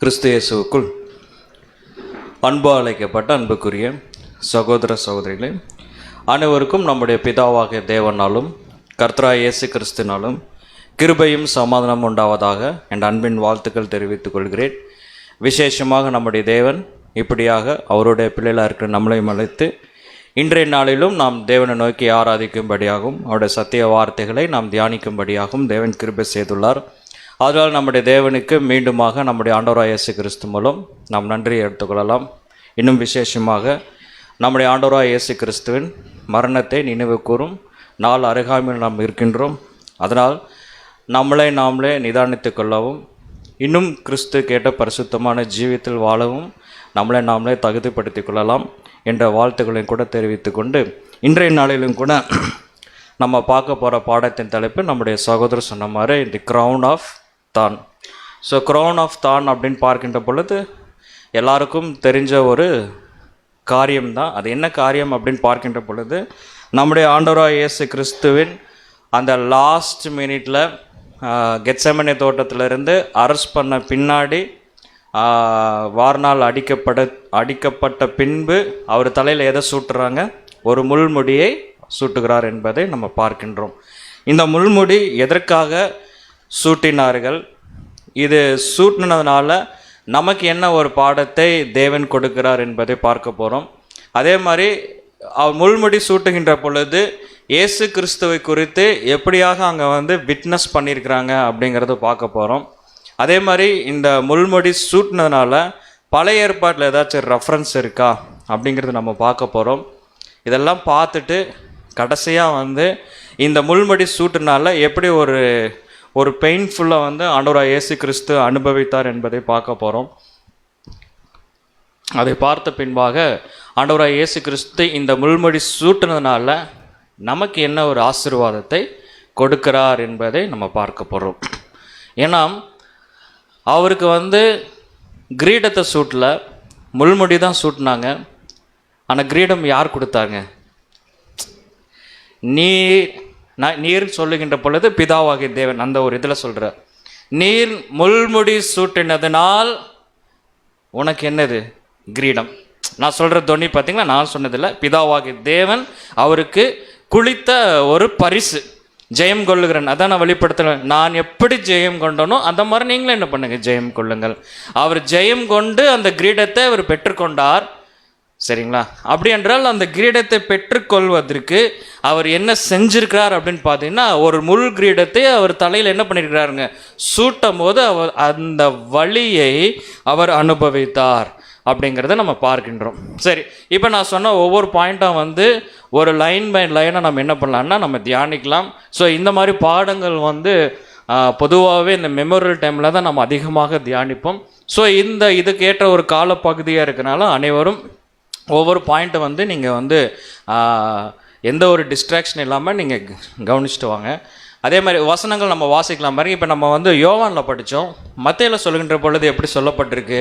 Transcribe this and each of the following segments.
கிறிஸ்து இயேசுவுக்குள் அன்பு அழைக்கப்பட்ட அன்புக்குரிய சகோதர சகோதரிகளே, அனைவருக்கும் நம்முடைய பிதாவாகிய தேவனாலும் கர்த்தராகிய இயேசு கிறிஸ்துவினாலும் கிருபையும் சமாதானம் உண்டாவதாக என் அன்பின் வாழ்த்துக்கள் தெரிவித்துக் கொள்கிறேன். விசேஷமாக நம்முடைய தேவன் இப்படியாக அவருடைய பிள்ளைகளாக இருக்கிற நம்மளையும் அழைத்து இன்றைய நாளிலும் நாம் தேவனை நோக்கி ஆராதிக்கும்படியாகவும் அவருடைய சத்திய வார்த்தைகளை நாம் தியானிக்கும்படியாகவும் தேவன் கிருபை செய்துள்ளார். அதனால் நம்முடைய தேவனுக்கு மீண்டுமாக நம்முடைய ஆண்டவராகிய இயேசு கிறிஸ்து மூலம் நாம் நன்றி எடுத்துக்கொள்ளலாம். இன்னும் விசேஷமாக நம்முடைய ஆண்டவராகிய இயேசு கிறிஸ்துவின் மரணத்தை நினைவு கூறும் நாள் அருகாமையில் நாம் இருக்கின்றோம். அதனால் நாமளே நிதானித்து கொள்ளவும், இன்னும் கிறிஸ்து கேட்ட பரிசுத்தமான ஜீவியத்தில் வாழவும் நாமளே தகுதிப்படுத்தி கொள்ளலாம் என்ற வாழ்த்துக்களையும் கூட தெரிவித்து கொண்டு, இன்றைய நாளிலும் கூட நம்ம பார்க்க போகிற பாடத்தின் தலைப்பு நம்முடைய சகோதரர் சொன்ன மாதிரி தி க்ரௌன் ஆஃப் தான். ஸோ க்ரௌன் ஆஃப் தான் அப்படின்னு பார்க்கின்ற பொழுது எல்லாருக்கும் தெரிஞ்ச ஒரு காரியம்தான். அது என்ன காரியம் அப்படின்னு பார்க்கின்ற பொழுது, நம்முடைய ஆண்டவராகிய இயேசு கிறிஸ்துவின் அந்த லாஸ்ட் மினிட்டில் கெத்செமனே தோட்டத்திலிருந்து அரெஸ்ட் பண்ண பின்னாடி வார்னால் அடிக்கப்பட்ட பின்பு அவர் தலையில் எதை சூட்டுறாங்க? ஒரு முள்முடியை சூட்டுகிறார் என்பதை நம்ம பார்க்கின்றோம். இந்த முள்முடி எதற்காக சூட்டினார்கள்? இது சூட்டினதுனால நமக்கு என்ன ஒரு பாடத்தை தேவன் கொடுக்கிறார் என்பதை பார்க்க போகிறோம். அதே மாதிரி முள்முடி சூட்டுகின்ற பொழுது இயேசு கிறிஸ்துவை குறித்து எப்படியாக அங்கே விட்னஸ் பண்ணியிருக்கிறாங்க அப்படிங்கிறத பார்க்க போகிறோம். அதே மாதிரி இந்த முள்முடி சூட்டினதுனால பழைய ஏற்பாட்டில் ஏதாச்சும் ரெஃபரன்ஸ் இருக்கா அப்படிங்கிறது நம்ம பார்க்க போகிறோம். இதெல்லாம் பார்த்துட்டு கடைசியாக இந்த முள்முடி சூட்டுனால எப்படி ஒரு பெயின்ஃபுல்லாக ஆண்டவராகிய இயேசு கிறிஸ்து அனுபவித்தார் என்பதை பார்க்க போகிறோம். அதை பார்த்த பின்பாக ஆண்டவராகிய இயேசு கிறிஸ்து இந்த முள்முடி சூட்டினதுனால நமக்கு என்ன ஒரு ஆசீர்வாதத்தை கொடுக்கிறார் என்பதை நம்ம பார்க்க போகிறோம். ஏன்னா அவருக்கு கிரீடத்தை சூட்டல, முள்முடி தான் சூட்டினாங்க. ஆனால் கிரீடம் யார் கொடுத்தாங்க? நீர் சொல்லுகின்ற பொழுது பிதாவாகிய தேவன் அந்த ஒரு இதில் சொல்கிற, நீர் முள்முடி சூட்டினதுனால் உனக்கு என்னது? கிரீடம். நான் சொல்கிற தொனி பார்த்தீங்களா, நான் சொன்னதில்லை, பிதாவாகிய தேவன் அவருக்கு குளித்த ஒரு பரிசு. ஜெயம் கொள்ளுகிறேன், அதான் நான் வெளிப்படுத்துகிறேன். நான் எப்படி ஜெயம் கொண்டனோ அந்த மாதிரி நீங்களும் என்ன பண்ணுங்க, ஜெயம் கொள்ளுங்கள். அவர் ஜெயம் கொண்டு அந்த கிரீடத்தை அவர் பெற்றுக்கொண்டார். சரிங்களா? அப்படி என்றால் அந்த கிரீடத்தை பெற்றுக்கொள்வதற்கு அவர் என்ன செஞ்சிருக்கிறார் அப்படின்னு பார்த்தீங்கன்னா, ஒரு முள் கிரீடத்தை அவர் தலையில் என்ன பண்ணியிருக்கிறாருங்க, சூட்டும் போது அவர் அந்த வலியை அவர் அனுபவித்தார் அப்படிங்கிறத நம்ம பார்க்கின்றோம். சரி, இப்போ நான் சொன்ன ஒவ்வொரு பாயிண்ட்டாக ஒரு லைன் பை லைனாக நம்ம என்ன பண்ணலாம்னா நம்ம தியானிக்கலாம். ஸோ இந்த மாதிரி பாடங்கள் பொதுவாகவே இந்த மெமோரியல் டைமில் தான் நம்ம அதிகமாக தியானிப்போம். ஸோ இதுக்கு ஏற்ற ஒரு காலப்பகுதியாக இருக்கனால அனைவரும் ஒவ்வொரு பாயிண்ட்டை நீங்கள் எந்த ஒரு டிஸ்ட்ராக்ஷன் இல்லாமல் நீங்கள் கவனிச்சுட்டு வாங்க. அதே மாதிரி வசனங்கள் நம்ம வாசிக்கலாம் பாருங்க. இப்போ நம்ம யோவானில் படித்தோம். மத்தேயுல சொல்கின்ற பொழுது எப்படி சொல்லப்பட்டிருக்கு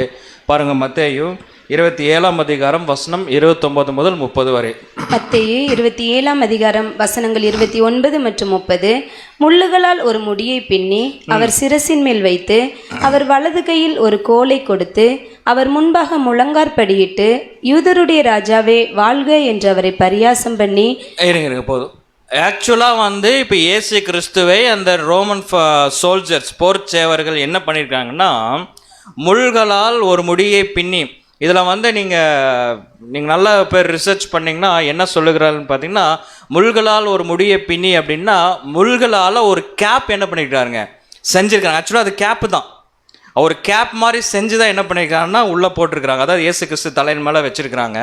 பாருங்கள். மத்தேயு 27ஆம் அதிகாரம் வசனம் 29 முதல் 30 வரை. மத்தேயு 27ஆம் அதிகாரம் வசனங்கள் 29 மற்றும் 30. முள்ளுகளால் ஒரு முடியை பின்னி அவர் சிரசின் மேல் வைத்து அவர் வலது கையில் ஒரு கோலை கொடுத்து அவர் முன்பாக முழங்காற்படியிட்டு, யூதருடைய ராஜாவே வாழ்க என்று அவரை பரியாசம் பண்ணி. இருங்க போதும். ஆக்சுவலாக இப்போ இயேசு கிறிஸ்துவை அந்த ரோமன் சோல்ஜர்ஸ் போர் சேவர்கள் என்ன பண்ணியிருக்காங்கன்னா, முள்களால் ஒரு முடியை பின்னி, இதில் நீங்கள் நல்ல பேர் ரிசர்ச் பண்ணிங்கன்னா என்ன சொல்லுகிறாருன்னு பார்த்தீங்கன்னா, முள்களால் ஒரு முடியை பின்னி அப்படின்னா முள்களால் ஒரு கேப் என்ன பண்ணியிருக்காருங்க, செஞ்சுருக்காங்க. ஆக்சுவலாக அது கேப்பு தான், ஒரு கேப் மாதிரி செஞ்சு தான் என்ன பண்ணியிருக்காங்கன்னா உள்ளே போட்டிருக்கிறாங்க. அதாவது இயேசு கிறிஸ்து தலையின் மேலே வச்சுருக்கிறாங்க.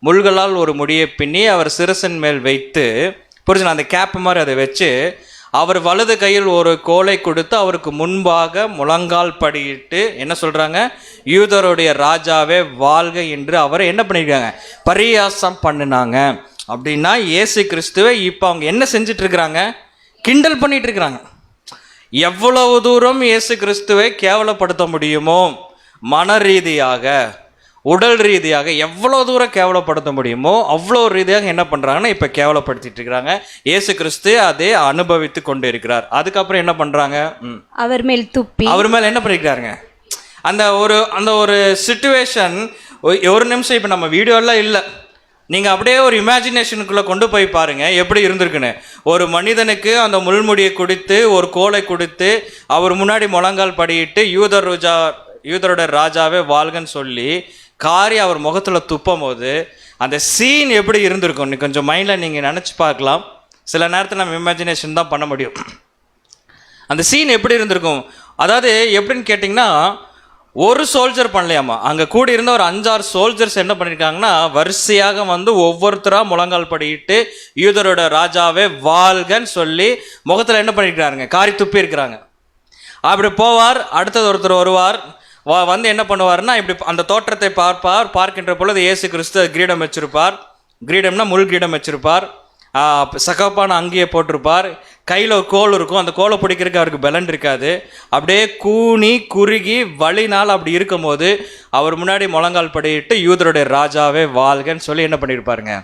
முள்களால் ஒரு முடியை பின்னி அவர் சிரசின் மேல் வைத்து, புரிஞ்சுனா அந்த கேப் மாதிரி அதை வச்சு அவர் வலது கையில் ஒரு கோலை கொடுத்து அவருக்கு முன்பாக முழங்கால் படியிட்டு என்ன சொல்கிறாங்க, யூதருடைய ராஜாவே வாழ்க என்று அவரை என்ன பண்ணியிருக்காங்க, பரியாசம் பண்ணினாங்க. அப்படின்னா இயேசு கிறிஸ்துவை இப்போ அவங்க என்ன செஞ்சிட்ருக்கிறாங்க, கிண்டல் பண்ணிகிட்டு இருக்கிறாங்க. எவ்வளவு தூரம் இயேசு கிறிஸ்துவை கேவலப்படுத்த முடியுமோ, மன ரீதியாக உடல் ரீதியாக எவ்வளோ தூரம் கேவலப்படுத்த முடியுமோ அவ்வளோ ரீதியாக என்ன பண்ணுறாங்கன்னா இப்போ கேவலப்படுத்திட்டு இருக்கிறாங்க. இயேசு கிறிஸ்து அதை அனுபவித்து கொண்டு இருக்கிறார். அதுக்கப்புறம் என்ன பண்ணுறாங்க, அவர் மேல் துப்பி அவர் மேலே என்ன பண்ணிக்கிறாருங்க, அந்த ஒரு சிச்சுவேஷன் ஒரு நிமிஷம் இப்போ நம்ம வீடியோலாம் இல்லை, நீங்கள் அப்படியே ஒரு இமேஜினேஷனுக்குள்ளே கொண்டு போய் பாருங்கள் எப்படி இருந்திருக்குன்னு. ஒரு மனிதனுக்கு அந்த முள்முடியை கொடுத்து ஒரு கோலை கொடுத்து அவர் முன்னாடி முழங்கால் படியிட்டு யூதரோட ராஜாவே வாழ்கன்னு சொல்லி காரி அவர் முகத்தில் துப்பும் போது அந்த சீன் எப்படி இருந்திருக்கும் நீ கொஞ்சம் மைண்டில் நீங்கள் நினச்சி பார்க்கலாம். சில நேரத்தில் நம்ம இமேஜினேஷன் தான் பண்ண முடியும். அந்த சீன் எப்படி இருந்திருக்கும், அதாவது எப்படின்னு கேட்டிங்கன்னா, ஒரு சோல்ஜர் பண்ணலையாமா, அங்கே கூடி இருந்த ஒரு 5-6 சோல்ஜர்ஸ் என்ன பண்ணியிருக்காங்கன்னா வரிசையாக வந்து ஒவ்வொருத்தராக முழங்கால் படியிட்டு யூதரோட ராஜாவே வாழ்கன்னு சொல்லி முகத்தில் என்ன பண்ணியிருக்கிறாருங்க, காரி துப்பி இருக்கிறாங்க. அப்படி போவார், அடுத்தது ஒருத்தர் வருவார், வந்து என்ன பண்ணுவார்னா இப்படி அந்த தோற்றத்தை பார்க்கின்ற பொழுது இயேசு கிறிஸ்து கிரீடம் வச்சிருப்பார். கிரீடம்னா முள் கிரீடம் வச்சிருப்பார், சகப்பான அங்கேயே போட்டிருப்பார், கையில் ஒரு கோல் இருக்கும், அந்த கோலை பிடிக்கிறதுக்கு அவருக்கு பலன் இருக்காது. அப்படியே கூனி குறுகி வழினால் அப்படி இருக்கும்போது அவர் முன்னாடி முழங்கால் படியிட்டு யூதருடைய ராஜாவே வாழ்கன்னு சொல்லி என்ன பண்ணியிருப்பாருங்க,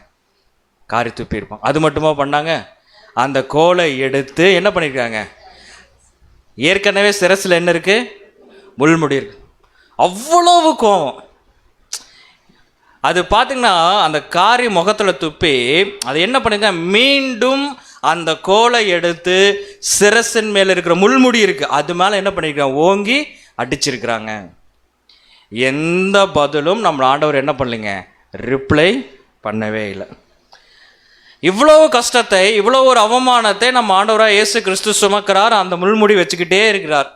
காரி துப்பியிருப்பாங்க. அது மட்டுமா பண்ணாங்க, அந்த கோலை எடுத்து என்ன பண்ணியிருக்காங்க, ஏற்கனவே சிரசில் என்ன இருக்குது, முள்முடி இருக்கு. அவ்வளவு கோபம். அது பார்த்திங்கன்னா அந்த காரி முகத்தில் துப்பி அது என்ன பண்ணியிருக்காங்க, மீண்டும் அந்த கோலை எடுத்து சிரசின் மேலே இருக்கிற முள்முடி இருக்குது அது மேலே என்ன பண்ணியிருக்காங்க, ஓங்கி அடிச்சிருக்கிறாங்க. எந்த பதிலும் நம்ம ஆண்டவர் என்ன பண்ணலைங்க, ரிப்ளை பண்ணவே இல்லை. இவ்வளவு கஷ்டத்தை, இவ்வளோ ஒரு அவமானத்தை நம்ம ஆண்டவராக இயேசு கிறிஸ்து சுமக்கிறார், அந்த முள்முடி வச்சுக்கிட்டே இருக்கிறார்.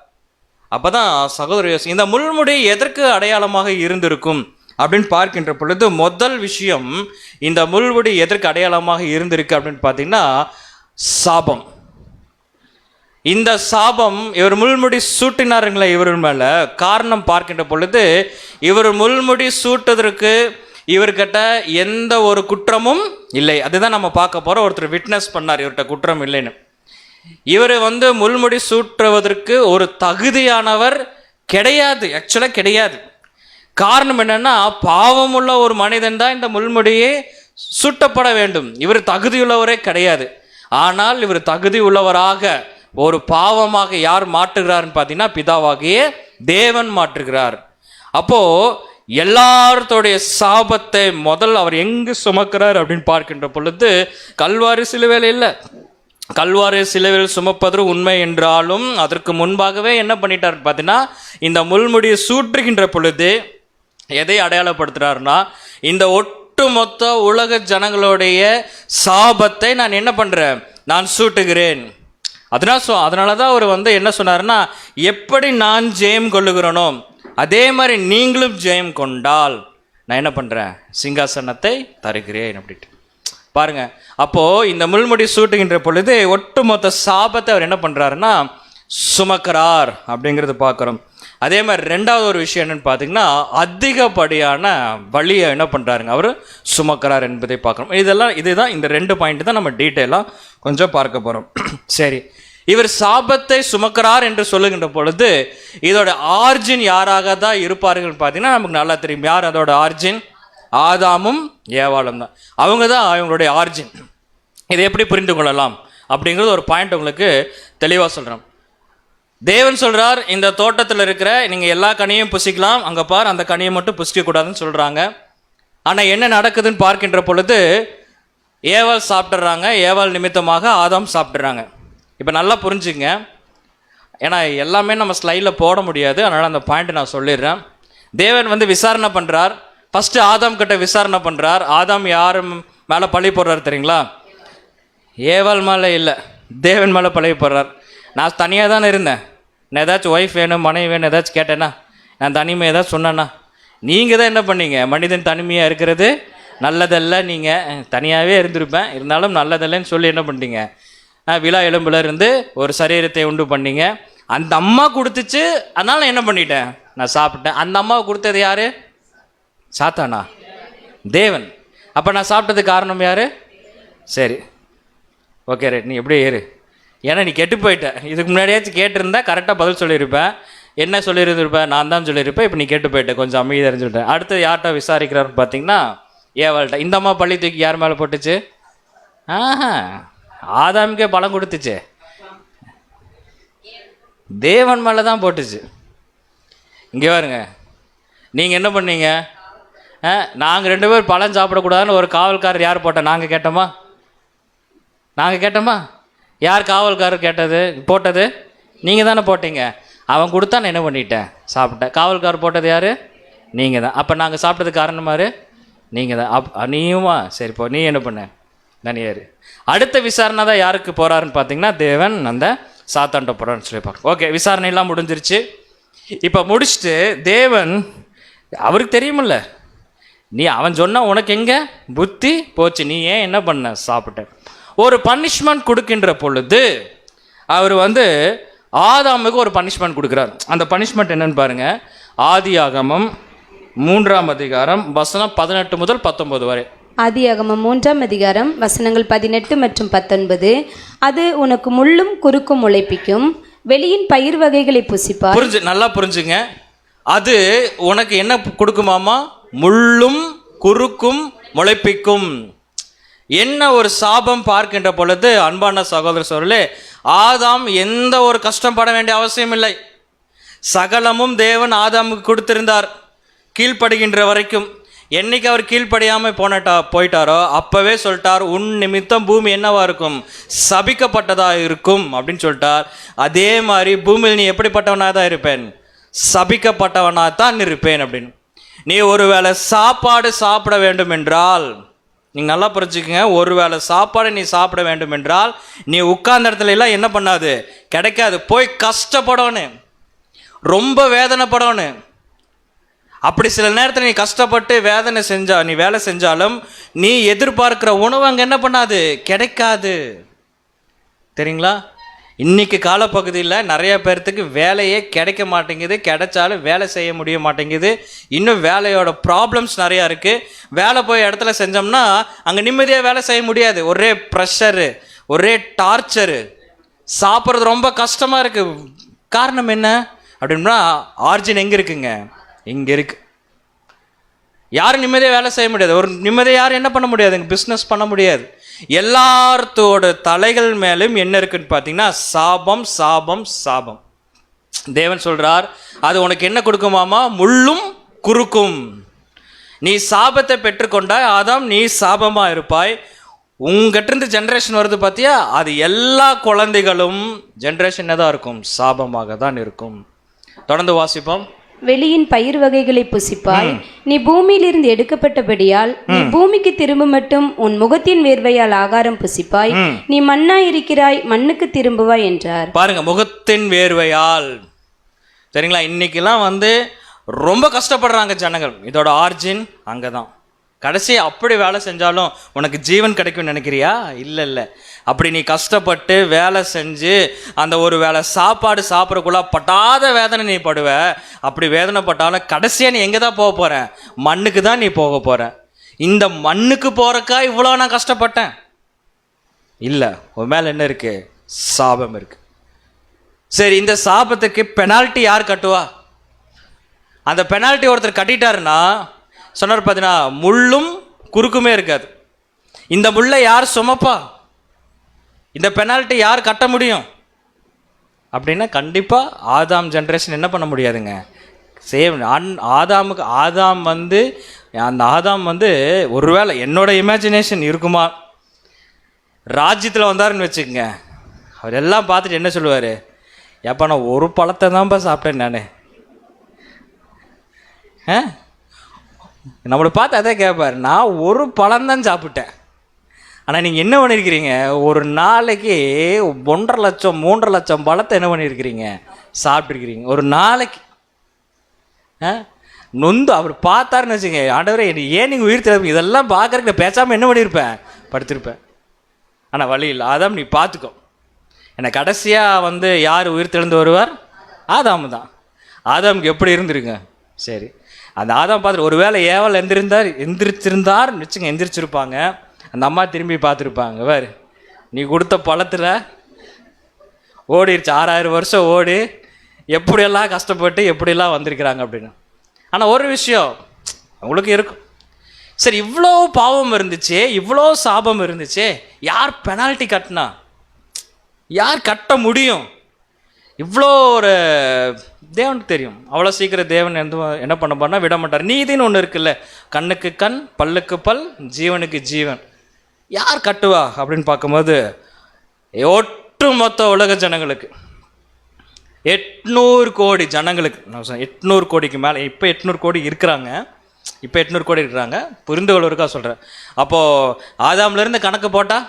அப்போ தான் சகோதர யோசி, இந்த முள்முடி எதற்கு அடையாளமாக இருந்திருக்கும் அப்படின்னு பார்க்கின்ற பொழுது முதல் விஷயம், இந்த முள்முடி எதற்கு அடையாளமாக இருந்திருக்கு அப்படின்னு பார்த்தீங்கன்னா சாபம். இந்த சாபம், இவர் முள்முடி சூட்டினாருங்களே இவர் மேலே, காரணம் பார்க்கின்ற பொழுது இவர் முள்முடி சூட்டுவதற்கு இவர்கிட்ட எந்த ஒரு குற்றமும் இல்லை. அதுதான் நம்ம பார்க்க போகிறோம். ஒருத்தர் விட்னஸ் பண்ணார் இவர்கிட்ட குற்றம் இல்லைன்னு. இவர் வந்து முள்முடி சூட்டுவதற்கு ஒரு தகுதியானவர் கிடையாது, ஆக்சுவலாக கிடையாது. காரணம் என்னன்னா, பாவமுள்ள ஒரு மனிதன் தான் இந்த முள்முடியே சூட்டப்பட வேண்டும். இவர் தகுதியுள்ளவரே கிடையாது. ஆனால் இவர் தகுதி உள்ளவராக ஒரு பாவமாக யார் மாற்றுகிறார்னு பார்த்தீங்கன்னா பிதாவாகிய தேவன் மாற்றுகிறார். அப்போ எல்லாருடைய சாபத்தை முதல் அவர் எங்கு சுமக்கிறார் அப்படின்னு பார்க்கின்ற பொழுது கல்வாரி சிலுவையில் இல்லை. கல்வாரி சிலுவையில் சுமப்பது உண்மை என்றாலும் அதற்கு முன்பாகவே என்ன பண்ணிட்டார் பார்த்தீங்கன்னா, இந்த முள்முடியை சூற்றுகின்ற பொழுது எதை அடையாளப்படுத்துகிறாருன்னா, இந்த ஒட்டுமொத்த உலக ஜனங்களுடைய சாபத்தை நான் என்ன பண்ணுறேன், நான் சூட்டுகிறேன். அதனால தான் அவர் வந்து என்ன சொன்னார்னா, எப்படி நான் ஜெயம் கொள்ளுகிறேனோ அதே மாதிரி நீங்களும் ஜெயம் கொண்டால் நான் என்ன பண்ணுறேன், சிங்காசனத்தை தருகிறேன் அப்படின்ட்டு பாருங்க. அப்போது இந்த முள்முடி சூட்டுகின்ற பொழுது ஒட்டுமொத்த சாபத்தை அவர் என்ன பண்ணுறாருன்னா சுமக்கிறார் அப்படிங்கிறது பார்க்குறோம். அதே மாதிரி ரெண்டாவது ஒரு விஷயம் என்னென்னு பார்த்தீங்கன்னா, அதிகப்படியான வழியை என்ன பண்ணுறாருங்க, அவர் சுமக்கிறார் என்பதை பார்க்குறோம். இதுதான் இந்த 2 பாயிண்ட் தான் நம்ம டீட்டெயிலாக கொஞ்சம் பார்க்க போகிறோம். சரி, இவர் சாபத்தை சுமக்கிறார் என்று சொல்லுகின்ற பொழுது இதோட ஆர்ஜின் யாராக தான் இருப்பார்கள் பார்த்தீங்கன்னா நமக்கு நல்லா தெரியும். யார் அதோட ஆர்ஜின்? ஆதாமும் ஏவாளும் தான். அவங்க தான் அவங்களுடைய ஆர்ஜின். இதை எப்படி புரிந்து கொள்ளலாம் அப்படிங்கிறது ஒரு பாயிண்ட் உங்களுக்கு தெளிவாக சொல்கிறோம். தேவன் சொல்கிறார், இந்த தோட்டத்தில் இருக்கிற நீங்கள் எல்லா கனியும் புசிக்கலாம், அங்கே பார் அந்த கனியை மட்டும் புசிக்கக்கூடாதுன்னு சொல்கிறாங்க. ஆனால் என்ன நடக்குதுன்னு பார்க்கின்ற பொழுது ஏவாள் சாப்பிட்றாங்க, ஏவாள் நிமித்தமாக ஆதாம் சாப்பிட்றாங்க. இப்போ நல்லா புரிஞ்சுங்க, ஏன்னா எல்லாமே நம்ம ஸ்லைடில் போட முடியாது, அதனால் அந்த பாயிண்ட் நான் சொல்லிடுறேன். தேவன் வந்து விசாரணை பண்ணுறார். ஃபஸ்ட்டு ஆதாம் கிட்ட விசாரணை பண்ணுறார். ஆதாம் யார் மேலே பழி போடுறார் தெரியுங்களா? ஏவாள் மேலே இல்லை, தேவன் மேலே பழி போடுறார். நான் தனியாக தானே இருந்தேன், நான் ஏதாச்சும் ஒய்ஃப் வேணும் மனைவி வேணும் ஏதாச்சும் கேட்டேன்னா, நான் தனிமை ஏதாச்சும் சொன்னேன்னா, நீங்கள் தான் என்ன பண்ணீங்க, மனிதன் தனிமையாக இருக்கிறது நல்லதல்ல, நீங்கள் தனியாகவே இருந்திருப்பேன் இருந்தாலும் நல்லதல்லன்னு சொல்லி என்ன பண்ணிட்டீங்க, விழா எலும்புல இருந்து ஒரு சரீரத்தை உண்டு பண்ணீங்க. அந்த அம்மா கொடுத்துச்சு, அதனால் நான் என்ன பண்ணிட்டேன், நான் சாப்பிட்டேன். அந்த அம்மாவை கொடுத்தது யார்? சாத்தானா? தேவன். அப்போ நான் சாப்பிட்டதுக்கு காரணம் யார்? சரி, ஓகே ரைட், நீ எப்படியே ஏறு, ஏன்னா நீ கெட்டு போயிட்ட. இதுக்கு முன்னாடியாச்சும் கேட்டிருந்தா கரெக்டாக பதில் சொல்லியிருப்பேன். என்ன சொல்லியிருந்திருப்பேன்? நான் தான் சொல்லியிருப்பேன். இப்போ நீ கெட்டு போயிட்டேன், கொஞ்சம் அமைதி அறிஞ்சுட்டேன். அடுத்து யார்கிட்ட விசாரிக்கிறாருன்னு பார்த்தீங்கன்னா ஏவாள்கிட்ட. இந்த அம்மா பள்ளி தூக்கி யார் மேலே போட்டுச்சு? ஆதாமுக்கே பலம் கொடுத்துச்சு, தேவன் மேலே தான் போட்டுச்சு. இங்கே பாருங்க, நீங்கள் என்ன பண்ணீங்க? நாங்கள் 2 பேர் பழம் சாப்பிடக்கூடாதுன்னு ஒரு காவல்காரர் யார் போட்டா? நாங்கள் கேட்டோமா? நாங்கள் கேட்டோமா? யார் காவல்காரர் கேட்டது போட்டது? நீங்கள் தானே போட்டீங்க. அவன் கொடுத்தா நான் என்ன பண்ணிட்டேன்? சாப்பிட்டேன். காவல்காரர் போட்டது யார்? நீங்கள் தான். அப்போ நாங்கள் சாப்பிட்டதுக்கு காரணமாரு நீங்கள் தான். நீயுமா? சரி, போ, நீ என்ன பண்ண? தனியார். அடுத்த விசாரணை தான் யாருக்கு போகிறாருன்னு பார்த்தீங்கன்னா, தேவன் அந்த சாத்தான்ட்ட போகிறான்னு சொல்லி பார்க்கணும். ஓகே, விசாரணையெல்லாம் முடிஞ்சிருச்சு. இப்போ முடிச்சுட்டு தேவன், அவருக்கு தெரியுமில்ல, அவன் சொன்னால் உனக்கு எங்கே புத்தி போச்சு, நீ ஏன் என்ன பண்ண? சாப்பிட்ட. ஒரு பனிஷ்மெண்ட் கொடுக்கின்ற பொழுது அவர் ஆதாமுக்கு ஒரு பனிஷ்மெண்ட் கொடுக்குறார். அந்த பனிஷ்மெண்ட் என்னன்னு பாருங்க. ஆதியாகமம் 3ஆம் அதிகாரம் வசனம் 18 முதல் 19 வரை. ஆதியாகமம் 3ஆம் அதிகாரம் வசனங்கள் 18 மற்றும் 19. அது உனக்கு முள்ளும் குறுக்கும் முளைப்பிக்கும், வெளியின் பயிர் வகைகளை புசிப்பாய். நல்லா புரிஞ்சுங்க. அது உனக்கு என்ன கொடுக்குமாமா? முள்ளும் குறுக்கும் முளைப்பிக்கும். என்ன ஒரு சாபம் பார்க்கின்ற பொழுது, அன்பான சகோதர சகோதரர்களே, ஆதாம் எந்த ஒரு கஷ்டப்பட வேண்டிய அவசியம் இல்லை. சகலமும் தேவன் ஆதாமுக்கு கொடுத்திருந்தார் கீழ்ப்படுகின்ற வரைக்கும். என்னைக்கு அவர் கீழ்ப்படியாமல் போயிட்டாரோ அப்பவே சொல்லிட்டார், உன் நிமித்தம் பூமி என்னவா இருக்கும்? சபிக்கப்பட்டதா இருக்கும் அப்படின்னு சொல்லிட்டார். அதே மாதிரி பூமியில் நீ எப்படிப்பட்டவனாக தான் இருப்பேன்? சபிக்கப்பட்டவனாக தான் இருப்பேன் அப்படின்னு. நீ ஒருவேளை சாப்பாடு சாப்பிட வேண்டும் என்றால், நீங்கள் நல்லா புரிஞ்சுக்கங்க, ஒருவேளை சாப்பாடு நீ சாப்பிட வேண்டும் என்றால் நீ உட்கார்ந்த இடத்துல எல்லாம் என்ன பண்ணாது? கிடைக்காது. போய் கஷ்டப்படணும், ரொம்ப வேதனைப்படணும். அப்படி சில நேரத்தில் நீ கஷ்டப்பட்டு நீ வேலை செஞ்சாலும் நீ எதிர்பார்க்கிற உணவு அங்கே என்ன பண்ணாது? கிடைக்காது. தெரியுங்களா? இன்னைக்கு காலப்பகுதியில் நிறைய பேர்த்துக்கு வேலையே கிடைக்க மாட்டேங்குது. கிடைச்சாலும் வேலை செய்ய முடிய மாட்டேங்குது. இன்னும் வேலையோட ப்ராப்ளம்ஸ் நிறையா இருக்குது. வேலை போய் இடத்துல செஞ்சோம்னா அங்கே நிம்மதியாக வேலை செய்ய முடியாது. ஒரே ப்ரெஷரு, ஒரே டார்ச்சரு, சாப்பிட்றது ரொம்ப கஷ்டமாக இருக்குது. காரணம் என்ன அப்படின்னா, ஆர்ஜின் எங்கே இருக்குங்க? இங்கே இருக்குது. யாரும் நிம்மதியாக வேலை செய்ய முடியாது. ஒரு நிம்மதியாக யாரும் என்ன பண்ண முடியாதுங்க? பிஸ்னஸ் பண்ண முடியாது. எல்லாத்தோட தலைகள் மேலும் என்ன இருக்குன்னு பார்த்தீங்கன்னா, சாபம் சாபம் சாபம். தேவன் சொல்றார், அது உனக்கு என்ன கொடுக்குமாமா? முள்ளும் குறுக்கும். நீ சாபத்தை பெற்றுக்கொண்டாய் ஆதாம், நீ சாபமாக இருப்பாய். உங்ககிட்ட ஜென்ரேஷன் வருது பார்த்தியா, அது எல்லா குழந்தைகளும் ஜென்ரேஷன் தான் இருக்கும், சாபமாக தான் இருக்கும். தொடர்ந்து வாசிப்போம். வெளியின் பயிர் வகைகளை புசிப்பாய். நீ பூமியிலிருந்து எடுக்கப்பட்டபடியால் நீ பூமிக்கு திரும்ப மட்டும் உன் முகத்தின் வேர்வையால் ஆகாரம் புசிப்பாய். நீ மண்ணாய் இருக்கிறாய், மண்ணுக்கு திரும்புவாய் என்றார். பாருங்க, முகத்தின் வேர்வையால். சரிங்களா? இன்னைக்கெல்லாம் ரொம்ப கஷ்டப்படுறாங்க ஜனங்கள். இதோட ஆர்ஜின் அங்கதான். கடைசி அப்படி வேலை செஞ்சாலும் உனக்கு ஜீவன் கிடைக்கும்னு நினைக்கிறியா? இல்லை. அப்படி நீ கஷ்டப்பட்டு வேலை செஞ்சு அந்த ஒரு வேளை சாப்பாடு சாப்பிட்றக்குள்ள பட்டாத வேதனை நீ படுவ. அப்படி வேதனைப்பட்டாலும் கடைசியாக நீ எங்கே தான் போக போகிற? மண்ணுக்கு தான் நீ போக போகிற. இந்த மண்ணுக்கு போகிறக்கா இவ்வளோ நான் கஷ்டப்பட்டேன்? இல்லை, உன் மேலே என்ன இருக்குது? சாபம் இருக்குது. சரி, இந்த சாபத்துக்கு பெனால்ட்டி யார் கட்டுவா? அந்த பெனால்ட்டி ஒருத்தர் கட்டிட்டாருன்னா சொன்னார் பார்த்தீங்கன்னா, முள்ளும் குறுக்குமே இருக்காது. இந்த முள்ளை யார் சுமப்பா? இந்த பெனால்ட்டி யார் கட்ட முடியும் அப்படின்னா, கண்டிப்பாக ஆதாம் ஜென்ரேஷன் என்ன பண்ண முடியாதுங்க. சேம் ஆதாம் அந்த ஆதாம் ஒருவேளை என்னோட இமேஜினேஷன் இருக்குமா, ராஜ்யத்தில் வந்தாருன்னு வச்சுக்கோங்க, அவர் எல்லாம் பார்த்துட்டு என்ன சொல்லுவார்? ஏப்பா நான் ஒரு பழத்தை தான்ப்பா சாப்பிட்டேன் நான். நம்மளை பார்த்து அதே கேட்பார், நான் ஒரு பழம்தான் சாப்பிட்டேன். ஆனால் நீங்கள் என்ன பண்ணியிருக்கிறீங்க? ஒரு நாளைக்கு 1.5 லட்சம் 3 லட்சம் பழத்தை என்ன பண்ணியிருக்கிறீங்க? சாப்பிட்ருக்கிறீங்க ஒரு நாளைக்கு. நொந்து அவர் பார்த்தாருன்னு வச்சுங்க, ஆண்டவரே ஏன் நீங்கள் உயிர் திறப்பு? இதெல்லாம் பார்க்குறதுக்கு நான் பேசாமல் என்ன பண்ணியிருப்பேன்? படுத்திருப்பேன். ஆனால் வழி இல்லை. ஆதாம் நீ பார்த்துக்கோ. என்னை கடைசியாக யார் உயிர் தெழுந்து வருவார்? ஆதாம் தான். ஆதாமுக்கு எப்படி இருந்துருங்க? சரி, அந்த ஆதாம் பார்த்துட்டு ஒருவேளை ஏவல் எந்திரிச்சிருந்தார்னு வச்சுங்க, எந்திரிச்சிருப்பாங்க. அந்த அம்மா திரும்பி பார்த்துருப்பாங்க, வேறு நீ கொடுத்த பழத்தில் ஓடிடுச்சு 6000 வருஷம் ஓடி எப்படியெல்லாம் கஷ்டப்பட்டு எப்படியெல்லாம் வந்திருக்கிறாங்க அப்படின்னு. ஆனால் ஒரு விஷயம் உங்களுக்கு இருக்கும், சரி இவ்வளோ பாவம் இருந்துச்சு, இவ்வளோ சாபம் இருந்துச்சு, யார் பெனால்ட்டி கட்டினா? யார் கட்ட முடியும்? இவ்வளோ ஒரு தேவனுக்கு தெரியும். அவ்வளோ சீக்கிரம் தேவன் என்ன பண்ண போறா விட மாட்டார். நீதின்னு ஒன்று இருக்குல்ல, கண்ணுக்கு கண், பல்லுக்கு பல், ஜீவனுக்கு ஜீவன். யார் கட்டுவா அப்படின்னு பார்க்கும்போது ஒட்டு மொத்த உலக ஜனங்களுக்கு 800 கோடி ஜனங்களுக்கு, நான் 800 கோடிக்கு மேலே, இப்போ 800 கோடி இருக்கிறாங்க, இப்போ 800 கோடி இருக்கிறாங்க, புரிந்து கொள்வதற்காக சொல்கிறேன். அப்போது ஆதாம்லேருந்து கணக்கு போட்டால்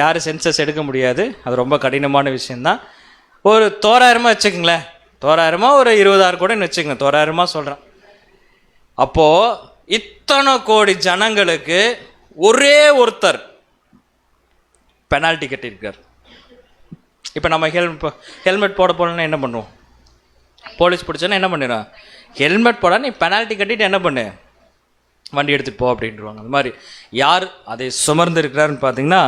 யாரும் சென்சஸ் எடுக்க முடியாது, அது ரொம்ப கடினமான விஷயந்தான். ஒரு தோராயிரமாக வச்சுக்கோங்களேன், தோராயிரமாக ஒரு 20,000 கோடின்னு வச்சுக்கோங்க, தோராயிரமாக சொல்கிறேன். அப்போது இத்தனை கோடி ஜனங்களுக்கு ஒரே ஒருத்தர் பெனால்ட்டி கட்டியிருக்கார். இப்போ நம்ம ஹெல்மெட் போட போகலன்னா என்ன பண்ணுவோம்? போலீஸ் பிடிச்சோன்னா என்ன பண்ணிடுறான்? ஹெல்மெட் போட நீ பெனால்ட்டி கட்டிட்டு என்ன பண்ணு, வண்டி எடுத்துகிட்டு போ அப்படின்ட்டுருவாங்க. அந்த மாதிரி யார் அதை சுமர்ந்து இருக்கிறாருன்னு பார்த்தீங்கன்னா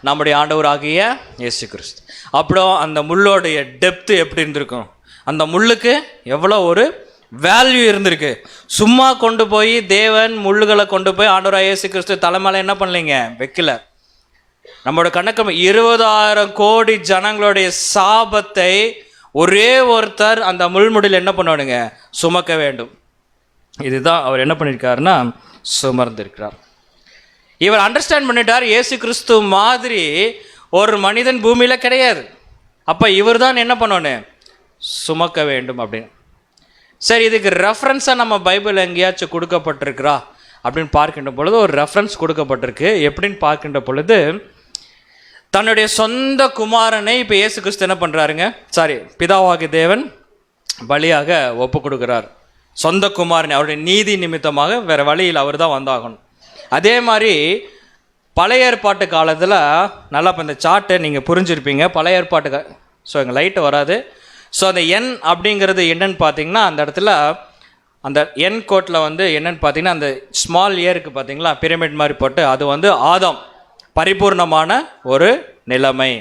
நம்முடைய ஆண்டவர் ஆகிய இயேசு கிறிஸ்து. அப்புறம் அந்த முள்ளோடைய டெப்த்து எப்படி இருந்திருக்கும், அந்த முள்ளுக்கு எவ்வளோ ஒரு வேல்யூ இருந்திருக்கு. சும்மா கொண்டு போய் தேவன் முள்ளுகளை கொண்டு போய் ஆண்டவராக இயேசு கிறிஸ்து தலைமையில என்ன பண்ணலைங்க, வைக்கல. நம்மளோட கணக்கு 20,000 கோடி ஜனங்களுடைய சாபத்தை ஒரே ஒருத்தர் அந்த முள்முடியில் என்ன பண்ணுவானுங்க, சுமக்க வேண்டும். இதுதான் அவர் என்ன பண்ணியிருக்காருன்னா சுமர்ந்திருக்கிறார். இவர் அண்டர்ஸ்டாண்ட் பண்ணிட்டார், இயேசு கிறிஸ்து மாதிரி ஒரு மனிதன் பூமியில் கிடையாது. அப்போ இவர் தான் என்ன பண்ணணும், சுமக்க வேண்டும் அப்படின்னு. சரி, இதுக்கு ரெஃபரன்ஸாக நம்ம பைபிள் எங்கேயாச்சும் கொடுக்கப்பட்டிருக்கிறா அப்படின்னு பார்க்கின்ற பொழுது ஒரு ரெஃபரன்ஸ் கொடுக்கப்பட்டிருக்கு. எப்படின்னு பார்க்கின்ற பொழுது தன்னுடைய சொந்த குமாரனை இப்போ இயேசு கிறிஸ்து என்ன பண்ணுறாருங்க, பிதாவாகிய தேவன் பலியாக ஒப்பு கொடுக்குறார். சொந்த குமாரனை அவருடைய நீதி நிமித்தமாக வேறு வழியில் அவர் தான் வந்தாகணும். அதே மாதிரி பழைய ஏற்பாட்டு காலத்தில் நல்லா இப்போ இந்த சார்ட்டை நீங்கள் புரிஞ்சிருப்பீங்க. பழைய ஏற்பாட்டு ஸோ எங்கள் லைட்டு வராது. ஸோ அந்த எண் அப்படிங்கிறது என்னன்னு பார்த்தீங்கன்னா அந்த இடத்துல அந்த எண் கோட்டில் வந்து என்னன்னு பார்த்தீங்கன்னா அந்த ஸ்மால் ஏருக்கு பார்த்தீங்களா பிரமிட் மாதிரி போட்டு, அது வந்து ஆதாம் பரிபூர்ணமான ஒரு நிலைமை.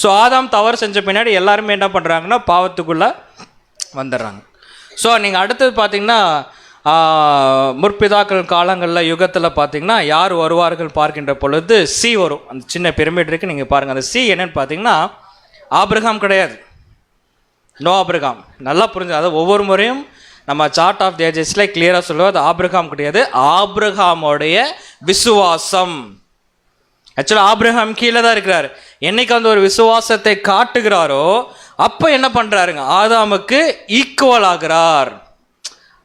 ஸோ ஆதாம் தவறு செஞ்ச பின்னாடி எல்லாருமே என்ன பண்ணுறாங்கன்னா பாவத்துக்குள்ளே வந்துடுறாங்க. ஸோ நீங்கள் அடுத்தது பார்த்தீங்கன்னா முற்பிதாக்கள் காலங்களில் யுகத்தில் பார்த்தீங்கன்னா யார் வருவார்கள் பார்க்கின்ற பொழுது சி வரும். அந்த சின்ன பிரமிட் இருக்குது, நீங்கள் பாருங்கள். அந்த சி என்னன்னு பார்த்தீங்கன்னா ஆபிரகாம் கிடையாது, நோ ஆபிரகாம். நல்லா புரிஞ்சு, அதாவது ஒவ்வொரு முறையும் நம்ம சார்ட் ஆஃப் தி ஏஜஸில் கிளியராக சொல்லுவோம், அது ஆபிரகாம் கிடையாது, ஆபிரகாமோடைய விசுவாசம். ஆக்சுவலாக ஆபிரகாம் கீழே தான் இருக்கிறார். என்னைக்கு அந்த ஒரு விசுவாசத்தை காட்டுகிறாரோ அப்போ என்ன பண்ணுறாருங்க, ஆதாமுக்கு ஈக்குவல் ஆகிறார்.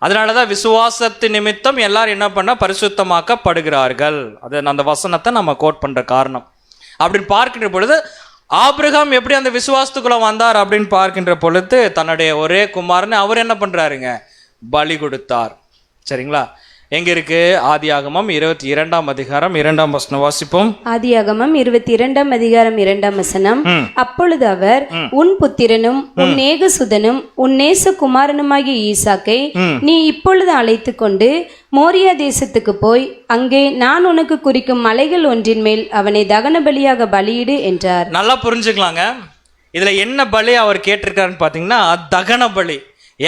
அதனால தான் விசுவாசத்து நிமித்தம் எல்லாரும் என்ன பண்ண பரிசுத்தமாக்கப்படுகிறார்கள். அது அந்த வசனத்தை நம்ம கோட் பண்ணுற காரணம். அப்படின்னு பார்க்கின்ற பொழுது ஆபிரகாம் எப்படி அந்த விசுவாசத்துக்குள்ள வந்தார் அப்படின்னு பார்க்கின்ற பொழுது தன்னுடைய ஒரே குமாரனை அவர் என்ன பண்ணுறாருங்க, பலி கொடுத்தார். சரிங்களா? எங்க இருக்கு? ஆதியாகமம் 22ஆம் அதிகாரம் 2ஆம் வசனம் வாசிப்போம். ஆதியாகமம் 22ஆம் அதிகாரம் 2ஆம் வசனம். அப்பொழுது அவர், உன் புத்திரனும் உன் ஏகசுதனும் உன் நேச குமாரனுமாகிய ஈசாக்கை நீ இப்பொழுது அழைத்து கொண்டு மோரியா தேசத்துக்கு போய் அங்கே நான் உனக்கு குறிக்கும் மலைகள் ஒன்றின் மேல் அவனை தகன பலியாக பலியிடு என்றார். நல்லா புரிஞ்சுக்கலாங்க. இதுல என்ன பலி அவர் கேட்டிருக்காருன்னு பாத்தீங்கன்னா தகன பலி.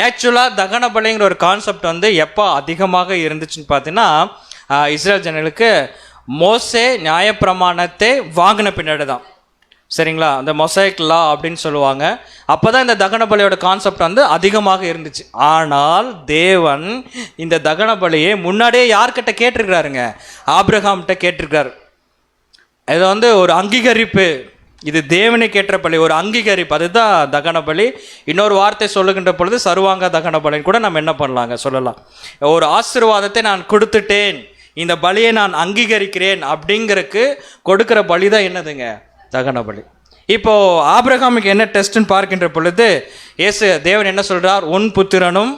ஆக்சுவலாக தகன பலிங்கிற ஒரு கான்செப்ட் வந்து எப்போ அதிகமாக இருந்துச்சுன்னு பார்த்தீங்கன்னா இஸ்ரேல் ஜனங்களுக்கு மோசே நியாயப்பிரமாணத்தை வாங்கின பின்னாடி தான். சரிங்களா? அந்த மொசைக் லா அப்படின்னு சொல்லுவாங்க. அப்போ தான் இந்த தகன பலியோட கான்செப்ட் வந்து அதிகமாக இருந்துச்சு. ஆனால் தேவன் இந்த தகன பலியை முன்னாடியே யார்கிட்ட கேட்டிருக்கிறாருங்க, ஆபிரகாம்கிட்ட கேட்டிருக்கிறார். இது வந்து ஒரு அங்கீகரிப்பு, இது தேவனை கேட்ட பலி, ஒரு அங்கீகரிப்பு, அதுதான் தகன பலி. இன்னொரு வார்த்தை சொல்லுகின்ற பொழுது சர்வாங்க தகன பலின்னு கூட நம்ம என்ன பண்ணலாங்க சொல்லலாம். ஒரு ஆசீர்வாதத்தை நான் கொடுத்துட்டேன், இந்த பலியை நான் அங்கீகரிக்கிறேன் அப்படிங்கிறதுக்கு கொடுக்குற பலி தான் என்னதுங்க, தகன பலி. இப்போ ஆபிரகாமுக்கு என்ன டெஸ்ட்னு பார்க்கின்ற பொழுது தேவன் என்ன சொல்றார், உன் புத்திரனும்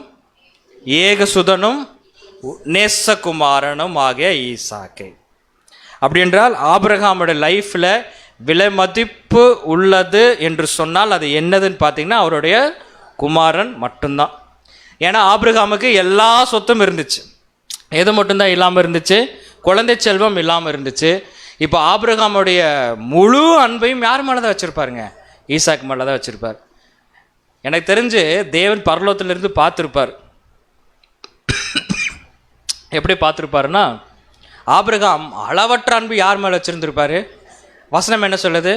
ஏகசுதனும் நேசகுமாரனும் ஆகிய ஈசாக்கை. அப்படி என்றால் ஆபிரகாமுடைய லைஃப்பில் விலை மதிப்பு உள்ளது என்று சொன்னால் அது என்னதுன்னு பார்த்தீங்கன்னா அவருடைய குமாரன் மட்டும்தான். ஏன்னா ஆபிரகாமுக்கு எல்லா சொத்தும் இருந்துச்சு, எது மட்டும்தான் இல்லாமல் இருந்துச்சு, குழந்தை செல்வம் இல்லாமல் இருந்துச்சு. இப்போ ஆபிரகாமுடைய முழு அன்பையும் யார் மேலே தான் வச்சுருப்பாருங்க, ஈசாக்கு மேலே தான் வச்சுருப்பார். எனக்கு தெரிஞ்சு தேவன் பரலோகத்திலிருந்து பார்த்துருப்பார். எப்படி பார்த்துருப்பாருன்னா ஆபிரகாம் அளவற்ற அன்பு யார் மேலே வச்சுருந்துருப்பாரு. வசனம் என்ன சொல்லுது,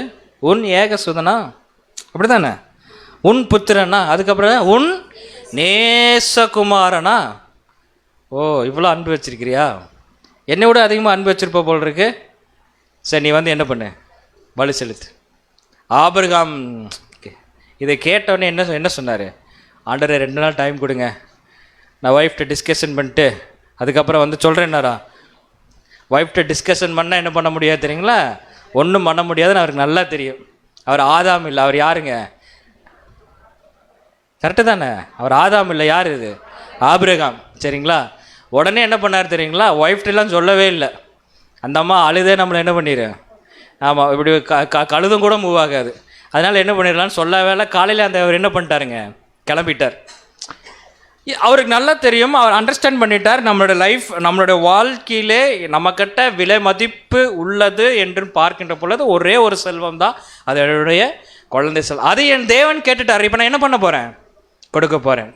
உன் ஏகசுதனா, அப்படி தானே? உன் புத்திரனா, அதுக்கப்புறம் உன் நேசகுமாரனா. ஓ, இவ்வளோ அன்பு வச்சிருக்கிறியா? என்னை விட அதிகமாக அன்பு வச்சிருப்ப போல் இருக்கு. சரி, நீ வந்து என்ன பண்ணு, பலி செலுத்து. ஆபிரகாம் இதை கேட்டவொடனே என்ன சொன்னார்? ஆண்டவரே 2 நாள் டைம் கொடுங்க, நான் ஒய்ஃப்ட்ட டிஸ்கஷன் பண்ணிட்டு அதுக்கப்புறம் வந்து சொல்கிறேன்னாரா? ஒய்ஃப்ட்ட டிஸ்கஷன் பண்ணால் என்ன பண்ண முடியாது தெரியுங்களா? ஒன்றும் பண்ண முடியாதுன்னு அவருக்கு நல்லா தெரியும். அவர் ஆதாம் இல்லை, அவர் யாருங்க? கரெக்டு தானே? அவர் ஆதாம் இல்லை, யார் இது? ஆபிரகாம். சரிங்களா? உடனே என்ன பண்ணார் தெரியுங்களா? ஒய்ஃப்டெல்லாம் சொல்லவே இல்லை. அந்த அம்மா அழுதே நம்மளை என்ன பண்ணிடு, ஆமாம், இப்படி கழுதும் கூட மூவ் ஆகாது. அதனால் என்ன பண்ணிடலான்னு சொல்லவே இல்லை. காலையில் அந்த அவர் என்ன பண்ணிட்டாருங்க, கிளம்பிட்டார். அவருக்கு நல்லா தெரியும், அவர் அண்டர்ஸ்டாண்ட் பண்ணிட்டார், நம்மளோட லைஃப், நம்மளோட வாழ்க்கையிலே நம்மக்கிட்ட விலை மதிப்பு உள்ளது என்று பார்க்கின்ற பொழுது ஒரே ஒரு செல்வம் தான், அதனுடைய குழந்தை செல்வம். அது என் தேவன் கேட்டுட்டார். இப்போ நான் என்ன பண்ண போகிறேன்? கொடுக்க போகிறேன்.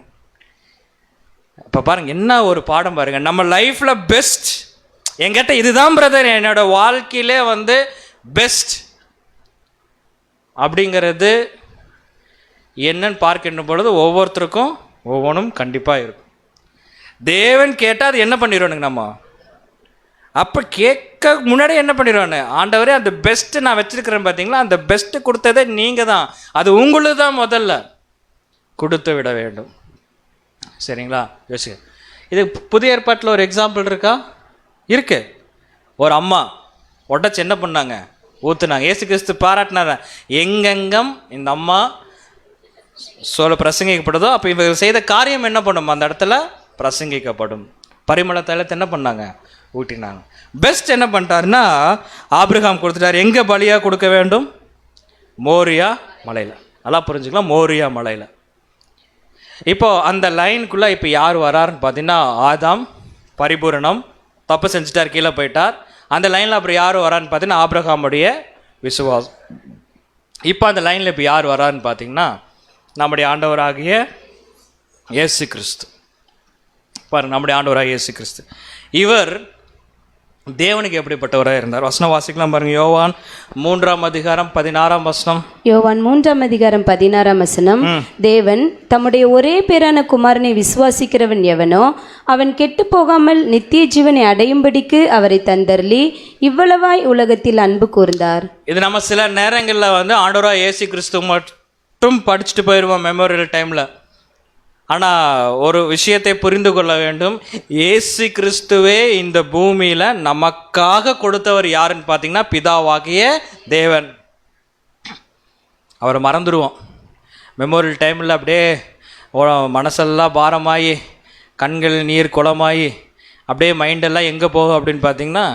இப்போ பாருங்கள், என்ன ஒரு பாடம் பாருங்கள். நம்ம லைஃப்பில் பெஸ்ட் என்கிட்ட இதுதான் பிரதர், என்னோட வாழ்க்கையிலே வந்து பெஸ்ட் அப்படிங்கிறது என்னன்னு பார்க்கின்ற பொழுது ஒவ்வொருத்தருக்கும் ஒவ்வொன்றும் கண்டிப்பாக இருக்கும். தேவன் கேட்டால் அது என்ன பண்ணிடுவானுங்க நம்ம? அப்போ கேட்க முன்னாடி என்ன பண்ணிடுவானு? ஆண்டவரே, அந்த பெஸ்ட்டு நான் வச்சுருக்கிறேன் பார்த்தீங்களா, அந்த பெஸ்ட்டு கொடுத்ததே நீங்கள் தான், அது உங்களுக்கு தான் முதல்ல கொடுத்து விட வேண்டும். சரிங்களா? யோசிக்க. இது புதிய ஏற்பாட்டில் ஒரு எக்ஸாம்பிள் இருக்கா? இருக்கு. ஒரு அம்மா உடச்சி என்ன பண்ணாங்க? ஊற்றுனாங்க. இயேசு கிறிஸ்து பாராட்டினார். எங்கெங்கம் இந்த அம்மா பிரசங்கிக்கப்பட்டதோ அப்போ இவங்க செய்த காரியம் என்ன பண்ணும்? அந்த இடத்துல பிரசங்கிக்கப்படும். பரிமள தைலத்தை என்ன பண்ணாங்க? ஊட்டினாங்க. பெஸ்ட் என்ன பண்ணிட்டாருன்னா ஆபிரகாம் கொடுத்துட்டார். எங்கே பலியாக கொடுக்க வேண்டும்? மோரியா மலையில். நல்லா புரிஞ்சுக்கலாம், மோரியா மலையில். இப்போது அந்த லைனுக்குள்ளே இப்போ யார் வராருன்னு பார்த்தீங்கன்னா ஆதாம் பரிபூரணம், தப்பு செஞ்சுட்டார், கீழே போயிட்டார். அந்த லைனில் அப்புறம் யார் வரான்னு பார்த்தீங்கன்னா ஆபிரகாமுடைய விசுவாசம். இப்போ அந்த லைனில் இப்போ யார் வரான்னு பார்த்தீங்கன்னா நம்முடைய ஆண்டவராகிய இயேசு கிறிஸ்து. பாருங்க, நம்முடைய ஆண்டவராகிய இயேசு கிறிஸ்து. இவர் தேவனுக்கு எப்படிப்பட்டவராக இருந்தார்? வசனம் வாசிக்கலாம் பாருங்க. யோவான் 3:16. யோவான் 3:16. தேவன் தம்முடைய ஒரே பேரான குமாரனை விசுவாசிக்கிறவன் எவனோ அவன் கெட்டு போகாமல் நித்திய ஜீவனை அடையும்படிக்கு அவரை தந்தர்லி இவ்வளவாய் உலகத்தில் அன்பு கூர்ந்தார். இது நம்ம சில நேரங்களில் வந்து ஆண்டவராக இயேசு கிறிஸ்து மட்டும் படிச்சுட்டு போயிடுவோம் மெமோரியல் டைமில். ஆனால் ஒரு விஷயத்தை புரிந்து கொள்ள வேண்டும். இயேசு கிறிஸ்துவே இந்த பூமியில் நமக்காக கொடுத்தவர் யாருன்னு பார்த்தீங்கன்னா பிதாவாகிய தேவன். அவரை மறந்துடுவோம் மெமோரியல் டைமில். அப்படியே மனசெல்லாம் பாரமாகி கண்கள் நீர் குளமாகி அப்படியே மைண்டெல்லாம் எங்கே போகும் அப்படின்னு பார்த்தீங்கன்னா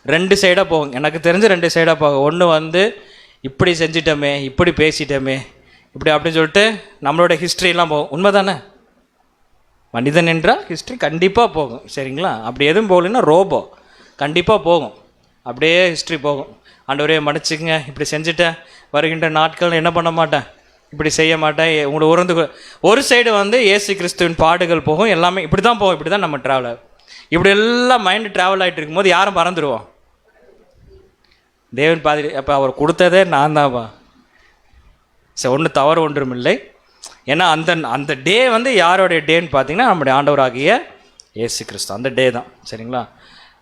2 சைடாக போகும். எனக்கு தெரிஞ்சு 2 சைடாக போகும். ஒன்று வந்து இப்படி செஞ்சிட்டோமே, இப்படி பேசிட்டோமே, இப்படி அப்படின்னு சொல்லிட்டு நம்மளோட ஹிஸ்ட்ரியெல்லாம் போகும். உண்மை தானே? மனிதன் என்றால் ஹிஸ்ட்ரி கண்டிப்பாக போகும். சரிங்களா? அப்படி எதுவும் போகலைன்னா ரோபோ கண்டிப்பாக போகும். அப்படியே ஹிஸ்ட்ரி போகும். ஆண்டவரே மன்னிச்சுங்க, இப்படி செஞ்சுட்டேன், வருகின்ற நாட்கள் என்ன பண்ண மாட்டேன், இப்படி செய்ய மாட்டேன், உங்களை உறந்து. ஒரு சைடு வந்து இயேசு கிறிஸ்துவின் பாடுகள் போகும். எல்லாமே இப்படி தான் போகும். இப்படி தான் நம்ம ட்ராவல். இப்படி எல்லாம் மைண்டு ட்ராவல் ஆகிட்டு இருக்கும்போது யாரும் மறந்துடுவோம்? தேவன் பாதி. அப்போ அவர் கொடுத்ததே நான் தான்ப்பா. சரி, ஒன்று தவறு ஒன்றும் இல்லை. ஏன்னா அந்த டே வந்து யாரோடைய டேன்னு பார்த்தீங்கன்னா நம்முடைய ஆண்டவராகிய இயேசு கிறிஸ்து. அந்த டே தான். சரிங்களா?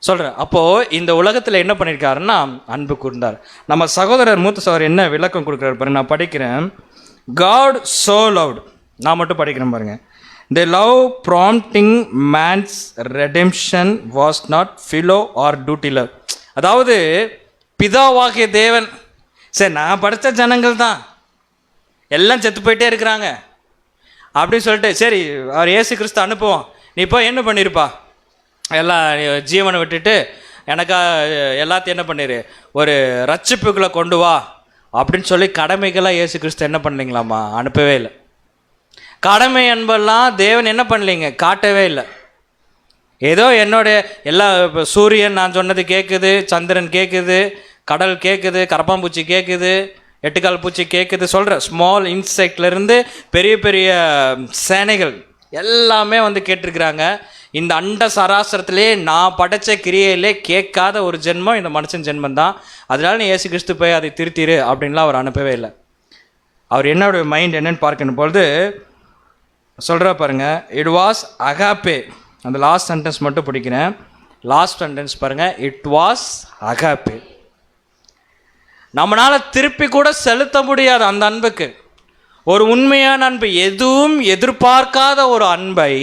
சொல்கிறேன். அப்போது இந்த உலகத்தில் என்ன பண்ணியிருக்காருன்னா அன்பு கூர்ந்தார். நம்ம சகோதரர் மூத்த சகோதரர் என்ன விளக்கம் கொடுக்குறாரு பாருங்க. நான் படிக்கிறேன். God so loved. நான் மட்டும் படிக்கிறேன் பாருங்க. The love prompting man's redemption was not philo or duty love. அதாவது பிதாவாகிய தேவன், சரி நான் படித்த ஜனங்கள் தான் எல்லாம் செத்து போயிட்டே இருக்கிறாங்க அப்படின்னு சொல்லிட்டு, சரி அவர் இயேசு கிறிஸ்து அனுப்புவோம், நீ இப்போ என்ன பண்ணியிருப்பா, எல்லாம் ஜீவனை விட்டுட்டு எனக்கா எல்லாத்தையும் என்ன பண்ணிடு, ஒரு ரட்சிப்புகளை கொண்டு வா அப்படின்னு சொல்லி கடமைகளாக இயேசு கிறிஸ்து என்ன பண்ணலீங்களாம்மா? அனுப்பவே இல்லை. கடமை அன்பெல்லாம் தேவன் என்ன பண்ணலைங்க? காட்டவே இல்லை. ஏதோ என்னுடைய எல்லா சூரியன் நான் சொன்னது கேட்குது, சந்திரன் கேட்குது, கடல் கேட்குது, கரப்பாம்பூச்சி கேட்குது, 8 கால் பூச்சி கேட்குது, சொல்கிறேன். ஸ்மால் இன்செக்ட்லேருந்து பெரிய பெரிய சேனைகள் எல்லாமே வந்து கேட்டிருக்கிறாங்க. இந்த அண்ட சராசரத்திலே நான் படைச்ச கிரியையிலே கேட்காத ஒரு ஜென்மம் இந்த மனுஷன் ஜென்மம் தான். அதனால நீ இயேசு கிறிஸ்து போய் அதை திருத்திரு அப்படின்லாம் அவர் அனுப்பவே இல்லை. அவர் என்னோட மைண்ட் என்னன்னு பார்க்கணும் பொழுது சொல்கிற பாருங்க, இட் வாஸ் அகாப்பே. அந்த லாஸ்ட் சென்டென்ஸ் மட்டும் பிடிக்கிறேன். லாஸ்ட் சென்டென்ஸ் பாருங்க, இட் வாஸ் அகாப்பே. நம்மளால் திருப்பி கூட செலுத்த முடியாது அந்த அன்புக்கு. ஒரு உண்மையான அன்பு, எதுவும் எதிர்பார்க்காத ஒரு அன்பை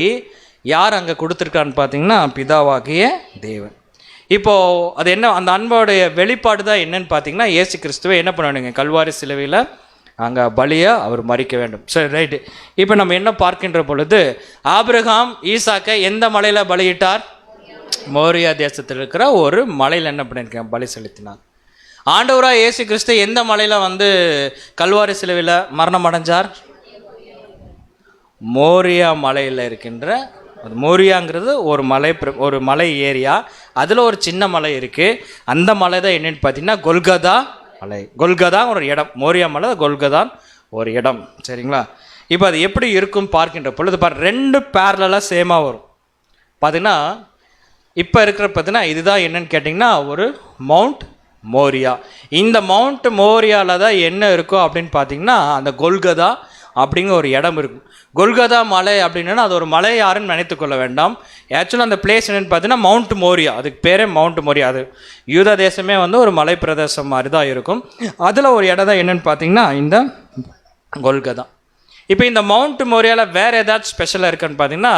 யார் அங்கே கொடுத்துருக்கான்னு பார்த்தீங்கன்னா பிதாவாகிய தேவன். இப்போது அது என்ன, அந்த அன்போடைய வெளிப்பாடு தான் என்னன்னு பார்த்தீங்கன்னா, இயேசு கிறிஸ்துவை என்ன பண்ணணுங்க, கல்வாரி சிலுவையில் அங்கே பலியாக அவர் மறிக்க வேண்டும். சரி, ரைட்டு. இப்போ நம்ம என்ன பார்க்கின்ற பொழுது, ஆபிரகாம் ஈசாக்கை எந்த மலையில் பலியிட்டார்? மோரியா தேசத்தில் இருக்கிற ஒரு மலையில் என்ன பண்ணியிருக்கேன், பலி செலுத்தினார். ஆண்டவராக இயேசு கிறிஸ்து எந்த மலையில் வந்து கல்வாரி சிலுவையில் மரணம் அடைஞ்சார்? மோரியா மலையில் இருக்கின்ற, அது மோரியாங்கிறது ஒரு மலை ஏரியா, அதில் ஒரு சின்ன மலை இருக்குது. அந்த மலை தான் என்னென்னு பார்த்தீங்கன்னா கொல்கதா மலை. கொல்கதான் ஒரு இடம், மோரியா மலை கொல்கதான் ஒரு இடம். சரிங்களா? இப்போ அது எப்படி இருக்கும் பார்க்கின்ற பொழுது ரெண்டு பேரலாக சேமாக வரும். பார்த்தீங்கன்னா இப்போ இருக்கிற பார்த்தீங்கன்னா இதுதான் என்னன்னு கேட்டிங்கன்னா ஒரு மவுண்ட் மோரியா. இந்த மவுண்ட் மோரியாவில் தான் என்ன இருக்கும் அப்படின்னு பார்த்தீங்கன்னா அந்த கொல்கதா அப்படிங்கிற ஒரு இடம் இருக்கும். கொல்கதா மலை அப்படின்னா அது ஒரு மலை யாருன்னு நினைத்து கொள்ள வேண்டாம். ஆக்சுவலாக அந்த பிளேஸ் என்னென்னு பார்த்தீங்கன்னா மவுண்ட் மோரியா. அதுக்கு பேரே மவுண்ட் மோரியா. அது யூதா தேசமே வந்து ஒரு மலை பிரதேசம் மாதிரி தான் இருக்கும். அதில் ஒரு இடம் தான் என்னென்னு பார்த்தீங்கன்னா இந்த கொல்கதா. இப்போ இந்த மவுண்ட் மோரியாவில் வேறு ஏதாச்சும் ஸ்பெஷலாக இருக்குன்னு பார்த்தீங்கன்னா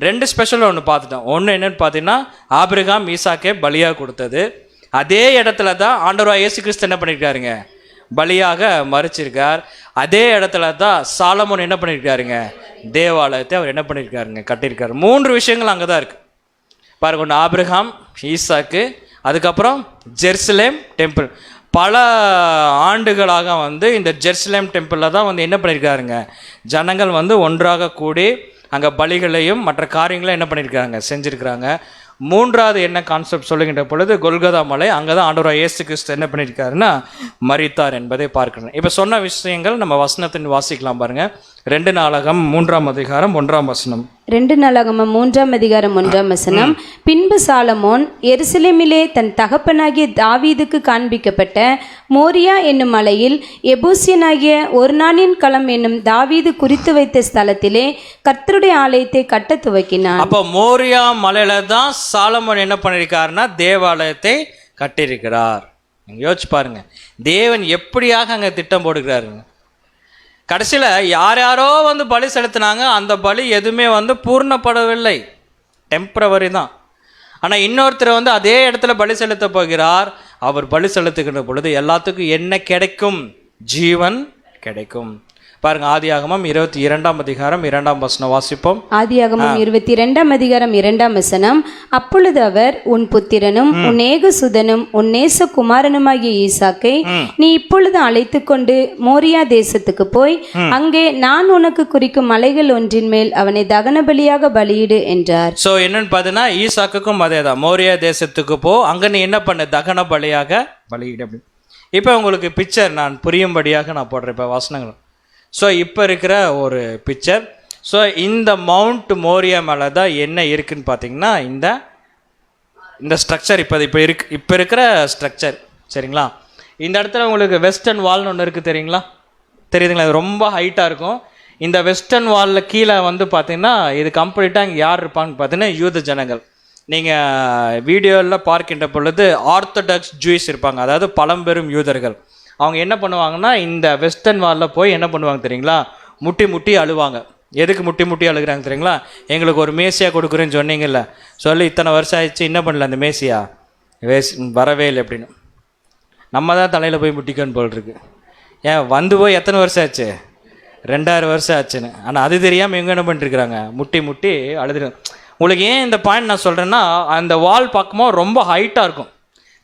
ரெண்டு ஸ்பெஷல் ஒன்று பார்த்துட்டோம். ஒன்று என்னென்னு பார்த்தீங்கன்னா ஆபிரகாம் ஈசாக்கே பலியாக கொடுத்தது. அதே இடத்துல தான் ஆண்டவராக இயேசு கிறிஸ்து என்ன பண்ணியிருக்காருங்க, பலியாக மறிச்சிருக்கார். அதே இடத்துல தான் சாலமோன் என்ன பண்ணியிருக்காருங்க, தேவாலயத்தை அவர் என்ன பண்ணியிருக்காருங்க, கட்டியிருக்காரு. மூன்று விஷயங்கள் அங்கே தான் இருக்குது பாருங்க. ஒன்று ஆபிரகாம், ஈசாக்கு, அதுக்கப்புறம் ஜெருசலேம் டெம்பிள். பல ஆண்டுகளாக வந்து இந்த ஜெருசலேம் டெம்பிளில் தான் வந்து என்ன பண்ணியிருக்காருங்க, ஜனங்கள் வந்து ஒன்றாக கூடி அங்கே பலிகளையும் மற்ற காரியங்களையும் என்ன பண்ணியிருக்காங்க, செஞ்சுருக்கிறாங்க. மூன்றாவது என்ன கான்செப்ட் சொல்லுகின்ற பொழுது கொல்கதா மலை, அங்கே தான் ஆண்டவராக இயேசு கிறிஸ்து என்ன பண்ணியிருக்காருன்னா மரித்தார் என்பதை பார்க்கணும். இப்போ சொன்ன விஷயங்கள் நம்ம வசனத்தின் வாசிக்கலாம் பாருங்கள். 2 நாளாகமம் 3ஆம் அதிகாரம் 1ஆம் வசனம். 2 நாளாகமம் 3ஆம் அதிகாரம் 1ஆம் வசனம். பின்பு சாலமோன் எருசலேமிலே தன் தகப்பனாகிய தாவீதுக்கு காண்பிக்கப்பட்ட மோரியா என்னும் மலையில் எபூசியனாகிய ஒர்னானின் களம் என்னும் தாவீது குறித்து வைத்த ஸ்தலத்திலே கர்த்தருடைய ஆலயத்தை கட்ட துவக்கினான். அப்போ மோரியா மலையில தான் சாலமோன் என்ன பண்ணியிருக்காருன்னா தேவாலயத்தை கட்டியிருக்கிறார். யோசிச்சு பாருங்க, தேவன் எப்படியாக அங்கே திட்டம் போடுகிறாருங்க. கடைசியில் யாரோ வந்து பலி செலுத்தினாங்க, அந்த பலி எதுவுமே வந்து பூர்ணப்படவில்லை, டெம்பரவரி தான். ஆனால் இன்னொருத்தர் வந்து அதே இடத்துல பலி செலுத்த போகிறார். அவர் பலி செலுத்துகின்ற பொழுது எல்லாத்துக்கும் என்ன கிடைக்கும், ஜீவன் கிடைக்கும். பாருங்க, ஆதியாகமம் 22ஆம் அதிகாரம் 2ஆம் வசனம் வாசிப்போம். ஆதியாகமம் 22ஆம் அதிகாரம் 2ஆம் வசனம். அப்பொழுது அவர், உன் புத்திரனும் உன் ஏகசுதனும் உன் நேசகுமாரனுமாகிய ஈசாக்கை நீ இப்பொழுது அழைத்து கொண்டு மோரியா தேசத்துக்கு போய் அங்கே நான் உனக்கு குறிக்கும் மலைகள் ஒன்றின் மேல் அவனை தகன பலியாக பலியிடு என்றார். ஸோ என்னன்னு பார்த்தீங்கன்னா ஈசாக்குக்கும் அதே தான், மோரியா தேசத்துக்கு போ, அங்கே நீ என்ன பண்ண, தகன பலியாக பலியிடு அப்படின்னு. இப்போ உங்களுக்கு பிக்சர் நான் புரியும்படியாக நான் போடுறேன் இப்போ வசனங்களும். ஸோ இப்போ இருக்கிற ஒரு பிக்சர். ஸோ இந்த மவுண்ட் மோரியா மேலே தான் என்ன இருக்குதுன்னு பார்த்தீங்கன்னா இந்த ஸ்ட்ரக்சர் இப்போ இருக்கிற ஸ்ட்ரக்சர். சரிங்களா? இந்த இடத்துல உங்களுக்கு வெஸ்டர்ன் வால்னு ஒன்று இருக்குது, தெரியுதுங்களா? இது ரொம்ப ஹைட்டாக இருக்கும். இந்த வெஸ்டர்ன் வாலில் கீழே வந்து பார்த்தீங்கன்னா இது கம்ப்ளீட்டாக இங்கே யார் இருப்பான்னு பார்த்தீங்கன்னா யூத ஜனங்கள். நீங்கள் வீடியோவில் பார்க்கின்ற பொழுது ஆர்த்தடாக்ஸ் ஜூயிஸ் இருப்பாங்க, அதாவது பழம்பெரும் யூதர்கள். அவங்க என்ன பண்ணுவாங்கன்னா இந்த வெஸ்டர்ன் வாலில் போய் என்ன பண்ணுவாங்க தெரியுங்களா, முட்டி முட்டி அழுவாங்க. எதுக்கு முட்டி முட்டி அழுகிறாங்க தெரியுங்களா? எங்களுக்கு ஒரு மேசியா கொடுக்குறேன்னு சொன்னீங்கல்ல, சொல்லி இத்தனை வருஷம் ஆயிடுச்சு, என்ன பண்ணல அந்த மேசியா வரவே இல்லை அப்படின்னு. நம்ம தான் தலையில் போய் முட்டிக்கன்னு போல் இருக்கு. ஏன் வந்து போய் எத்தனை வருஷம் ஆச்சு, 2000 வருஷம் ஆச்சுன்னு. ஆனால் அது தெரியாமல் இவங்க என்ன பண்ணிட்டுருக்குறாங்க, முட்டி முட்டி அழுதுறாங்க. உங்களுக்கு ஏன் இந்த பாயிண்ட் நான் சொல்கிறேன்னா, அந்த வால் பார்க்கும்போது ரொம்ப ஹைட்டாக இருக்கும்.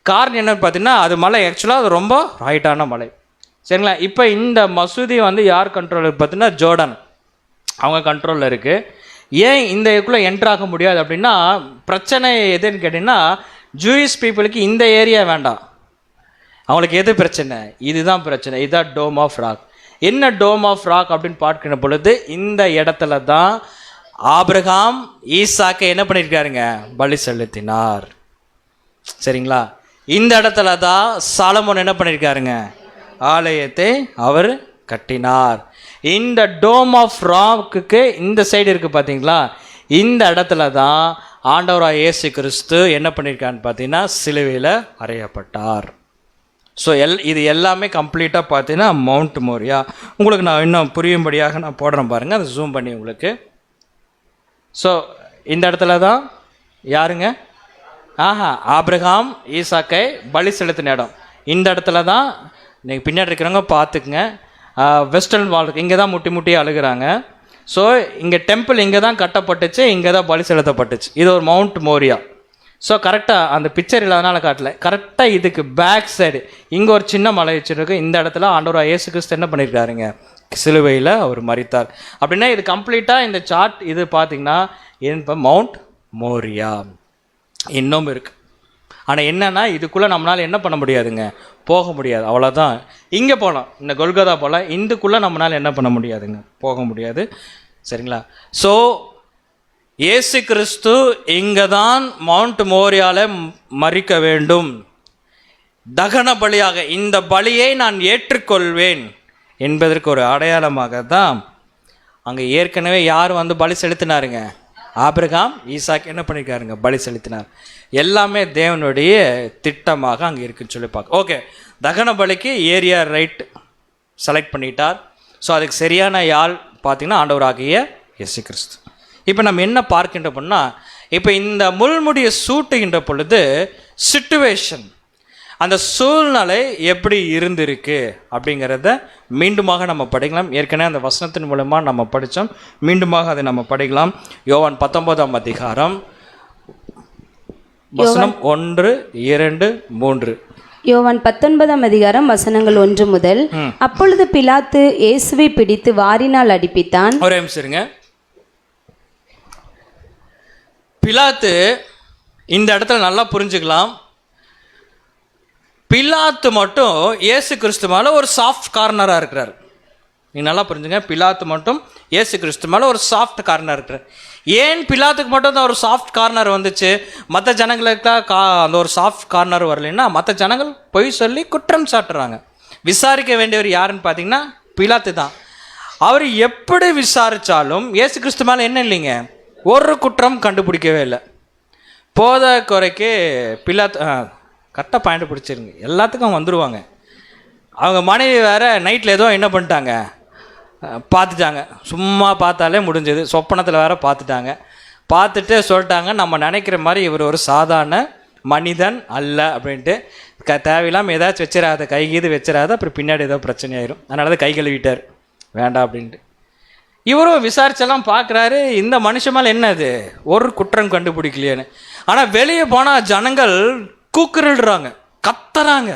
காரணம் என்னன்னு பார்த்தீங்கன்னா அது மலை, ஆக்சுவலாக அது ரொம்ப ஹைட்டான மலை. சரிங்களா? இப்போ இந்த மசூதி வந்து யார் கண்ட்ரோலில் பார்த்தீங்கன்னா ஜோர்டன், அவங்க கண்ட்ரோலில் இருக்குது. ஏன் இந்த இதுக்குள்ளே என்ட்ராக முடியாது அப்படின்னா பிரச்சனை எதுன்னு கேட்டிங்கன்னா, ஜூயிஷ் பீப்புளுக்கு இந்த ஏரியா வேண்டாம். அவங்களுக்கு எது பிரச்சனை, இதுதான் பிரச்சனை. இதுதான் டோம் ஆஃப் ராக். என்ன டோம் ஆஃப் ராக் அப்படின்னு பார்க்கிற பொழுது இந்த இடத்துல தான் ஆபிரகாம் ஈசாக்கை என்ன பண்ணியிருக்காருங்க? பலி செலுத்தினார். சரிங்களா? இந்த இடத்துல தான் சாலமோன் என்ன பண்ணியிருக்காருங்க? ஆலயத்தை அவர் கட்டினார். இந்த டோம் ஆஃப் ராக்குக்கு இந்த சைடு இருக்குது பார்த்தீங்களா? இந்த இடத்துல தான் ஆண்டவராக இயேசு கிறிஸ்து என்ன பண்ணியிருக்காருன்னு பார்த்தீங்கன்னா சிலுவையில் அறையப்பட்டார். ஸோ இது எல்லாமே கம்ப்ளீட்டாக பார்த்தீங்கன்னா மவுண்ட் மோரியா. உங்களுக்கு நான் இன்னும் புரியும்படியாக நான் போடுறேன் பாருங்கள், அதை ஜூம் பண்ணி உங்களுக்கு. ஸோ இந்த இடத்துல தான் யாருங்க? ஆபிரகாம் ஈசாக்கை பலி செலுத்தின இடம். இந்த இடத்துல தான் நீங்கள் பின்னாடி இருக்கிறவங்க பார்த்துக்குங்க. வெஸ்டர்ன் வால் இங்கே தான் முட்டி முட்டி அழுகிறாங்க. ஸோ இங்கே டெம்பிள் இங்கே தான் கட்டப்பட்டுச்சு, இங்கே தான் பலி செலுத்தப்பட்டுச்சு. இது ஒரு மவுண்ட் மோரியா. ஸோ கரெக்டாக அந்த பிக்சர் இல்லாதனால காட்டல. கரெக்டாக இதுக்கு பேக் சைடு இங்கே ஒரு சின்ன மலை வச்சுருக்கு. இந்த இடத்துல ஆண்டவராக இயேசு கிறிஸ்து என்ன பண்ணியிருக்காருங்க? சிலுவையில் அவர் மரித்தார். அப்படின்னா இது கம்ப்ளீட்டாக இந்த சார்ட் இது பார்த்திங்கன்னா இப்போ மவுண்ட் மோரியா இன்னும் இருக்குது. ஆனால் என்னென்னா இதுக்குள்ளே நம்மளால் என்ன பண்ண முடியாதுங்க? போக முடியாது, அவ்வளோதான். இங்கே போகலாம், இந்த கொல்கதா போகலாம். இதுக்குள்ளே நம்மளால் என்ன பண்ண முடியாதுங்க? போக முடியாது. சரிங்களா? ஸோ இயேசு கிறிஸ்து இங்கே தான் மவுண்ட் மோரியாவில் மரிக்க வேண்டும். தகன பலியாக இந்த பலியை நான் ஏற்றுக்கொள்வேன் என்பதற்கு ஒரு அடையாளமாக தான் அங்கே ஏற்கனவே யார் வந்து பலி செலுத்தினாருங்க? ஆபிரகாம் ஈசாக்கு என்ன பண்ணியிருக்காருங்க? பலி செலுத்தினார். எல்லாமே தேவனுடைய திட்டமாக அங்கே இருக்குன்னு சொல்லி பார்க்க. ஓகே, தகன பலிக்கு ஏரியா ரைட் செலக்ட் பண்ணிட்டார். ஸோ அதுக்கு சரியான யாழ் பார்த்திங்கன்னா ஆண்டவராகிய இயேசு கிறிஸ்து. இப்போ நம்ம என்ன பார்க்கின்ற பொண்ணால், இப்போ இந்த முள்முடியை சூட்டுகின்ற பொழுது சிச்சுவேஷன், அந்த சூழ்நிலை எப்படி இருந்திருக்கு அப்படிங்கிறத மீண்டுமாக நம்ம படிக்கலாம். ஏற்கனவே அந்த வசனத்தின் மூலமாக நம்ம படித்தோம், மீண்டுமாக அதை நம்ம படிக்கலாம். யோவான் 19ஆம் அதிகாரம் வசனம் 1, 2, 3. யோவான் 19ஆம் அதிகாரம் வசனங்கள் 1 முதல். அப்பொழுது பிலாத்து இயேசுவை பிடித்து வாரினால் அடிப்பித்தான். ஒரே நிமிஷம் இருங்க. பிலாத்து இந்த இடத்துல நல்லா புரிஞ்சுக்கலாம். பிலாத்து மட்டும் இயேசு கிறிஸ்து மேலே ஒரு சாஃப்ட் கார்னராக இருக்கிறார். நீங்கள் நல்லா புரிஞ்சுங்க. பிலாத்து மட்டும் இயேசு கிறிஸ்து மேலே ஒரு சாஃப்ட் கார்னர் இருக்கிறார். ஏன் பிலாத்துக்கு மட்டும் தான் ஒரு சாஃப்ட் கார்னர் வந்துச்சு, மற்ற ஜனங்களுக்கு தான் அந்த ஒரு சாஃப்ட் கார்னர் வரலைன்னா? மற்ற ஜனங்கள் பொய் சொல்லி குற்றம் சாட்டுறாங்க. விசாரிக்க வேண்டியவர் யாருன்னு பார்த்தீங்கன்னா பிலாத்து தான். அவர் எப்படி விசாரித்தாலும் இயேசு கிறிஸ்து மேலே என்ன இல்லைங்க? ஒரு குற்றம் கண்டுபிடிக்கவே இல்லை. போத குறைக்கு பிலாத்து கரெக்டாக பாயிண்ட் பிடிச்சிருங்க. எல்லாத்துக்கும் வந்துடுவாங்க. அவங்க மனைவி வேறு நைட்டில் ஏதோ என்ன பண்ணிட்டாங்க? பார்த்துட்டாங்க. சும்மா பார்த்தாலே முடிஞ்சது. சொப்பனத்தில் வேறு பார்த்துட்டாங்க. பார்த்துட்டு சொல்லிட்டாங்க, நம்ம நினைக்கிற மாதிரி இவர் ஒரு சாதாரண மனிதன் அல்ல அப்படின்ட்டு. தேவையில்லாமல் ஏதாச்சும் வச்சிடாத, கை கீது வச்சிடாத, அப்புறம் பின்னாடி ஏதோ பிரச்சனை ஆயிரும். அதனால தான் கை கழுவிட்டார், வேண்டாம் அப்படின்ட்டு. இவரும் விசாரிச்செல்லாம் பார்க்குறாரு, இந்த மனுஷன் மேலே என்ன அது ஒரு குற்றம் கண்டுபிடிக்கலையேன்னு. ஆனால் வெளியே போனால் ஜனங்கள் கூக்குறிடுறாங்க, கத்துறாங்க.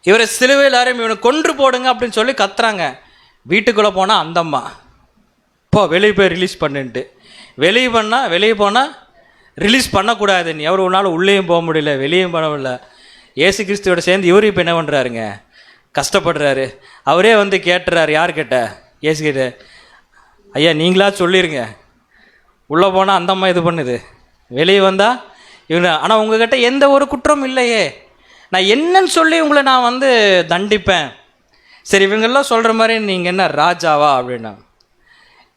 இவரை சிலுவையில் யாரையும் இவனை கொன்று போடுங்க அப்படின்னு சொல்லி கத்துறாங்க. வீட்டுக்குள்ளே போனால் அந்தம்மா வெளியே போய் ரிலீஸ் பண்ணுன்ட்டு. வெளியே போனால் ரிலீஸ் பண்ணக்கூடாது. நீ எவர் ஒன்றாலும் உள்ளேயும் போக முடியல, வெளியும் பண்ண முடியல. இயேசு கிறிஸ்துவோட சேர்ந்து இவரு இப்போ என்ன பண்ணுறாருங்க? கஷ்டப்படுறாரு. அவரே வந்து கேட்டுறாரு. யார் கேட்ட? இயேசு கிட்ட. ஐயா நீங்களா சொல்லிடுங்க, உள்ளே போனால் அந்தம்மா இது பண்ணுது, வெளியே வந்தால் இவங்க. ஆனால் உங்ககிட்ட எந்த ஒரு குற்றமும் இல்லையே, நான் என்னன்னு சொல்லி உங்களை நான் வந்து தண்டிப்பேன். சரி, இவங்கெல்லாம் சொல்கிற மாதிரி நீங்கள் என்ன ராஜாவா அப்படின்னா?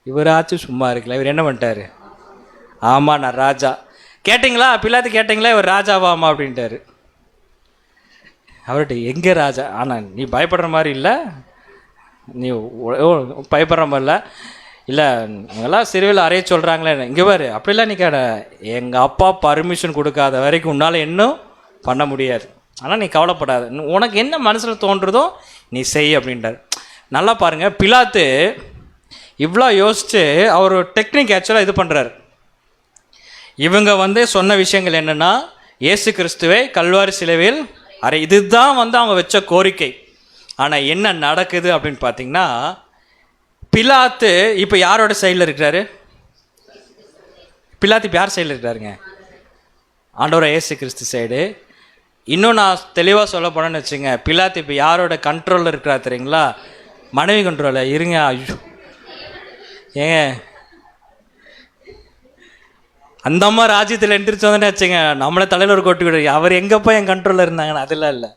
இவராச்சும் சும்மா இருக்கல. இவர் என்ன பண்ணிட்டாரு? ஆமாம் நான் ராஜா. கேட்டிங்களா? பிலாத்து கேட்டிங்களா இவர் ராஜாவாமா அப்படின்ட்டாரு. அவர்கிட்ட எங்கே ராஜா? ஆனால் நீ பயப்படுற மாதிரி இல்லை, நீ பயப்படுற மாதிரி இல்லை, இவங்கெல்லாம் சிறுவையில் அறைய சொல்கிறாங்களே, இங்கே பாரு அப்படிலாம் நீ கேட. எங்கள் அப்பா பர்மிஷன் கொடுக்காத வரைக்கும் உன்னால் இன்னும் பண்ண முடியாது. ஆனால் நீ கவலைப்படாத, உனக்கு என்ன மனசில் தோன்றுறதோ நீ செய் அப்படின்றார். நல்லா பாருங்கள், பிலாத்து இவ்வளோ யோசித்து அவர் டெக்னிக் ஆக்சுவலாக இது பண்ணுறாரு. இவங்க வந்து சொன்ன விஷயங்கள் என்னென்னா, இயேசு கிறிஸ்துவை கல்வாரி சிலுவையில் இதுதான் வந்து அவங்க வச்ச கோரிக்கை. ஆனால் என்ன நடக்குது அப்படின்னு பார்த்தீங்கன்னா, பிலாத்து இப்போ யாரோட சைடில் இருக்கிறாரு? பிலாத்து இப்போ யார் சைடில் இருக்கிறாருங்க? ஆண்டவராக இயேசு கிறிஸ்து சைடு. இன்னும் நான் தெளிவாக சொல்ல போனேன்னு வச்சுங்க, பிலாத்து இப்போ யாரோட கண்ட்ரோலில் இருக்கிறா தெரியுங்களா? மனைவி கண்ட்ரோலில் இருங்க. ஐயோ ஏங்க அந்த அம்மா ராஜ்யத்தில் எந்திரிச்சு வந்தோன்னே வச்சுங்க நம்மளை தலையில் ஒரு கொட்டி விடு, அவர் எங்கப்போ என் கண்ட்ரோலில் இருந்தாங்கன்னு அதெல்லாம் இல்லை.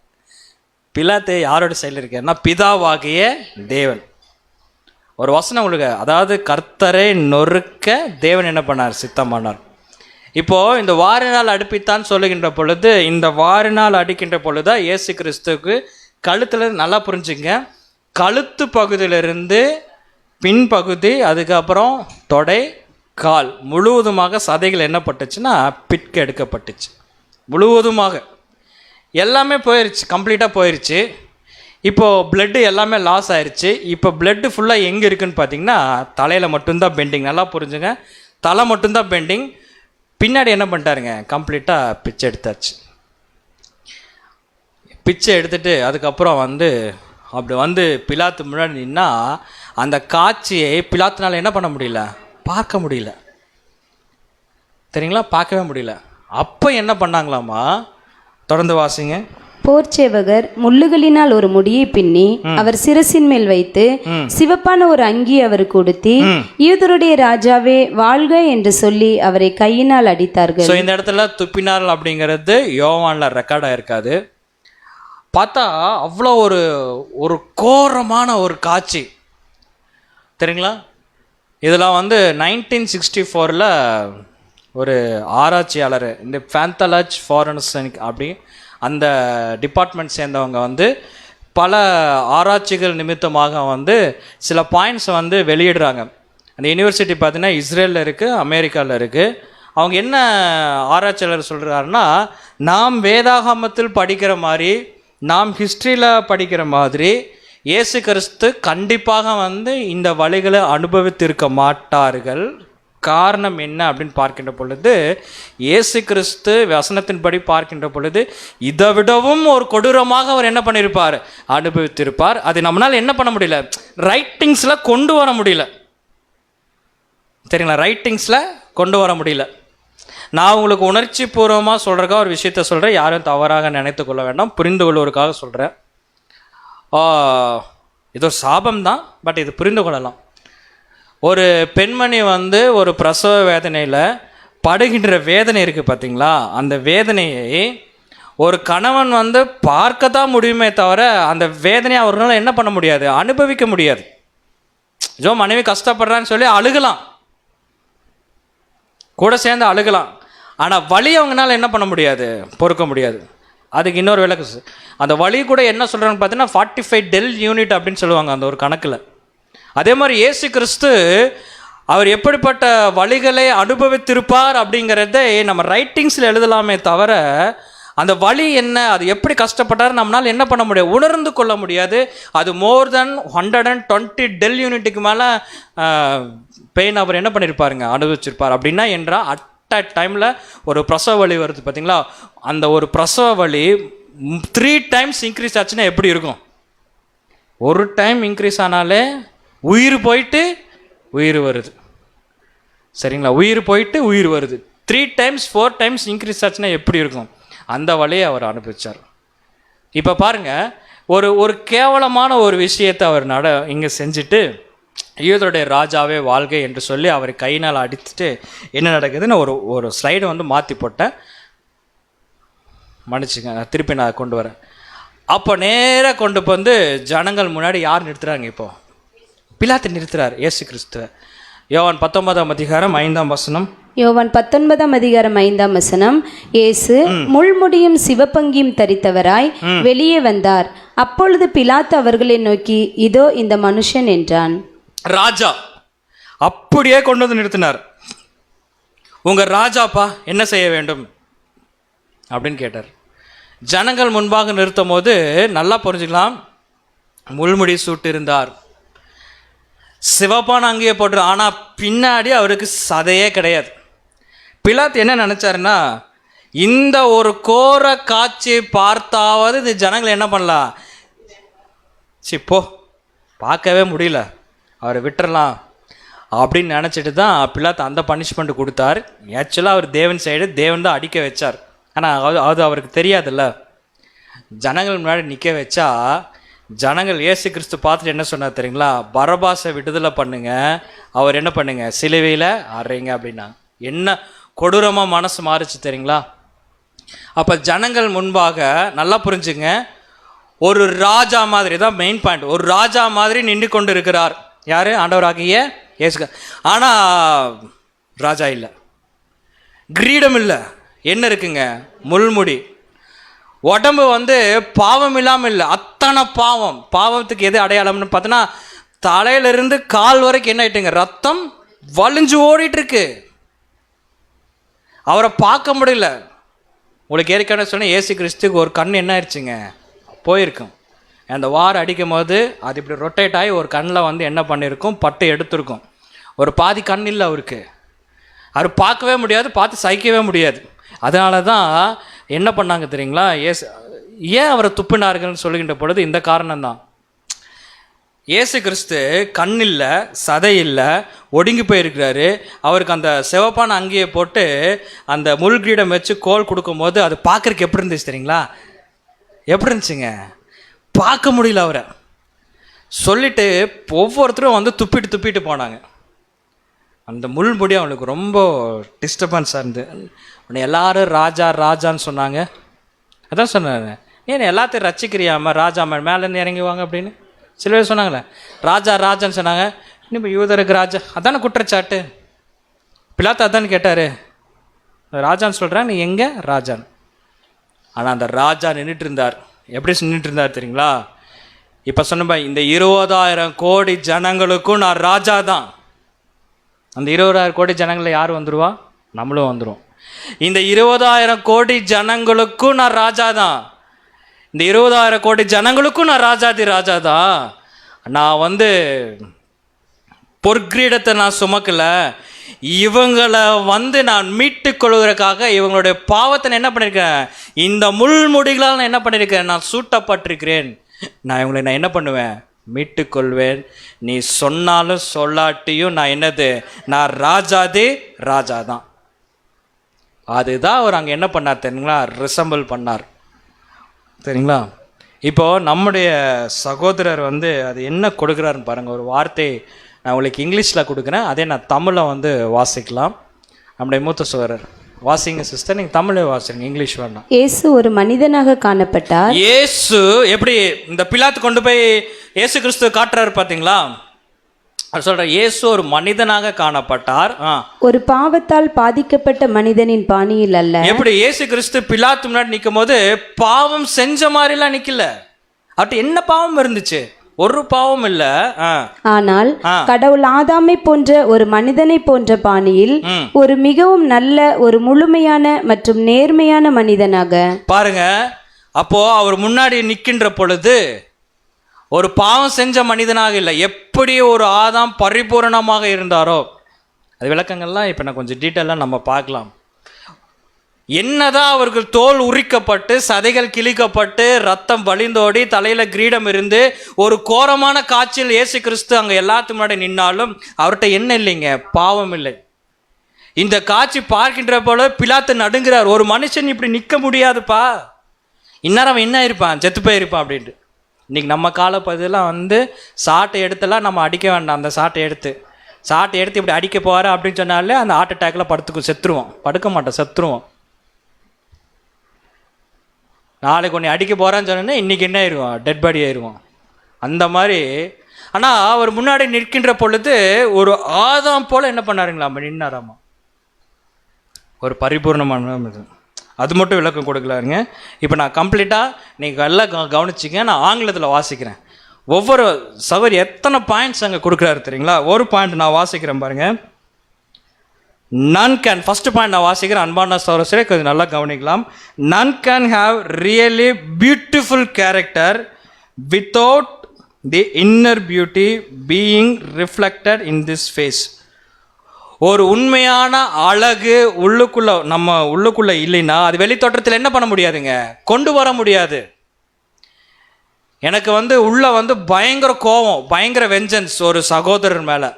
பிலாத்து யாரோட சைடில் இருக்காருன்னா பிதாவாகிய தேவன். ஒரு வசனம் உங்களுக்கு, அதாவது கர்த்தரை நொறுக்க தேவன் என்ன பண்ணார்? சித்தம் பண்ணார். இப்போது இந்த வாரினால் அடுப்பித்தான் சொல்லுகின்ற பொழுது, இந்த வாரினால் அடிக்கின்ற பொழுது இயேசு கிறிஸ்துவுக்கு கழுத்தில், நல்லா புரிஞ்சுங்க, கழுத்து பகுதியிலிருந்து பின்பகுதி, அதுக்கப்புறம் தொடை, கால் முழுவதுமாக சதைகள் என்ன பட்டுச்சுன்னா பிட்க எடுக்கப்பட்டுச்சு. முழுவதுமாக எல்லாமே போயிடுச்சு, கம்ப்ளீட்டாக போயிடுச்சு. இப்போது பிளட்டு எல்லாமே லாஸ் ஆயிடுச்சு. இப்போ பிளட்டு ஃபுல்லாக எங்கே இருக்குதுன்னு பார்த்தீங்கன்னா தலையில் மட்டும்தான் பெண்டிங். நல்லா புரிஞ்சுங்க, தலை மட்டும்தான் பெண்டிங். பின்னாடி என்ன பண்ணிட்டாருங்க? கம்ப்ளீட்டாக பிச்சை எடுத்தாச்சு. பிச்சை எடுத்துட்டு அதுக்கப்புறம் அப்படி பிலாத்து முன்னாடி நின்னா அந்த காட்சியை பிலாத்துனால என்ன பண்ண முடியல? பார்க்க முடியல. தெரியுங்களா? பார்க்கவே முடியல. அப்போ என்ன பண்ணாங்களாமா? தொடர்ந்து வாசிங்க. போர்ச்சேவகர் முள்ளுகளினால் ஒரு முடியை பின்னி அவர் சிரசின் மேல் வைத்து சிவப்பான ஒரு அங்கி அவருக்கு உடுத்தி, யூதருடைய ராஜாவே வாழ்க என்று சொல்லி அவரை கையினால் அடித்தார்கள். இந்த இடத்துல துப்பினார்கள் அப்படிங்கிறது யோவான்ல ரெக்கார்ட் ஆயிருக்காது. பார்த்தா அவ்வளோ ஒரு கோரமான ஒரு காட்சி. தெரியுங்களா? இதெல்லாம் 1964 ஒரு ஆராய்ச்சியாளர், இந்த பேந்தாலஜி ஃபாரன்சிக் அப்படி அந்த டிபார்ட்மெண்ட் சேர்ந்தவங்க பல ஆராய்ச்சிகள் நிமித்தமாக சில பாயிண்ட்ஸ் வெளியிடுறாங்க. அந்த யூனிவர்சிட்டி பார்த்தீங்கன்னா இஸ்ரேலில் இருக்குது, அமெரிக்காவில் இருக்குது. அவங்க என்ன ஆராய்ச்சியாளர் சொல்கிறாருன்னா, நாம் வேதாகமத்தில் படிக்கிற மாதிரி, நாம் ஹிஸ்ட்ரியில் படிக்கிற மாதிரி இயேசு கிறிஸ்து கண்டிப்பாக இந்த வழிகளை அனுபவித்திருக்க மாட்டார்கள். காரணம் என்ன அப்படின்னு பார்க்கின்ற பொழுது, இயேசு கிறிஸ்து வசனத்தின்படி பார்க்கின்ற பொழுது இதை விடவும் ஒரு கொடூரமாக அவர் என்ன பண்ணியிருப்பார்? அனுபவித்திருப்பார். அது நம்மளால் என்ன பண்ண முடியல? ரைட்டிங்ஸில் கொண்டு வர முடியல. சரிங்களா? ரைட்டிங்ஸில் கொண்டு வர முடியல. நான் உங்களுக்கு உணர்ச்சி பூர்வமாக சொல்கிறக்காக ஒரு விஷயத்த சொல்கிறேன், யாரும் தவறாக நினைத்து கொள்ள வேண்டாம், புரிந்து கொள்வதற்காக சொல்கிறேன். இது ஒரு சாபம்தான், பட் இது புரிந்து கொள்ளலாம். ஒரு பெண்மணி ஒரு பிரசவ வேதனையில் படுகின்ற வேதனை இருக்குது பார்த்தீங்களா? அந்த வேதனையை ஒரு கணவன் பார்க்க தான் முடியுமே தவிர அந்த வேதனையை அவர்களால் என்ன பண்ண முடியாது? அனுபவிக்க முடியாது. ஜோ மனைவி கஷ்டப்படுறான்னு சொல்லி அழுகலாம், கூட சேர்ந்து அழுகலாம். ஆனால் வலி அவங்களால என்ன பண்ண முடியாது? பொறுக்க முடியாது. அதுக்கு இன்னொரு விளக்கு, அந்த வலி கூட என்ன சொல்கிறான்னு பார்த்தீங்கன்னா 45 டெல் யூனிட் அப்படின்னு சொல்லுவாங்க அந்த ஒரு கணக்கில். அதே மாதிரி இயேசு கிறிஸ்து அவர் எப்படிப்பட்ட வலிகளை அனுபவித்திருப்பார் அப்படிங்கிறத நம்ம ரைட்டிங்ஸில் எழுதலாமே தவிர அந்த வலி என்ன, அது எப்படி கஷ்டப்பட்டார் நம்மளால் என்ன பண்ண முடியாது? உணர்ந்து கொள்ள முடியாது. அது மோர் தென் 120 டெல் யூனிட்டுக்கு மேலே பெயின் அவர் என்ன பண்ணியிருப்பாருங்க? அனுபவிச்சிருப்பார். அப்படின்னா என்றால் அட் அ டைமில் ஒரு பிரசவ வலி வருது பார்த்தீங்களா? அந்த ஒரு பிரசவ வலி 3 டைம்ஸ் இன்க்ரீஸ் ஆச்சுன்னா எப்படி இருக்கும்? ஒரு டைம் இன்க்ரீஸ் ஆனாலே உயிர் போயிட்டு உயிர் வருது. சரிங்களா? உயிர் போயிட்டு உயிர் வருது. 3 டைம்ஸ் 4 டைம்ஸ் இன்க்ரீஸ் ஆச்சுன்னா எப்படி இருக்கும்? அந்த வழியை அவர் அனுபவிச்சார். இப்போ பாருங்கள், ஒரு கேவலமான ஒரு விஷயத்தை அவர் இங்கே செஞ்சுட்டு, யூதருடைய ராஜாவே வாழ்க என்று சொல்லி அவர் கையினால் அடித்துட்டு என்ன நடக்குதுன்னு ஒரு ஸ்லைடை மாற்றி போட்டேன். மன்னிச்சுங்க, திருப்பி நான் கொண்டு வரேன். அப்போ நேராக கொண்டு ஜனங்கள் முன்னாடி யார் நிறுத்துறாங்க? இப்போ பிலாத்து நிறுத்துறார் இயேசு கிறிஸ்துவ. யோவான் 19ஆம் அதிகாரம் 5ஆம் வசனம். யோவான் 19ஆம் அதிகாரம் 5ஆம் வசனம். இயேசு முள்முடியும் சிவப்பங்கியும் தரித்தவராய் வெளியே வந்தார். அப்பொழுது பிலாத்து அவர்களை நோக்கி, இதோ இந்த மனுஷன் என்றான். ராஜா அப்படியே கொண்டு நிறுத்தினார். உங்க ராஜாப்பா என்ன செய்ய வேண்டும் அப்படின்னு கேட்டார். ஜனங்கள் முன்பாக நிறுத்தும் போது நல்லா புரிஞ்சுக்கலாம், முள்முடி சூட்டு இருந்தார், சிவப்பான அங்கேயே போட்டு, ஆனால் பின்னாடி அவருக்கு சதையே கிடையாது. பிலாத்து என்ன நினச்சாருன்னா, இந்த ஒரு கோர காட்சியை பார்த்தாவது இந்த ஜனங்களை என்ன பண்ணலாம், சிப்போ பார்க்கவே முடியல, அவரை விட்டுறலாம் அப்படின்னு நினச்சிட்டு தான் பிலாத்து அந்த பனிஷ்மெண்ட் கொடுத்தார். ஆக்சுவலாக அவர் தேவன் சைடு, தேவன் தான் அடிக்க வச்சார். ஆனால் அது அவருக்கு தெரியாதுல்ல. ஜனங்கள் முன்னாடி நிற்க வச்சா ஜனங்கள் இயேசு கிறிஸ்து பார்த்துட்டு என்ன சொன்னார் தெரியுங்களா? பரபாசை விடுதலை பண்ணுங்க, அவர் என்ன பண்ணுங்க, சிலுவையில் அறைங்க அப்படின்னா. என்ன கொடூரமாக மனசு மாறிச்சு தெரியுங்களா? அப்போ ஜனங்கள் முன்பாக நல்லா புரிஞ்சுங்க, ஒரு ராஜா மாதிரி தான் மெயின் பாயிண்ட், ஒரு ராஜா மாதிரி நின்று கொண்டு இருக்கிறார். யார்? ஆண்டவராகிய இயேசு. ஆனால் ராஜா இல்லை, கிரீடம் இல்லை, என்ன இருக்குங்க? முள்முடி. உடம்பு பாவம் இல்லாமல் இல்லை, அத்தனை பாவம். பாவத்துக்கு எது அடையாளம்னு பார்த்தோன்னா தலையிலிருந்து கால் வரைக்கும் என்ன ஆயிட்டுங்க? ரத்தம் வலிஞ்சு ஓடிட்டு இருக்கு. அவரை பார்க்க முடியல. உங்களுக்கு ஏற்கனவே சொன்ன இயேசு கிறிஸ்துக்கு ஒரு கண் என்ன ஆயிடுச்சுங்க? போயிருக்கும். அந்த வார் அடிக்கும் போது அது இப்படி ரொட்டேட் ஆகி ஒரு கண்ணில் என்ன பண்ணியிருக்கும்? பட்டு எடுத்திருக்கும். ஒரு பாதி கண் இல்லை அவருக்கு. அவர் பார்க்கவே முடியாது, பார்த்து சகிக்கவே முடியாது. அதனால தான் என்ன பண்ணாங்க தெரியுங்களா? ஏன் அவரை துப்பினார்கள்னு சொல்லுகின்ற பொழுது இந்த காரணம்தான். இயேசு கிறிஸ்து கண் இல்லை, சதை இல்லை, ஒடுங்கி போயிருக்கிறாரு. அவருக்கு அந்த சிவப்பான அங்கேயே போட்டு அந்த முள் கிரீடம் வச்சு கோல் கொடுக்கும்போது அது பார்க்குறக்கு எப்படி இருந்துச்சு தெரியுங்களா? எப்படி இருந்துச்சுங்க? பார்க்க முடியல அவரை. சொல்லிட்டு ஒவ்வொருத்தரும் துப்பிட்டு போனாங்க. அந்த முள்முடி அவனுக்கு ரொம்ப டிஸ்டர்பன்ஸாக இருந்து உன்னை எல்லாரும் ராஜா ராஜான்னு சொன்னாங்க. அதான் சொன்னாங்க, ஏன் எல்லாத்தையும் ரசிக்கிறியாம ராஜா மேலேருந்து இறங்குவாங்க அப்படின்னு சில பேர் சொன்னாங்களே. ராஜா ராஜான்னு சொன்னாங்க. இன்னும் யூதருக்கு ராஜா அதானே குற்றச்சாட்டு. பிலாத்து அதான்னு கேட்டார், ராஜான்னு சொல்கிறேன், நீ எங்கே ராஜான்னு. ஆனால் அந்த ராஜா நின்றுட்டு இருந்தார். எப்படி நின்றுட்டு இருந்தார் தெரியுங்களா? இப்போ சொன்ன இந்த 20,000 கோடி ஜனங்களுக்கும் நான் ராஜா தான். அந்த 20,000 கோடி ஜனங்களில் யார் வந்துடுவா? நம்மளும் வந்துடும். இந்த 20,000 கோடி ஜனங்களுக்கும் நான் ராஜா தான். இந்த 20,000 கோடி ஜனங்களுக்கும் நான் ராஜா தான். நான் பொற்கிரீடத்தை நான் சுமக்கலை. இவங்களை நான் மீட்டு கொள்வதற்காக இவங்களுடைய பாவத்தை நான் என்ன பண்ணியிருக்கேன்? இந்த முள்முடிகளால் நான் என்ன பண்ணியிருக்கேன்? நான் சூட்டப்பட்டிருக்கிறேன். நான் இவங்களை நான் என்ன பண்ணுவேன்? மீட்டு கொள்வேன். நீ சொன்னாலும் சொல்லாட்டியும் நான் என்னது? நான் ராஜா தான். அதுதான் அவர் அங்கே என்ன பண்ணார் தெரியுங்களா? ரிசம்பிள் பண்ணார் சரிங்களா? இப்போது நம்முடைய சகோதரர் அது என்ன கொடுக்குறாருன்னு பாருங்கள். ஒரு வார்த்தை நான் உங்களுக்கு இங்கிலீஷில் கொடுக்குறேன், அதே நான் தமிழில் வாசிக்கலாம். நம்முடைய மூத்த சகோதரர் வாசிங்க சிஸ்டர், நீங்கள் தமிழே வாசிங்க, இங்கிலீஷ் வேண்டாம். இயேசு ஒரு மனிதனாக காணப்பட்டார். இயேசு எப்படி இந்த பிலாத்து கொண்டு போய் இயேசு கிறிஸ்து காட்டுறாரு பார்த்தீங்களா? சொல்ற இயேசு ஒரு மனிதனாக காணப்பட்டார். ஒரு பாவத்தால் பாதிக்கப்பட்ட மனிதனின் பாணியில் அல்ல. எப்படி இயேசு கிறிஸ்து பிலாத்து முன்னாடி நிற்கும் போது பாவம் செஞ்ச மாதிரிலாம் நிக்கல. அவர்கிட்ட என்ன பாவம் இருந்துச்சு? ஒரு பாவம் இல்ல. ஆனால் கடவுள் ஆதாமை போன்ற ஒரு மனிதனை போன்ற பாணியில் ஒரு மிகவும் நல்ல, ஒரு முழுமையான மற்றும் நேர்மையான மனிதனாக பாருங்க. அப்போ அவர் முன்னாடி நிற்கின்ற பொழுது ஒரு பாவம் செஞ்ச மனிதனாக இல்லை, எப்படி ஒரு ஆதாம் பரிபூரணமாக இருந்தாரோ. அது விளக்கங்கள்லாம் இப்போ நான் கொஞ்சம் டீட்டெயிலாக நம்ம பார்க்கலாம். என்னதான் அவர்கள் தோல் உரிக்கப்பட்டு சதைகள் கிழிக்கப்பட்டு ரத்தம் வழிந்தோடி தலையில் கிரீடம் இருந்து ஒரு கோரமான காட்சியில் இயேசு கிறிஸ்து அங்கே எல்லாத்துக்கு முன்னாடி நின்னாலும் அவர்கிட்ட என்ன இல்லைங்க? பாவம் இல்லை. இந்த காட்சி பார்க்கின்ற போல பிலாத்து நடுங்கிறார். ஒரு மனுஷன் இப்படி நிற்க முடியாதுப்பா, இந்நேரம் அவன் என்ன இருப்பான்? செத்து போயிருப்பான் அப்படின்ட்டு. இன்றைக்கி நம்ம காலப்பகுதியெல்லாம் சாட்டை எடுத்தெல்லாம் நம்ம அடிக்க வேண்டாம். அந்த சாட்டை எடுத்து இப்படி அடிக்க போகிற அப்படின்னு சொன்னாலே அந்த ஹார்ட் அட்டாக்கில் செத்துருவோம். படுக்க மாட்டோம், செத்துருவோம். நாளைக்கு ஒன்று அடிக்க போகிறான்னு சொன்னோன்னா இன்றைக்கி என்ன ஆயிடுவோம்? டெட் பாடி ஆயிடுவோம். அந்த மாதிரி. ஆனால் அவர் முன்னாடி நிற்கின்ற பொழுது ஒரு ஆதாம் போல் என்ன பண்ணாருங்களா? நின்னாராமா. ஒரு பரிபூர்ணமான இது. அது மட்டும் விளக்கம் கொடுக்கலாருங்க. இப்போ நான் கம்ப்ளீட்டாக நீங்கள் எல்லாம் கவனிச்சிங்க. நான் ஆங்கிலத்தில் வாசிக்கிறேன். ஒவ்வொரு சவர் எத்தனை பாயிண்ட்ஸ் அங்கே கொடுக்குறாரு தெரியுங்களா? ஒரு பாயிண்ட் நான் வாசிக்கிறேன் பாருங்கள். none can, ஃபர்ஸ்ட் பாயிண்ட் நான் வாசிக்கிறேன். அன்பான சகோதரரே கொஞ்சம் நல்லா கவனிக்கலாம். none can have really beautiful character without the inner beauty being reflected in this face. ஒரு உண்மையான அழகு நம்ம உள்ளுக்குள்ள இல்லைன்னா அது வெளித்தோற்றத்தில் என்ன பண்ண முடியாதுங்க? கொண்டு வர முடியாது. எனக்கு உள்ள பயங்கர கோபம், பயங்கர வெஞ்சன்ஸ் ஒரு சகோதரர் மேலே.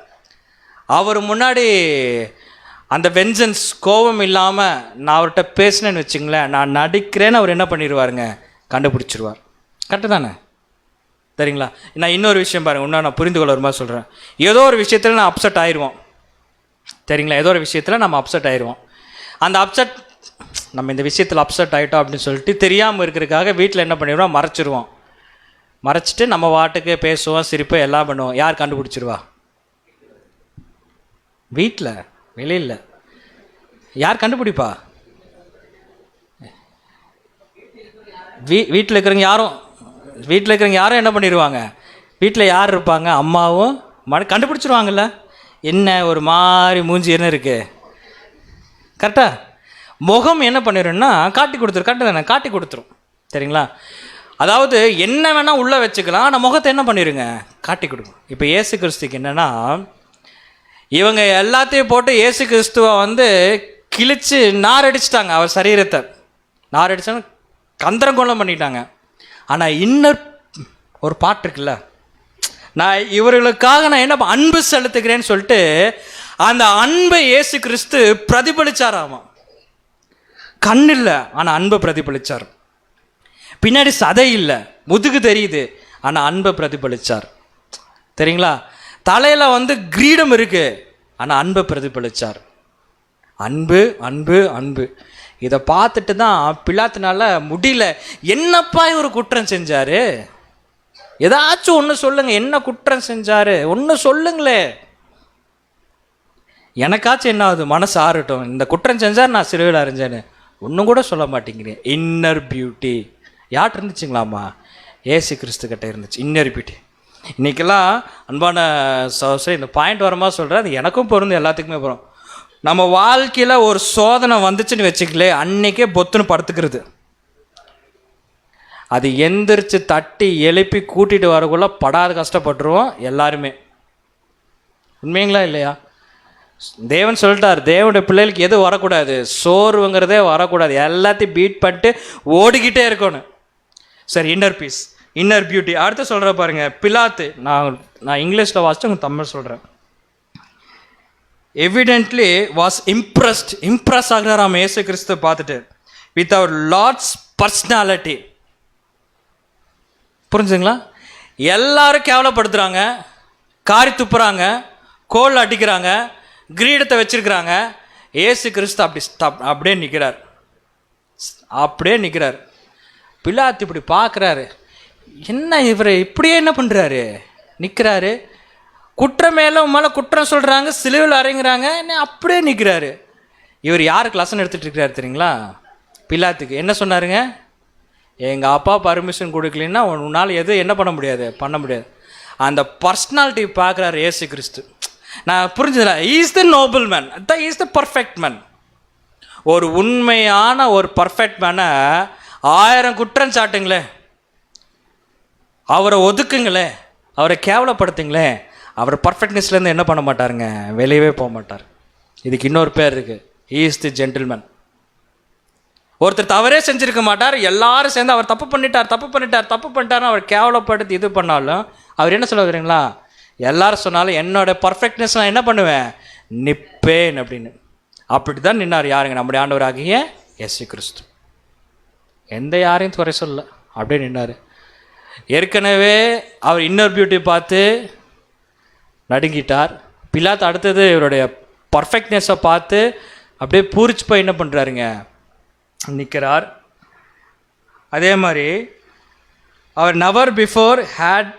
அவர் முன்னாடி அந்த வெஞ்சன்ஸ் கோபம் இல்லாமல் நான் அவர்கிட்ட பேசினேன்னு வச்சுங்களேன், நான் நடிக்கிறேன்னு அவர் என்ன பண்ணிடுவாருங்க? கண்டுபிடிச்சிருவார். கரெக்டு தானே? சரிங்களா? நான் இன்னொரு விஷயம் பாருங்கள், இன்னும் நான் புரிந்து கொள்ள ஒரு மாதிரி சொல்கிறேன். ஏதோ ஒரு விஷயத்தில் நான் அப்செட் ஆயிடுவோம். சரிங்களா? ஏதோ ஒரு விஷயத்தில் நம்ம அப்செட் ஆயிடுவோம். அந்த அப்செட், நம்ம இந்த விஷயத்தில் அப்செட் ஆகிட்டோம் அப்படின்னு சொல்லிட்டு தெரியாமல் இருக்கிறதுக்காக வீட்டில் என்ன பண்ணிடுவோம், மறைச்சிருவோம். மறைச்சிட்டு நம்ம வாட்டுக்கு பேசுவோம், சிரிப்போம், எல்லாம் பண்ணுவோம். யார் கண்டுபிடிச்சிருவா? வீட்டில், வெளியில் யார் கண்டுபிடிப்பா? வீட்டில் இருக்கிறவங்க யாரும் என்ன பண்ணிடுவாங்க, வீட்டில் யார் இருப்பாங்க, அம்மாவும் கண்டுபிடிச்சிருவாங்கல்ல. என்ன ஒரு மாதிரி மூஞ்சி என்ன இருக்குது, கரெக்டாக முகம் என்ன பண்ணிடும்னா காட்டி கொடுத்துரும். கரெக்டாக தானே, காட்டி கொடுத்துரும். சரிங்களா? அதாவது என்ன வேணால் உள்ளே வச்சுக்கலாம், ஆனால் முகத்தை என்ன பண்ணிடுங்க, காட்டி கொடுக்கும். இப்போ இயேசு கிறிஸ்துக்கு என்னென்னா, இவங்க எல்லாத்தையும் போட்டு இயேசு கிறிஸ்துவை கிழிச்சு நாரடிச்சிட்டாங்க. அவர் சரீரத்தை நாரடிச்சாங்க, கந்தரங்கோலம் பண்ணிட்டாங்க. ஆனால் இன்னொரு ஒரு பாட்டு இருக்குல்ல, நான் இவர்களுக்காக நான் என்ன அன்பு செலுத்துகிறேன்னு சொல்லிட்டு அந்த அன்பை இயேசு கிறிஸ்து பிரதிபலிச்சாராமா. கண் இல்லை, ஆனால் அன்பை பிரதிபலிச்சார். பின்னாடி சதை இல்லை, முதுகு தெரியுது, ஆனால் அன்பை பிரதிபலிச்சார். சரிங்களா? தலையில் கிரீடம் இருக்கு, ஆனால் அன்பை பிரதிபலிச்சார். அன்பு அன்பு அன்பு. இதை பார்த்துட்டு தான் பிலாத்துனால முடியல. என்னப்பா இவர் குற்றம் செஞ்சாரு, ஏதாச்சும் ஒன்று சொல்லுங்க, என்ன குற்றம் செஞ்சாரு ஒன்று சொல்லுங்களே, எனக்காச்சும் என்ன ஆகுது, மனசு ஆறட்டும். இந்த குற்றம் செஞ்சார், நான் சிலுவையில் அரைஞ்சேன்னு ஒன்றும் கூட சொல்ல மாட்டேங்கிறேன். இன்னர் பியூட்டி யார்கிட்ட இருந்துச்சுங்களாம்மா? ஏசு கிறிஸ்து கிட்ட இருந்துச்சு இன்னர் பியூட்டி. இன்றைக்கெல்லாம் அன்பான சகோதரி, இந்த பாயிண்ட் வரமா சொல்கிறேன், அது எனக்கும் பொருந்து, எல்லாத்துக்குமே போகிறோம். நம்ம வாழ்க்கையில் ஒரு சோதனை வந்துச்சுன்னு வச்சுக்கலே, அன்னைக்கே பொத்துன்னு படுத்துக்கிறது. அது எந்திரிச்சு தட்டி எழுப்பி கூட்டிகிட்டு வரக்குள்ள படாத கஷ்டப்பட்டுருவோம் எல்லாருமே. உண்மைங்களா இல்லையா? தேவன் சொல்லிட்டார், தேவனுடைய பிள்ளைகளுக்கு எது வரக்கூடாது, சோர்வுங்கிறதே வரக்கூடாது, எல்லாத்தையும் பீட் பண்ணிட்டு ஓடிக்கிட்டே இருக்கணும். சரி, இன்னர் பீஸ், இன்னர் பியூட்டி. அடுத்து சொல்கிற பாருங்க, பிலாத்து. நான் இங்கிலீஷில் வாசிச்சு உங்களுக்கு தமிழ் சொல்கிறேன். எவிடென்ட்லி வாஸ் இம்ப்ரெஸ் ஆகிறாராம் இயேசு கிறிஸ்து பார்த்துட்டு, வித் அவர் லார்ட்ஸ் பர்சனாலிட்டி. புரிஞ்சுங்களா? எல்லாரும் கேவலப்படுத்துகிறாங்க, காரி துப்புறாங்க, கோல் அடிக்கிறாங்க, கிரீடத்தை வச்சிருக்கிறாங்க. ஏசு கிறிஸ்து அப்படியே நிற்கிறார். பிலாத்து இப்படி பார்க்குறாரு, என்ன இவர் இப்படியே என்ன பண்ணுறாரு, நிற்கிறாரு. குற்றம் மேலே குற்றம் சொல்கிறாங்க, சிலுவையில் அறைங்கிறாங்க, என்ன அப்படியே நிற்கிறாரு. இவர் யாருக்கு லெசன் எடுத்துகிட்டு இருக்கிறாரு தெரியுங்களா? பிலாத்துக்கு. என்ன சொன்னாருங்க? எங்கள் அப்பா பர்மிஷன் கொடுக்கலன்னா உன்னால் எது என்ன பண்ண முடியாது. அந்த பர்சனாலிட்டி பார்க்குறாரு ஏசு கிறிஸ்து. நான் புரிஞ்சதில்ல, is the noble man, is the perfect man. ஒரு உண்மையான ஒரு பர்ஃபெக்ட் மேனை 1000 குற்றம் சாட்டுங்களே, அவரை ஒதுக்குங்களே, அவரை கேவலப்படுத்துங்களே, அவர் பர்ஃபெக்ட்னஸ்லேருந்து என்ன பண்ண மாட்டாருங்க, வெளியவே போக மாட்டார். இதுக்கு இன்னொரு பேர் இருக்குது, இஸ் தி ஜென்டில்மேன். ஒருத்தர் தவறே செஞ்சுருக்க மாட்டார், எல்லாரும் சேர்ந்து அவர் தப்பு பண்ணிட்டார் அவர் கேவலப்படுத்தி இது பண்ணாலும் அவர் என்ன சொல்ல வரீங்களா, எல்லாரும் சொன்னாலும் என்னோட பர்ஃபெக்ட்னஸ் நான் என்ன பண்ணுவேன், நிற்பேன் அப்படின்னு. அப்படி தான் நின்னார். யாருங்க? நம்முடைய ஆண்டவராகிய இயேசு கிறிஸ்து. எந்த யாரையும் குறை சொல்ல, அப்படியே நின்னார். ஏற்கனவே அவர் இன்னர் பியூட்டி பார்த்து நடுங்கிட்டார். பிலாத்து அடுத்தது இவருடைய பர்ஃபெக்ட்னஸை பார்த்து அப்படியே பூரிச்சு போய் என்ன பண்ணுறாருங்க, நிற்கிறார். அதே மாதிரி அவர் never before had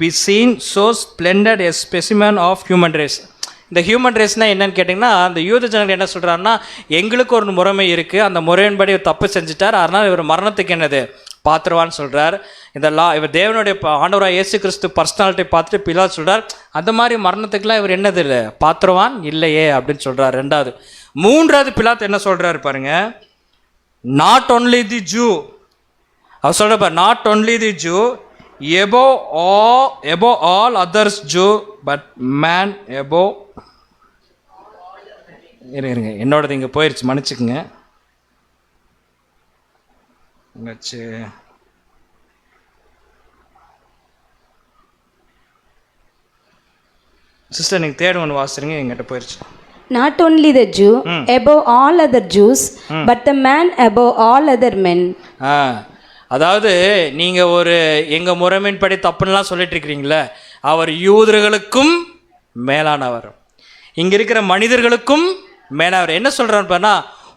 be seen so splendid a specimen of human race. இந்த ஹியூமன் ரேஸ்னால் என்னன்னு கேட்டிங்கன்னா, அந்த யூத ஜனங்கள் என்ன சொல்கிறாருன்னா, எங்களுக்கு ஒரு முறைமை இருக்குது, அந்த முறையின்படி தப்பு செஞ்சுட்டார், அதனால் இவர் மரணத்துக்கு என்னது பாத்திரவான்னு சொல்கிறார். இவர் தேவனுடைய ஆண்டவராக இயேசு கிறிஸ்து பர்சனாலிட்டி பார்த்துட்டு பிலாத்து சொல்கிறார், அந்த மாதிரி மரணத்துக்குலாம் இவர் என்னது இல்லை, பாத்திரவான் இல்லையே அப்படின்னு சொல்கிறார். மூன்றாவது பிலாத்து என்ன சொல்கிறாரு பாருங்க, நாட் ஒன்லி தி ஜூ. அவர் சொல்கிறப்ப not only the Jew above all others Jew but man above. இருங்க, என்னோடது இங்கே போயிடுச்சு, மன்னிச்சுக்குங்க. சிஸ்டர் நீங்கள் தேர்ட் ஒன்று வாசிடுங்க, எங்கிட்ட போயிடுச்சு. Not only the Jew above all other Jews but the man above all other men. அதாவது நீங்கள் எங்கள் முறைமையின்படி தப்புன்னெலாம் சொல்லிட்டு இருக்கிறீங்களே, அவர் யூதர்களுக்கும் மேலானவர், இங்கே இருக்கிற மனிதர்களுக்கும் மேலானவர். என்ன சொல்கிறாருன்னா,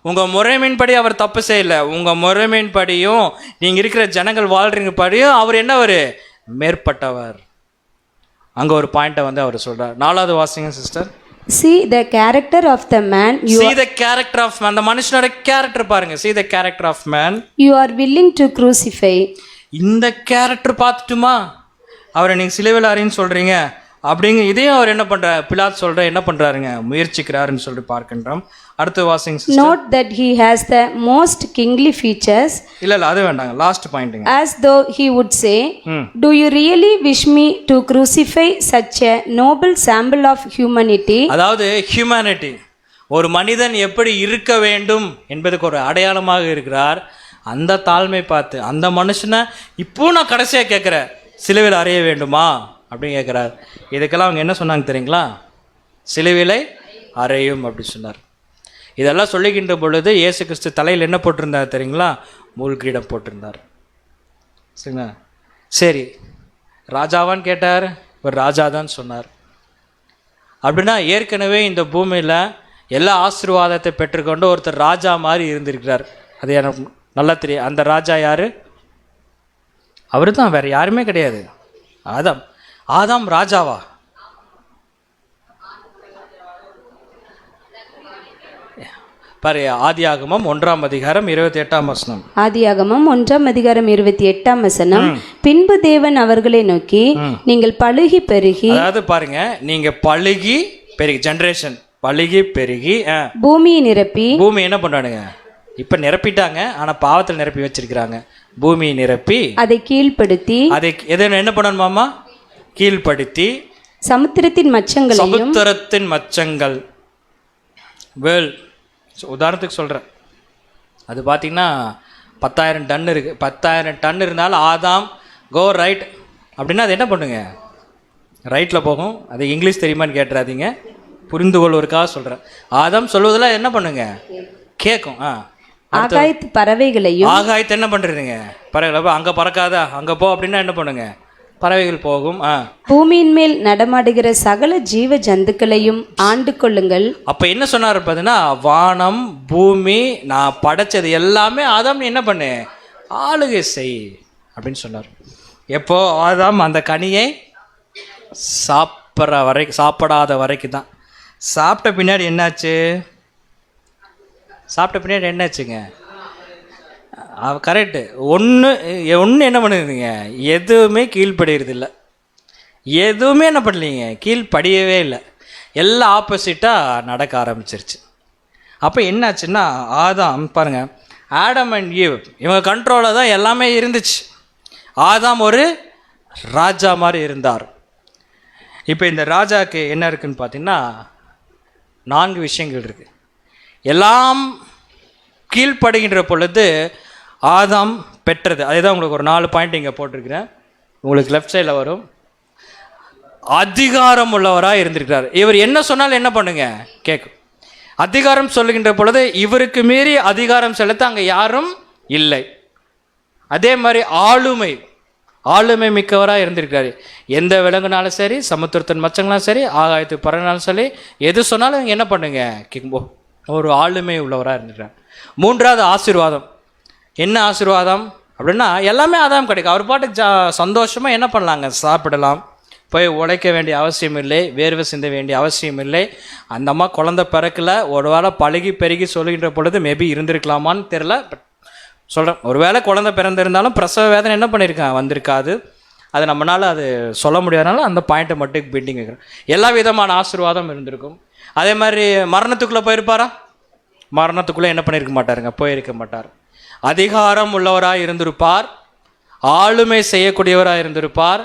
உங்கள் முறைமையின்படி அவர் தப்பு செய்யலை, உங்கள் முறைமையின்படியும் நீங்கள் இருக்கிற ஜனங்கள் வாழ்றீங்க படியும் அவர் என்னவர், மேற்பட்டவர். அங்கே ஒரு பாயிண்ட்டை வந்து அவர் சொல்கிறார். 4வது வாசிங்க sister. See the character of the man See the character of man. அந்த மனுஷனோட கேரக்டர் பாருங்க. See the character of man you are willing to crucify. இந்த கேரக்டர் பார்த்துட்டுமா அவரை நீங்கள் சிலுவையில் அறைன்னு சொல்கிறீங்க அப்படிங்க. இதையும் அவர் என்ன பண்ணுறார், பிலாத் சொல்கிற என்ன பண்ணுறாருங்க, முயற்சிக்கிறாருன்னு சொல்லிட்டு பார்க்கின்றோம். அடுத்து வாசிங்க sister. Note that he has the most kingly features. இல்லை அது வேண்டாங்க, last பாயிண்ட்டுங்க. As though he would say, do you really wish me to crucify such a noble sample of humanity? அதாவது ஹியூமனிட்டி, ஒரு மனிதன் எப்படி இருக்க வேண்டும் என்பதுக்கு ஒரு அடையாளமாக இருக்கிறார். அந்த தாழ்மை பார்த்து அந்த மனுஷனை இப்போ நான் கடைசியாக கேட்குறேன், சிலுவையில் அறைய வேண்டுமா அப்படின்னு கேட்குறார். இதுக்கெல்லாம் அவங்க என்ன சொன்னாங்க தெரியுங்களா, சிலுவையிலை அறையும் அப்படி சொன்னார். இதெல்லாம் சொல்லிக்கின்ற பொழுது இயேசு கிறிஸ்து தலையில் என்ன போட்டிருந்தார் தெரியுங்களா, முள் கிரீடம் போட்டிருந்தார். சரிங்களா? சரி, ராஜாவான்னு கேட்டார், ஒரு ராஜா தான் சொன்னார். அப்படின்னா ஏற்கனவே இந்த பூமியில் எல்லா ஆசீர்வாதத்தை பெற்றுக்கொண்டு ஒருத்தர் ராஜா மாதிரி இருந்திருக்கிறார். அது எனக்கு நல்லா தெரியும். அந்த ராஜா யார்? அவர் தான், வேறு யாருமே கிடையாது. ஆதாம். ஆதாம் ராஜாவா? பாரு, ஆதியாகமம் 1ஆம் அதிகாரம் 28ஆம் வசனம். ஆதியாகமம் 1ஆம் அதிகாரம் 28ஆம் வசனம். பின்பு தேவன் அவர்களை நோக்கி, நீங்கள் பலுகி பெருகி, அதாவது பாருங்க, நீங்க பலுகி பெருகி, ஜெனரேஷன் பலுகி பெருகி பூமியை நிரப்பி. பூமி என்ன பண்றானுங்க, இப்ப நிரப்பிட்டாங்க, ஆனா பாவத்தில் நிரப்பி வச்சிருக்கிறாங்க. பூமியை நிரப்பி அதை கீழ்ப்படுத்தி, அதை எதை என்ன பண்ணணுமாமா, கீழ்ப்படுத்தி, சமுத்திரத்தின் மச்சங்களையும், சமுத்திரத்தின் மச்சங்கள், வேல் உதாரணத்துக்கு சொல்கிறேன், அது பார்த்தீங்கன்னா 10,000 டன் இருக்குது. 10,000 டன் இருந்தாலும் ஆதாம் கோ ரைட் அப்படின்னா அது என்ன பண்ணுங்க, ரைட்டில் போகும். அது இங்கிலீஷ் தெரியுமான்னு கேட்டுறாதீங்க, புரிந்து கொள்வதற்காக சொல்கிறேன். ஆதாம் சொல்வதில் என்ன பண்ணுங்க, கேட்கும். ஆகாயத்து பறவைகளையும், ஆகாயத்தை என்ன பண்ணுறதுங்க, பறவைகள் அங்கே பறக்காதா, அங்கே போ அப்படின்னா என்ன பண்ணுங்க, பறவைகள் போகும். பூமியின் மேல் நடமாடுகிற சகல ஜீவ ஜந்துக்களையும் ஆண்டு கொள்ளுங்கள். அப்ப என்ன சொன்னார் பார்த்தீங்கன்னா, வானம் பூமி நான் படைச்சது எல்லாமே ஆதாம் என்ன பண்ணு, ஆளுகை செய் அப்படின்னு சொன்னார். எப்போ ஆதாம் அந்த கனியை சாப்பிடாத வரைக்கும் தான். சாப்பிட்ட பின்னாடி என்னாச்சு, என்னாச்சுங்க, கரெக்டு. ஒன்று என்ன பண்ணுதுங்க, எதுவுமே கீழ்ப்படுகிறது இல்லை, எதுவுமே என்ன பண்ணலீங்க, கீழ்ப்படியவே இல்லை, எல்லாம் ஆப்போசிட்டாக நடக்க ஆரம்பிச்சிருச்சு. அப்போ என்னாச்சுன்னா ஆதாம் பாருங்க, ஆடம் அண்ட் ஈவ் இவங்க கண்ட்ரோலில் தான் எல்லாமே இருந்துச்சு. ஆதாம் ஒரு ராஜா மாதிரி இருந்தார். இப்போ இந்த ராஜாவுக்கு என்ன இருக்குன்னு பார்த்தீங்கன்னா 4 விஷயங்கள் இருக்குது. எல்லாம் கீழ்ப்படுகின்ற பொழுது ஆதாம் பெற்றது, அதுதான் உங்களுக்கு ஒரு 4 பாயிண்ட் இங்கே போட்டிருக்கிறேன், உங்களுக்கு லெஃப்ட் சைடில் வரும். அதிகாரம் உள்ளவராக இருந்திருக்கிறார். இவர் என்ன சொன்னாலும் என்ன பண்ணுங்க, கேட்கும். அதிகாரம் சொல்லுகின்ற பொழுது இவருக்கு மீறி அதிகாரம் செலுத்த அங்கே யாரும் இல்லை. அதே மாதிரி ஆளுமை மிக்கவராக இருந்திருக்கிறாரு. எந்த விலங்குனாலும் சரி, சமுத்திரத்தின் மச்சங்களாலும் சரி, ஆகாயத்து பறவைனாலும் சரி, எது சொன்னாலும் என்ன பண்ணுங்க, கேட்கும். ஒரு ஆளுமை உள்ளவராக இருந்திருக்கிறார். 3வது ஆசீர்வாதம். என்ன ஆசீர்வாதம் அப்படின்னா எல்லாமே ஆதாம் கிடைக்கும். அவர் பாட்டுக்கு சந்தோஷமாக என்ன பண்ணலாங்க, சாப்பிடலாம், போய் உழைக்க வேண்டிய அவசியம் இல்லை, வேர்வை சிந்த வேண்டிய அவசியம் இல்லை. அந்த அம்மா குழந்தை பிறக்கல, ஒரு வேளை பழகி பெருகி சொல்லுகின்ற பொழுது மேபி இருந்திருக்கலாமான்னு தெரில. பட் சொல்கிறேன், ஒரு வேளை குழந்தை பிறந்திருந்தாலும் பிரசவ வேதனை என்ன பண்ணியிருக்காங்க, வந்திருக்காது. அது நம்மளால் அது சொல்ல முடியாதனால அந்த பாயிண்ட்டை மட்டும் பெண்டிங் வைக்கிறோம். எல்லா விதமான ஆசீர்வாதம் இருந்திருக்கும். அதே மாதிரி மரணத்துக்குள்ளே போயிருப்பாரா, மரணத்துக்குள்ளே என்ன பண்ணியிருக்க மாட்டாருங்க, போயிருக்க மாட்டார். அதிகாரம் உள்ளவராக இருந்திருப்பார், ஆளுமை செய்யக்கூடியவராக இருந்திருப்பார்,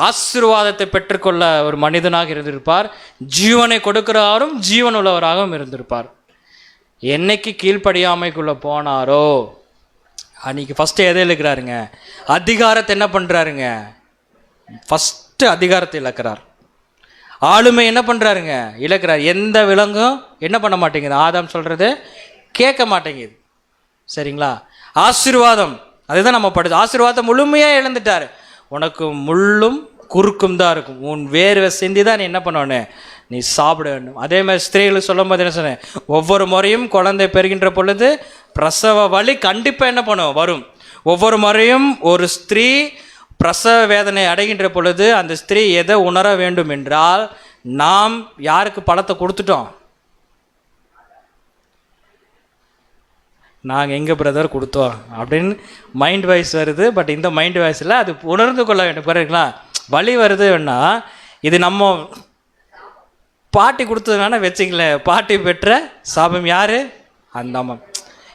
ஆசீர்வாதத்தை பெற்றுக்கொள்ள ஒரு மனிதனாக இருந்திருப்பார், ஜீவனை கொடுக்கிறவரும் ஜீவன் உள்ளவராகவும் இருந்திருப்பார். என்னைக்கு கீழ்ப்படியாமைக்குள்ளே போனாரோ அன்றைக்கி ஃபஸ்ட்டு எதை இழக்கிறாருங்க, அதிகாரத்தை என்ன பண்ணுறாருங்க, ஃபஸ்ட்டு அதிகாரத்தை இழக்கிறார். ஆளுமை என்ன பண்ணுறாருங்க, இழக்கிறார். எந்த விலங்கும் என்ன பண்ண மாட்டேங்குது, ஆதாம் சொல்கிறது கேட்க மாட்டேங்குது. சரிங்களா? ஆசீர்வாதம் அதுதான் நம்ம படிச்சு, ஆசீர்வாதத்தை முழுமையாக இழந்துட்டார். உனக்கு முள்ளும் குறுக்கும் தான் இருக்கும், உன் வேர்வை சிந்தி தான் நீ என்ன பண்ணணும், நீ சாப்பிட வேண்டும். அதே மாதிரி ஸ்திரீகளுக்கு சொல்லும் போது என்ன சொன்னேன், ஒவ்வொரு முறையும் குழந்தை பெறுகின்ற பொழுது பிரசவ வலி கண்டிப்பாக என்ன பண்ணும், வரும். ஒவ்வொரு முறையும் ஒரு ஸ்திரீ பிரசவ வேதனை அடைகின்ற பொழுது அந்த ஸ்திரீ எதை உணர வேண்டும் என்றால், நாம் யாருக்கு பழத்தை கொடுத்துட்டோம், நாங்கள் எங்கள் பிரதர் கொடுத்தோம் அப்படின்னு மைண்ட் வாய்ஸ் வருது. பட் இந்த மைண்ட் வாய்ஸில் அது உணர்ந்து கொள்ள வேண்டும். பாருங்களா, வலி வருதுன்னா இது நம்ம பாட்டி கொடுத்ததுனால வச்சுங்களேன், பாட்டி பெற்ற சாபம் யார், அந்த அம்மா.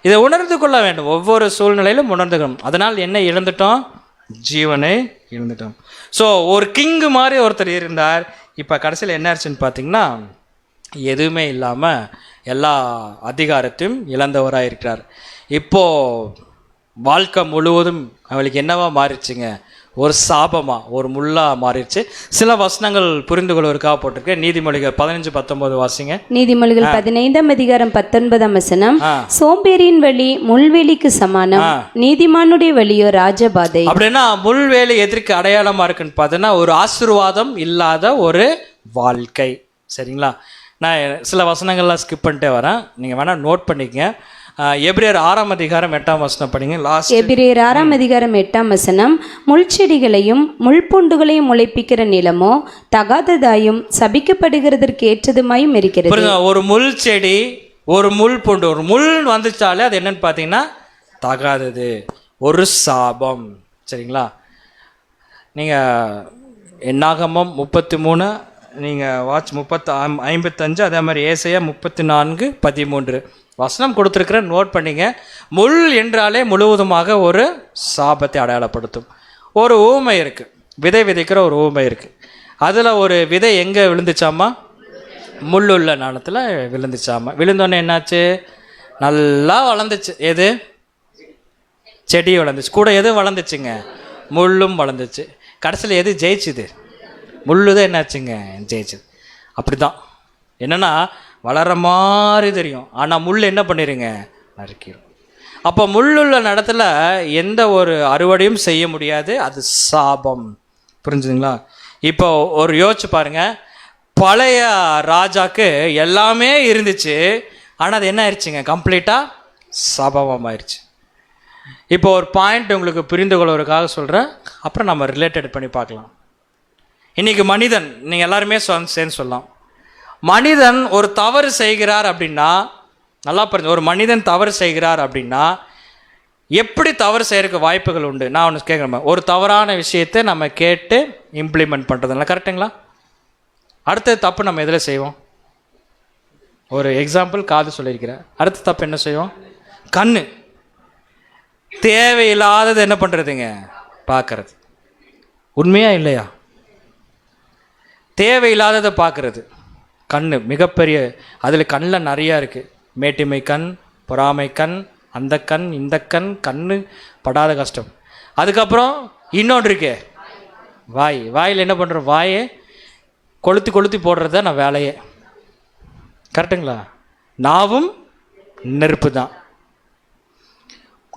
இதை உணர்ந்து கொள்ள வேண்டும், ஒவ்வொரு சூழ்நிலையிலும் உணர்ந்துக்கணும். அதனால் என்ன இழந்துட்டோம், ஜீவனை இழந்துட்டோம். ஸோ ஒரு கிங்கு மாதிரி ஒருத்தர் இருந்தார். இப்போ கடைசியில் என்ன ஆச்சுன்னு பார்த்தீங்கன்னா, எதுவுமே இல்லாமல் எல்லா அதிகாரத்தையும் இழந்தவராக இருக்கிறார். இப்போது வாழ்க்கை முழுவதும் அவளுக்கு என்னவா மாறிடுச்சுங்க, ஒரு சாபமாக, ஒரு முள்ளாக மாறிடுச்சு. சில வசனங்கள் புரிந்து கொள்வதற்காக போட்டிருக்கேன். நீதிமொழிகள் 15-19 வாசிங்க. நீதிமொழிகள் 15ஆம் அதிகாரம் 19ஆம் வசனம். சோம்பேறியின் வழி முள்வேலிக்கு சமானம், நீதிமானுடைய வழியோ ராஜபாதை. அப்படின்னா முள்வேலி எதற்கு அடையாளமாக இருக்குன்னு பார்த்தீங்கன்னா, ஒரு ஆசீர்வாதம் இல்லாத ஒரு வாழ்க்கை. சரிங்களா, நான் சில வசனங்கள்லாம் ஸ்கிப் பண்ணிட்டே வரேன், நீங்கள் வேணால் நோட் பண்ணிக்கங்க. எபிரேயர் 6ஆம் அதிகாரம் 8ஆம் வசனம் படிங்க. எபிரேயர் 6ஆம் அதிகாரம் 8ஆம் வசனம். முள்செடிகளையும் முள்பூண்டுகளையும் முளைப்பிக்கிற நிலமோ தகாததாயும் சபிக்கப்படுகிறதற்கு ஏற்றதுமாயும் இருக்கிறது. ஒரு முள் செடி, ஒரு முள் பூண்டு, ஒரு முள் வந்துச்சாலே அது என்னன்னு பார்த்தீங்கன்னா தகாதது, ஒரு சாபம். சரிங்களா, நீங்கள் என்னாகமம் 33, நீங்கள் வாட்ச் 55, அதே மாதிரி ஏசாயா 34:13 வசனம் கொடுத்துருக்குற நோட் பண்ணிங்க. முள் என்றாலே முழுவதுமாக ஒரு சாபத்தை அடையாளப்படுத்தும். ஒரு ஊமை இருக்குது, விதை விதைக்கிற ஒரு ஊமை இருக்குது. அதில் ஒரு விதை எங்கே விழுந்துச்சாமா, முள்ளுள்ள நிலத்தில் விழுந்துச்சாமா. விழுந்தோடனே என்னாச்சு, நல்லா வளர்ந்துச்சு. எது, செடி வளர்ந்துச்சு, கூட எது வளர்ந்துச்சுங்க, முள்ளும் வளர்ந்துச்சு. கடைசியில் எது ஜெயிச்சுது, முள்ளு தான் என்னாச்சுங்க ஜெயிச்சுது. அப்படி தான் என்னென்னா, வளர மாதிரி தெரியும், ஆனால் முள் என்ன பண்ணிடுங்க, நறுக்கிடும். அப்போ முள்ளுள்ள இடத்துல எந்த ஒரு அறுவடையும் செய்ய முடியாது, அது சாபம். புரிஞ்சுதுங்களா? இப்போ ஒரு யோசிச்சு பாருங்க, பழைய ராஜாக்கு எல்லாமே இருந்துச்சு, ஆனால் அது என்ன ஆயிடுச்சுங்க, கம்ப்ளீட்டாக சாபமாயிருச்சு. இப்போ ஒரு பாயிண்ட் உங்களுக்கு புரிந்து கொள்வதற்காக சொல்கிறேன், அப்புறம் நம்ம ரிலேட்டட் பண்ணி பார்க்கலாம். இன்றைக்கி மனிதன், நீங்கள் எல்லாருமே சேர்ந்து சொல்லலாம், மனிதன் ஒரு தவறு செய்கிறார் அப்படின்னா, நல்லா புரிஞ்சு, ஒரு மனிதன் தவறு செய்கிறார் அப்படின்னா எப்படி தவறு செய்கிறதுக்கு வாய்ப்புகள் உண்டு. நான் ஒன்று கேட்குறேன், ஒரு தவறான விஷயத்தை நம்ம கேட்டு இம்ப்ளிமெண்ட் பண்ணுறதுனால கரெக்டுங்களா? அடுத்த தப்பு நம்ம எதில் செய்வோம், ஒரு எக்ஸாம்பிள் காது சொல்லியிருக்கிறேன். அடுத்த தப்பு என்ன செய்வோம், கண்ணு. தேவையில்லாதது என்ன பண்ணுறதுங்க, பார்க்கறது. உண்மையா இல்லையா? தேவையில்லாததை பார்க்கறது கண் மிகப்பெரிய, அதில் கண்ணில் நிறையா இருக்குது. மேட்டிமை கண், பொறாமை கண், அந்த கண், இந்த கண், கண்ணு படாத கஷ்டம். அதுக்கப்புறம் இன்னொன்று இருக்கே, வாய். வாயில் என்ன பண்ணுறோம், வாயை கொளுத்தி கொளுத்தி போடுறது தான் நான் வேலையே. கரெக்டுங்களா? நாவும் நெருப்பு தான்.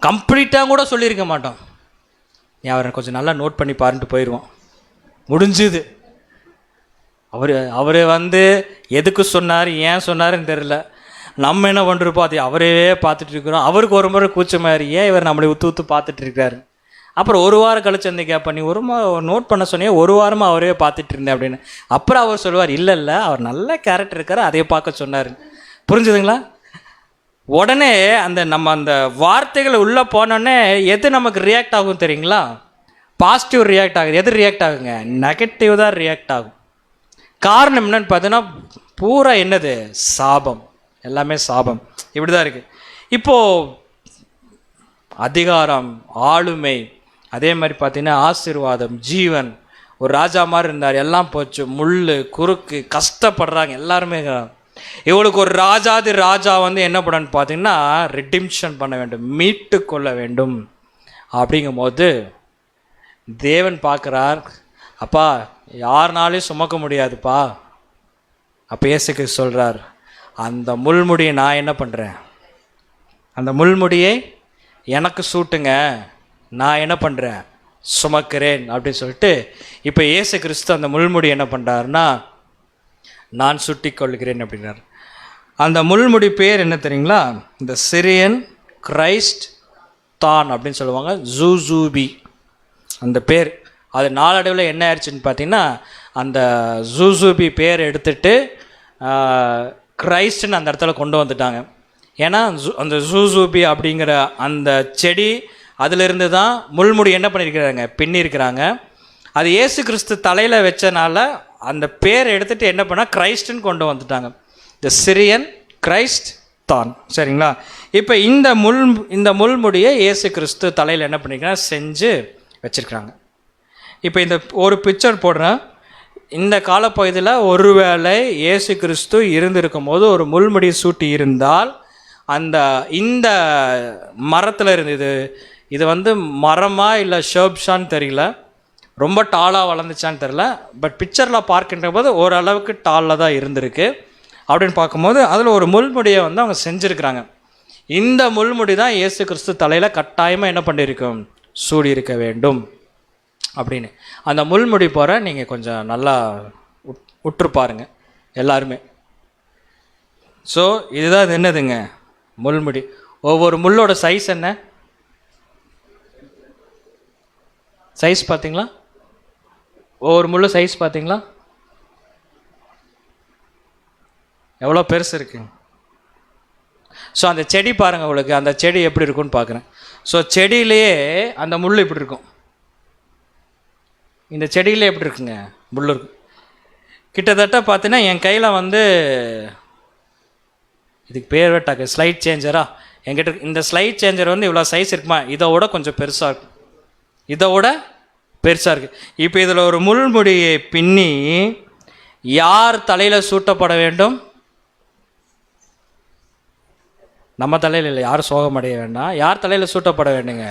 கம்ப்ளீட்டாக கூட சொல்லியிருக்க மாட்டோம், நீ அவரை கொஞ்சம் நல்லா நோட் பண்ணி பாருன்ட்டு போயிடுவோம், முடிஞ்சுது. அவர் எதுக்கு சொன்னார், ஏன் சொன்னாருன்னு தெரில. நம்ம என்ன பண்ணுறப்போ அது அவரே பார்த்துட்டு இருக்கிறோம். அவருக்கு ஒரு முறை கூச்சமாரி, ஏன் இவர் நம்மளை ஊற்று பார்த்துட்டு இருக்காரு. அப்புறம் ஒரு வாரம் கழிச்சு வந்து கேட்ப, நீ ஒரு நோட் பண்ண சொன்னியே, ஒரு வாரமாக அவரே பார்த்துட்டு இருந்தேன் அப்படின்னு. அப்புறம் அவர் சொல்லுவார், இல்லை அவர் நல்ல கேரக்டர் இருக்கார், அதையே பார்க்க சொன்னார். புரிஞ்சுதுங்களா? உடனே அந்த வார்த்தைகளை உள்ளே போனோடனே எது நமக்கு ரியாக்ட் ஆகும் தெரியுங்களா? பாசிட்டிவ் ரியாக்ட் ஆகுது. எது ரியாக்ட் ஆகுங்க, நெகட்டிவ் தான் ரியாக்ட் ஆகும். காரணம் என்னன்னு பார்த்தீங்கன்னா, பூரா என்னது, சாபம். எல்லாமே சாபம். இப்படி தான் இருக்குது. இப்போது அதிகாரம், ஆளுமை, அதே மாதிரி பார்த்தீங்கன்னா ஆசீர்வாதம், ஜீவன். ஒரு ராஜா மாதிரி இருந்தார், எல்லாம் போச்சு. முள், குறுக்கு, கஷ்டப்படுறாங்க எல்லாருமே. இவளுக்கு ஒரு ராஜாதி ராஜா என்ன பண்ணணும்னு பார்த்தீங்கன்னா, ரிடிம்ஷன் பண்ண வேண்டும், மீட்டு கொள்ள வேண்டும். அப்படிங்கும் போது தேவன் பார்க்குறார், அப்பா யாருனாலையும் சுமக்க முடியாதுப்பா. அப்போ இயேசுக்கு சொல்கிறார், அந்த முள்முடியை நான் என்ன பண்ணுறேன், அந்த முள்முடியை எனக்கு சூட்டுங்க, நான் என்ன பண்ணுறேன், சுமக்கிறேன் அப்படின்னு சொல்லிட்டு இப்போ இயேசு கிறிஸ்து அந்த முள்முடி என்ன பண்ணுறாருன்னா நான் சுட்டி கொள்கிறேன் அப்படின்னார். அந்த முள்முடி பேர் என்ன தெரியுங்களா? இந்த சிரியன் கிரைஸ்ட் தான் அப்படின்னு சொல்லுவாங்க, ஜூசூபி அந்த பேர். அது நாளடைவில் என்ன ஆயிடுச்சுன்னு பார்த்தீங்கன்னா, அந்த ஜூசூபி பேர் எடுத்துட்டு கிரைஸ்ட்னு அந்த இடத்துல கொண்டு வந்துட்டாங்க. ஏன்னா அந்த ஜூசூபி அப்படிங்கிற அந்த செடி அதிலிருந்து தான் முள்முடி என்ன பண்ணியிருக்கிறாங்க, பின்னிருக்கிறாங்க. அது இயேசு கிறிஸ்து தலையில் வச்சனால அந்த பேர் எடுத்துகிட்டு என்ன பண்ணால் கிரைஸ்ட்னு கொண்டு வந்துட்டாங்க. த சிரியன் கிரைஸ்ட் தான். சரிங்களா? இப்போ இந்த முள்முடியை இயேசு கிறிஸ்து தலையில் என்ன பண்ணியிருக்காங்க, செஞ்சு வச்சுருக்கிறாங்க. இப்போ இந்த ஒரு பிக்சர் போடுறேன். இந்த காலப்பகுதியில் ஒருவேளை இயேசு கிறிஸ்து இருந்திருக்கும் போது ஒரு முள்முடி சூட்டி இருந்தால் இந்த மரத்தில் இருந்தது, இது வந்து மரமா இல்லை ஷர்ப்ஷான்னு தெரியல, ரொம்ப டாலாக வளர்ந்துச்சான்னு தெரியல. பட் பிக்சரில் பார்க்கின்ற போது ஓரளவுக்கு டாலில் தான் இருந்திருக்கு. அப்படின்னு பார்க்கும்போது அதில் ஒரு முள்முடியை வந்து அவங்க செஞ்சுருக்கிறாங்க. இந்த முள்முடி தான் இயேசு கிறிஸ்து தலையில் கட்டாயமாக என்ன பண்ணியிருக்கும், சூடி இருக்க வேண்டும் அப்படின்னு. அந்த முள்முடி போகிற நீங்கள் கொஞ்சம் நல்லா உற்று பாருங்க எல்லாருமே. ஸோ இதுதான் இது என்னதுங்க, முள்முடி. ஒவ்வொரு முள்ளோட சைஸ் என்ன, சைஸ் பார்த்தீங்களா? ஒவ்வொரு முள்ளு சைஸ் பார்த்தீங்களா எவ்வளோ பெருசு இருக்குங்க. ஸோ அந்த செடி பாருங்கள், உங்களுக்கு அந்த செடி எப்படி இருக்குன்னு பார்க்குறேன். ஸோ செடியிலேயே அந்த முள் இப்படி இருக்கும், இந்த செடியிலே எப்படி இருக்குங்க முள் இருக்கும். கிட்டத்தட்ட பார்த்தீங்கன்னா என் கையில் வந்து இதுக்கு பேர் வெட்டாக்க ஸ்லைட் சேஞ்சரா, என்கிட்ட இந்த ஸ்லைட் சேஞ்சர் வந்து இவ்வளோ சைஸ் இருக்குமா, இதோட கொஞ்சம் பெருசாக இருக்கும், இதோட பெருசாக இருக்குது. இப்போ இதில் ஒரு முள்முடியை பின்னி யார் தலையில் சூட்டப்பட வேண்டும்? நம்ம தலையில் இல்லை, யாரும் சோகமடைய வேண்டாம். யார் தலையில் சூட்டப்பட வேண்டுங்க?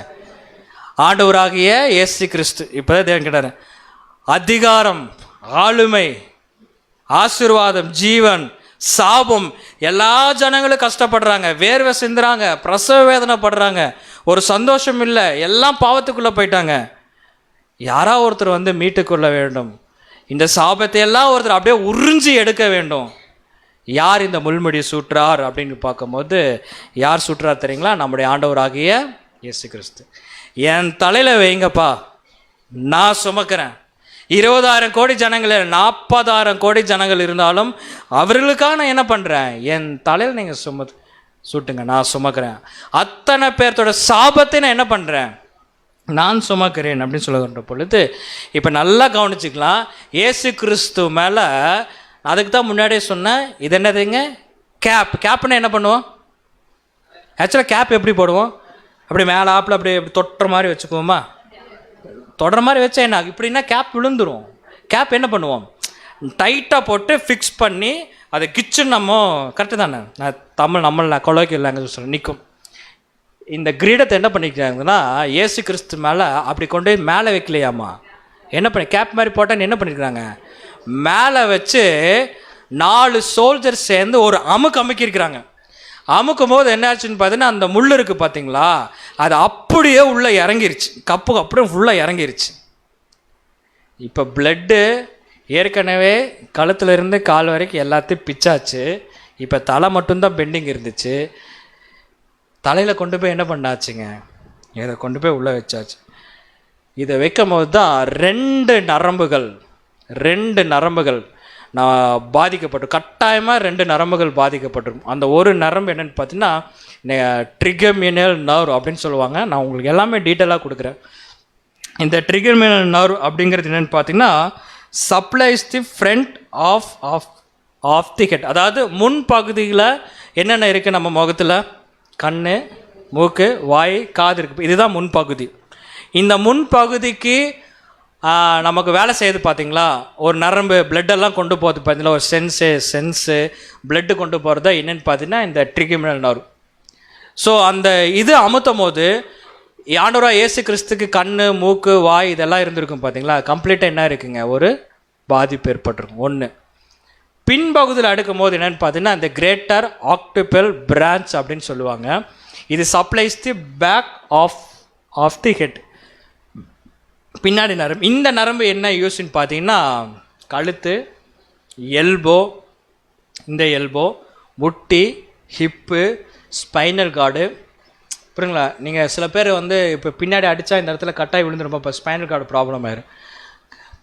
ஆண்டவராகிய இயேசு கிறிஸ்து. இப்போ தான் தேவன் கேட்டார், அதிகாரம், ஆளுமை, ஆசீர்வாதம், ஜீவன், சாபம், எல்லா ஜனங்களும் கஷ்டப்படுறாங்க, வேர்வை சிந்துறாங்க, பிரசவ வேதனைப்படுறாங்க, ஒரு சந்தோஷம் இல்லை, எல்லாம் பாவத்துக்குள்ளே போயிட்டாங்க. யாராவது ஒருத்தர் வந்து மீட்டுக்கொள்ள வேண்டும். இந்த சாபத்தை எல்லாம் ஒருத்தர் அப்படியே உறிஞ்சி எடுக்க வேண்டும். யார் இந்த முள்முடி சூட்டுறார் அப்படின்னு பார்க்கும்போது யார் சூட்டுறார் தெரியுங்களா? நம்முடைய ஆண்டவராகிய இயேசு கிறிஸ்து. என் தலையில் வைங்கப்பா, நான் சுமக்கிறேன். 20,000 கோடி ஜனங்கள், 40,000 கோடி ஜனங்கள் இருந்தாலும் அவர்களுக்காக நான் என்ன பண்ணுறேன், என் தலையில் நீங்கள் சூட்டுங்க, நான் சுமக்கிறேன். அத்தனை பேர்த்தோட சாபத்தை நான் என்ன பண்ணுறேன், நான் சுமக்கிறேன் அப்படின்னு சொல்லுகின்ற பொழுது இப்போ நல்லா கவனிச்சுக்கலாம். இயேசு கிறிஸ்து மேலே அதுக்கு தான் முன்னாடியே சொன்னேன், இது என்னதுங்க, கேப்னா என்ன பண்ணுவோம்? ஆக்சுவலாக கேப் எப்படி போடுவோம்? அப்படி மேலே ஆப்பில் அப்படி தொட்டுற மாதிரி வச்சுக்குவோமா? தொடர மாதிரி வச்சா என்ன இப்படின்னா கேப் விழுந்துடும். கேப் என்ன பண்ணுவோம், டைட்டாக போட்டு ஃபிக்ஸ் பண்ணி அதை கிச்சன் நம்ம கரெக்டு தானே, நான் நான் கொலோக்கியல் லாங்குவேஜ் சொல்கிறேன், நிற்கும். இந்த கிரீடத்தை என்ன பண்ணிக்கிறாங்கன்னா இயேசு கிறிஸ்து மேலே அப்படி கொண்டு போய் மேலே வைக்கலையாமா, என்ன பண்ணி கேப் மாதிரி போட்டான்னு என்ன பண்ணியிருக்கிறாங்க, மேலே வச்சு 4 சோல்ஜர் சேர்ந்து ஒரு அமுக்கியிருக்கிறாங்க. அமுக்கும் போது என்ன ஆச்சுன்னு பார்த்தீங்கன்னா அந்த முள் இருக்குது பார்த்தீங்களா, அது அப்படியே உள்ளே இறங்கிருச்சு, கப்பு அப்படியே ஃபுல்லாக இறங்கிருச்சு. இப்போ பிளட்டு ஏற்கனவே கழுத்தில் இருந்து கால் வரைக்கும் எல்லாத்தையும் பிச்சாச்சு. இப்போ தலை மட்டும்தான் பெண்டிங் இருந்துச்சு. தலையில் கொண்டு போய் என்ன பண்ணாச்சுங்க, இதை கொண்டு போய் உள்ளே வச்சாச்சு. இதை வைக்கும் போது தான் 2 நரம்புகள் நான் பாதிக்கப்பட்டு, கட்டாயமாக 2 நரம்புகள் பாதிக்கப்பட்டிருக்கும். அந்த ஒரு நரம்பு என்னென்னு பார்த்தீங்கன்னா ட்ரிகமினல் நர்வ் அப்படின்னு சொல்லுவாங்க. நான் உங்களுக்கு எல்லாமே டீட்டெயிலாக கொடுக்குறேன். இந்த ட்ரிகமினல் நர்வ் அப்படிங்கிறது என்னென்னு பார்த்தீங்கன்னா supplies the front of the head. அதாவது முன் பகுதியில் என்னென்ன இருக்குது நம்ம முகத்தில், கண், மூக்கு, வாய், காது இருக்குது, இதுதான் முன்பகுதி. இந்த முன்பகுதிக்கு நமக்கு வேலை செய்யுது பார்த்தீங்களா, ஒரு நரம்பு பிளட்டெல்லாம் கொண்டு போகிறது பார்த்தீங்களா, ஒரு சென்ஸு பிளட்டு கொண்டு போகிறதா என்னென்னு பார்த்தீங்கன்னா இந்த ட்ரிகமினல் நர்வ். ஸோ அந்த இது அமுத்தும் போது ஆண்டவராக இயேசு கிறிஸ்துக்கு கண், மூக்கு, வாய் இதெல்லாம் இருந்திருக்கும் பார்த்தீங்களா, கம்ப்ளீட்டாக என்ன இருக்குங்க, ஒரு பாதிப்பு ஏற்பட்டிருக்கும். ஒன்று பின்பகுதியில் அடுக்கும் போது என்னென்னு பார்த்தீங்கன்னா இந்த கிரேட்டர் ஆக்டிபல் பிரான்ச் அப்படின்னு சொல்லுவாங்க. இது supplies the back of the head, பின்னாடி நரம்பு. இந்த நரம்பு என்ன யூஸ்ன்னு பார்த்தீங்கன்னா கழுத்து, எல்போ, இந்த எல்போ, முட்டி, ஹிப்பு, ஸ்பைனல் கார்டு. புரியுங்களா? நீங்கள் சில பேர் வந்து இப்போ பின்னாடி அடித்தா இந்த இடத்துல கட்டாய் விழுந்துருப்போம், இப்போ ஸ்பைனல் கார்டு ப்ராப்ளம் ஆயிரும்.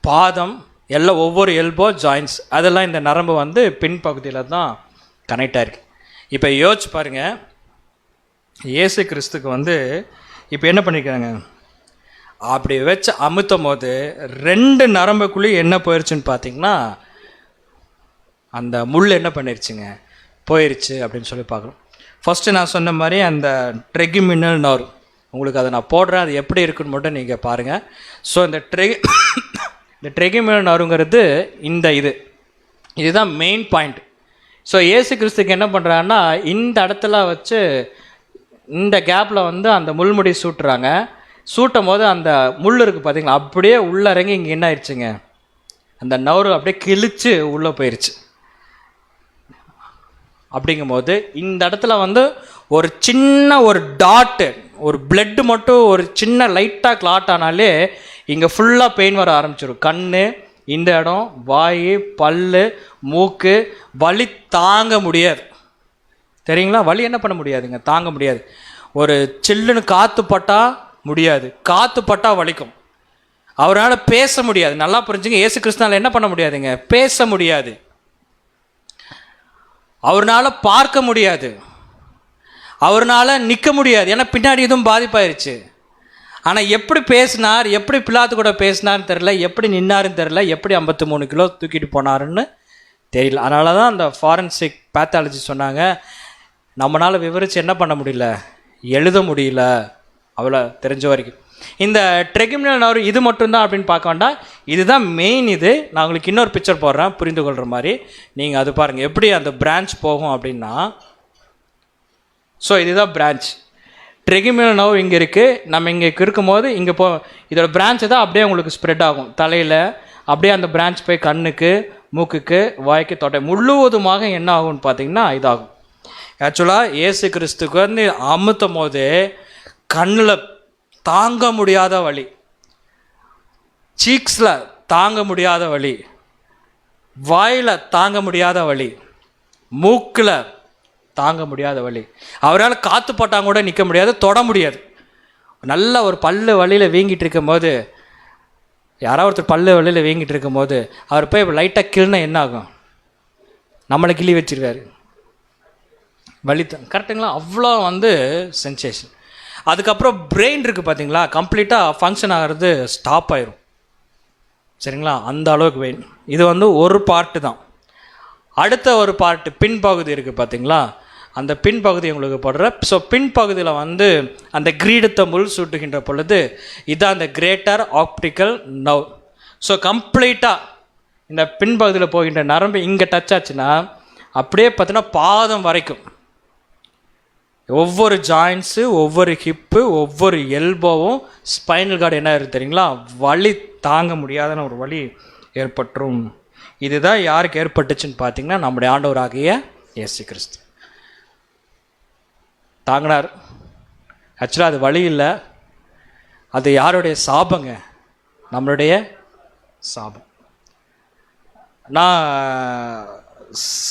பாதம் எல்லாம் ஒவ்வொரு எல்போ ஜாயின்ஸ் அதெல்லாம் இந்த நரம்பு வந்து பின்பகுதியில் தான் கனெக்ட் ஆகிருக்கு. இப்போ யோசிச்சு பாருங்கள், இயேசு கிறிஸ்துக்கு வந்து இப்போ என்ன பண்ணியிருக்காங்க, அப்படி வச்சு அமுத்தும் போது 2 நரம்புக்குள்ளேயும் என்ன போயிடுச்சுன்னு பார்த்தீங்கன்னா அந்த முள் என்ன பண்ணிருச்சுங்க, போயிடுச்சு அப்படின்னு சொல்லி பார்க்குறோம். ஃபஸ்ட்டு நான் சொன்ன மாதிரி அந்த ட்ரெகிமினல் நர்வ், உங்களுக்கு அதை நான் போடுறேன், அது எப்படி இருக்குன்னு மட்டும் நீங்கள் பாருங்கள். ஸோ இந்த ட்ரெகிமினல் நர்வுங்கிறது இதுதான் மெயின் பாயிண்ட். ஸோ இயேசு கிறிஸ்துக்கு என்ன பண்ணுறாங்கன்னா இந்த இடத்துல வச்சு இந்த கேப்பில் வந்து அந்த முள்முடி சூட்டுறாங்க. சூட்டும் போது அந்த முள் இருக்குது பார்த்தீங்களா, அப்படியே உள்ளே இறங்கி இங்கே என்ன ஆயிடுச்சுங்க, அந்த நர்வு அப்படியே கிழிச்சு உள்ளே போயிடுச்சு. அப்படிங்கும்போது இந்த இடத்துல வந்து ஒரு சின்ன ஒரு டாட்டு, ஒரு பிளட்டு மட்டும் ஒரு சின்ன லைட்டாக கிளாட் ஆனாலே இங்கே ஃபுல்லாக பெயின் வர ஆரம்பிச்சிடும். கண், இந்த இடம், வாய், பல், மூக்கு, வலி தாங்க முடியாது. தெரியுங்களா? வலி என்ன பண்ண முடியாதுங்க, தாங்க முடியாது. ஒரு சில்லுன்னு காற்று பட்டால் முடியாது, காற்று பட்டால் வலிக்கும். அவரால் பேச முடியாது. நல்லா புரிஞ்சுங்க, இயேசு கிறிஸ்துவால என்ன பண்ண முடியாதுங்க, பேச முடியாது. அவர்னால பார்க்க முடியாது, அவர்னால நிற்க முடியாது, ஏன்னா பின்னாடி எதுவும் பாதிப்பாயிருச்சு. ஆனால் எப்படி பேசினார், எப்படி பிலாத்து கூட பேசினார்னு தெரில, எப்படி நின்னாருன்னு தெரில, எப்படி 53 கிலோ தூக்கிட்டு போனாருன்னு தெரியல. அதனால தான் அந்த ஃபாரன்சிக் பேத்தாலஜி சொன்னாங்க, நம்மளால் விவரித்து என்ன பண்ண முடியல, எழுத முடியல, அவ்வளோ தெரிஞ்ச வரைக்கும். இந்த ட்ரெகிமினல் நர்வ் இது மட்டும்தான் அப்படின்னு பார்க்க வேண்டாம், இதுதான் மெயின். நான் உங்களுக்கு இன்னொரு பிக்சர் போடுறேன் புரிந்து கொள்கிற மாதிரி, நீங்கள் அது பாருங்கள் எப்படி அந்த பிரான்ச் போகும் அப்படின்னா. ஸோ இதுதான் பிரான்ச். ட்ரெகிமினல் நர்வ் இங்கே இருக்குது, நம்ம இங்கே இருக்கும்போது இங்கே இதோட பிரான்ச் தான் அப்படியே உங்களுக்கு ஸ்ப்ரெட் ஆகும் தலையில், அப்படியே அந்த பிரான்ச் போய் கண்ணுக்கு, மூக்குக்கு, வாய்க்கு, தொட்டை முழுவதுமாக என்ன ஆகும்னு பார்த்தீங்கன்னா இதாகும். ஆக்சுவலாக இயேசு கிறிஸ்துக்கு வந்து அமுத்தும் போது கண்ணில் தாங்க முடியாத வலி, சீக்ஸில் தாங்க முடியாத வலி, வாயில் தாங்க முடியாத வலி, மூக்கில் தாங்க முடியாத வலி. அவரால் காற்று பட்டாங்க கூட நிற்க முடியாது, தொட முடியாது. நல்ல ஒரு பல்லு வலியில் வீங்கிட்டு இருக்கும் போது, யாராவது ஒருத்தர் பல்லு வலியில் வீங்கிட்டு இருக்கும் போது அவர் போய் லைட்டாக கிள்னா என்ன ஆகும், நம்மளை கிள்ளி வச்சிருக்காரு, வலி கரெக்டுங்களா? அவ்வளோ வந்து சென்சேஷன். அதுக்கப்புறம் பிரெயின் இருக்குது பார்த்தீங்களா, கம்ப்ளீட்டாக ஃபங்க்ஷன் ஆகிறது ஸ்டாப் ஆயிரும். சரிங்களா? அந்த அளவுக்கு வெயின். இது வந்து ஒரு பார்ட்டு தான். அடுத்த ஒரு பார்ட்டு பின்பகுதி இருக்குது பார்த்தீங்களா, அந்த பின்பகுதி உங்களுக்கு போடுற. ஸோ பின்பகுதியில் வந்து அந்த கிரீடத்தை முள் சூட்டுகின்ற பொழுது இதுதான் அந்த கிரேட்டர் ஆப்டிக்கல் நர்வ். ஸோ கம்ப்ளீட்டாக இந்த பின்பகுதியில் போகின்ற நரம்பு இங்கே டச் ஆச்சுன்னா அப்படியே பார்த்தீங்கன்னா பாதம் வரைக்கும் ஒவ்வொரு ஜாயின்ஸு, ஒவ்வொரு ஹிப்பு, ஒவ்வொரு எல்போவும், ஸ்பைனல் கார்டு என்ன இருக்குது தெரியுங்களா, வலி தாங்க முடியாதன ஒரு வலி ஏற்பட்டுரும். இதுதான் யாருக்கு ஏற்பட்டுச்சுன்னு பார்த்தீங்கன்னா நம்முடைய ஆண்டவராகிய இயேசு கிறிஸ்து தாங்கினார். ஆக்சுவலாக அது வலி இல்லை, அது யாருடைய சாபங்க, நம்மளுடைய சாபம். நான்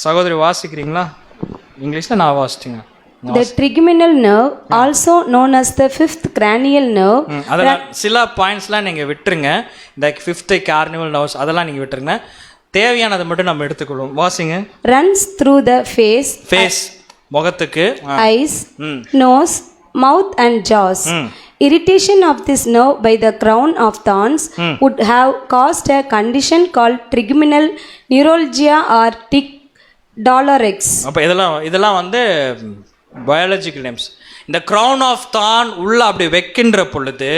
சகோதரி வாசிக்கிறீங்களா இங்கிலீஷில்? நான் வாசிச்சிங்க. The trigeminal nerve, also known as the fifth cranial nerve. அதெல்லாம் சில பாயிண்ட்ஸ்லாம் நீங்கள் விட்டுருங்க. இந்த ஃபிஃப்த் கார்னிவல் நர்வ்ஸ் அதெல்லாம் நீங்கள் விட்டுருங்க. தேவையானதை மட்டும் நம்ம எடுத்துக்கொள்வோம். வாசிங்க. Runs through the face, முகத்துக்கு, eyes, nose, mouth and jaws. Irritation of this nerve by the crown of thorns would have caused a condition called trigeminal neuralgia or tic doulorex. அப்போ இதெல்லாம் வந்து பயாலஜிக்கல் நேம்ஸ். இந்த crown of தான் உள்ள அப்படி வைக்கின்ற பொழுது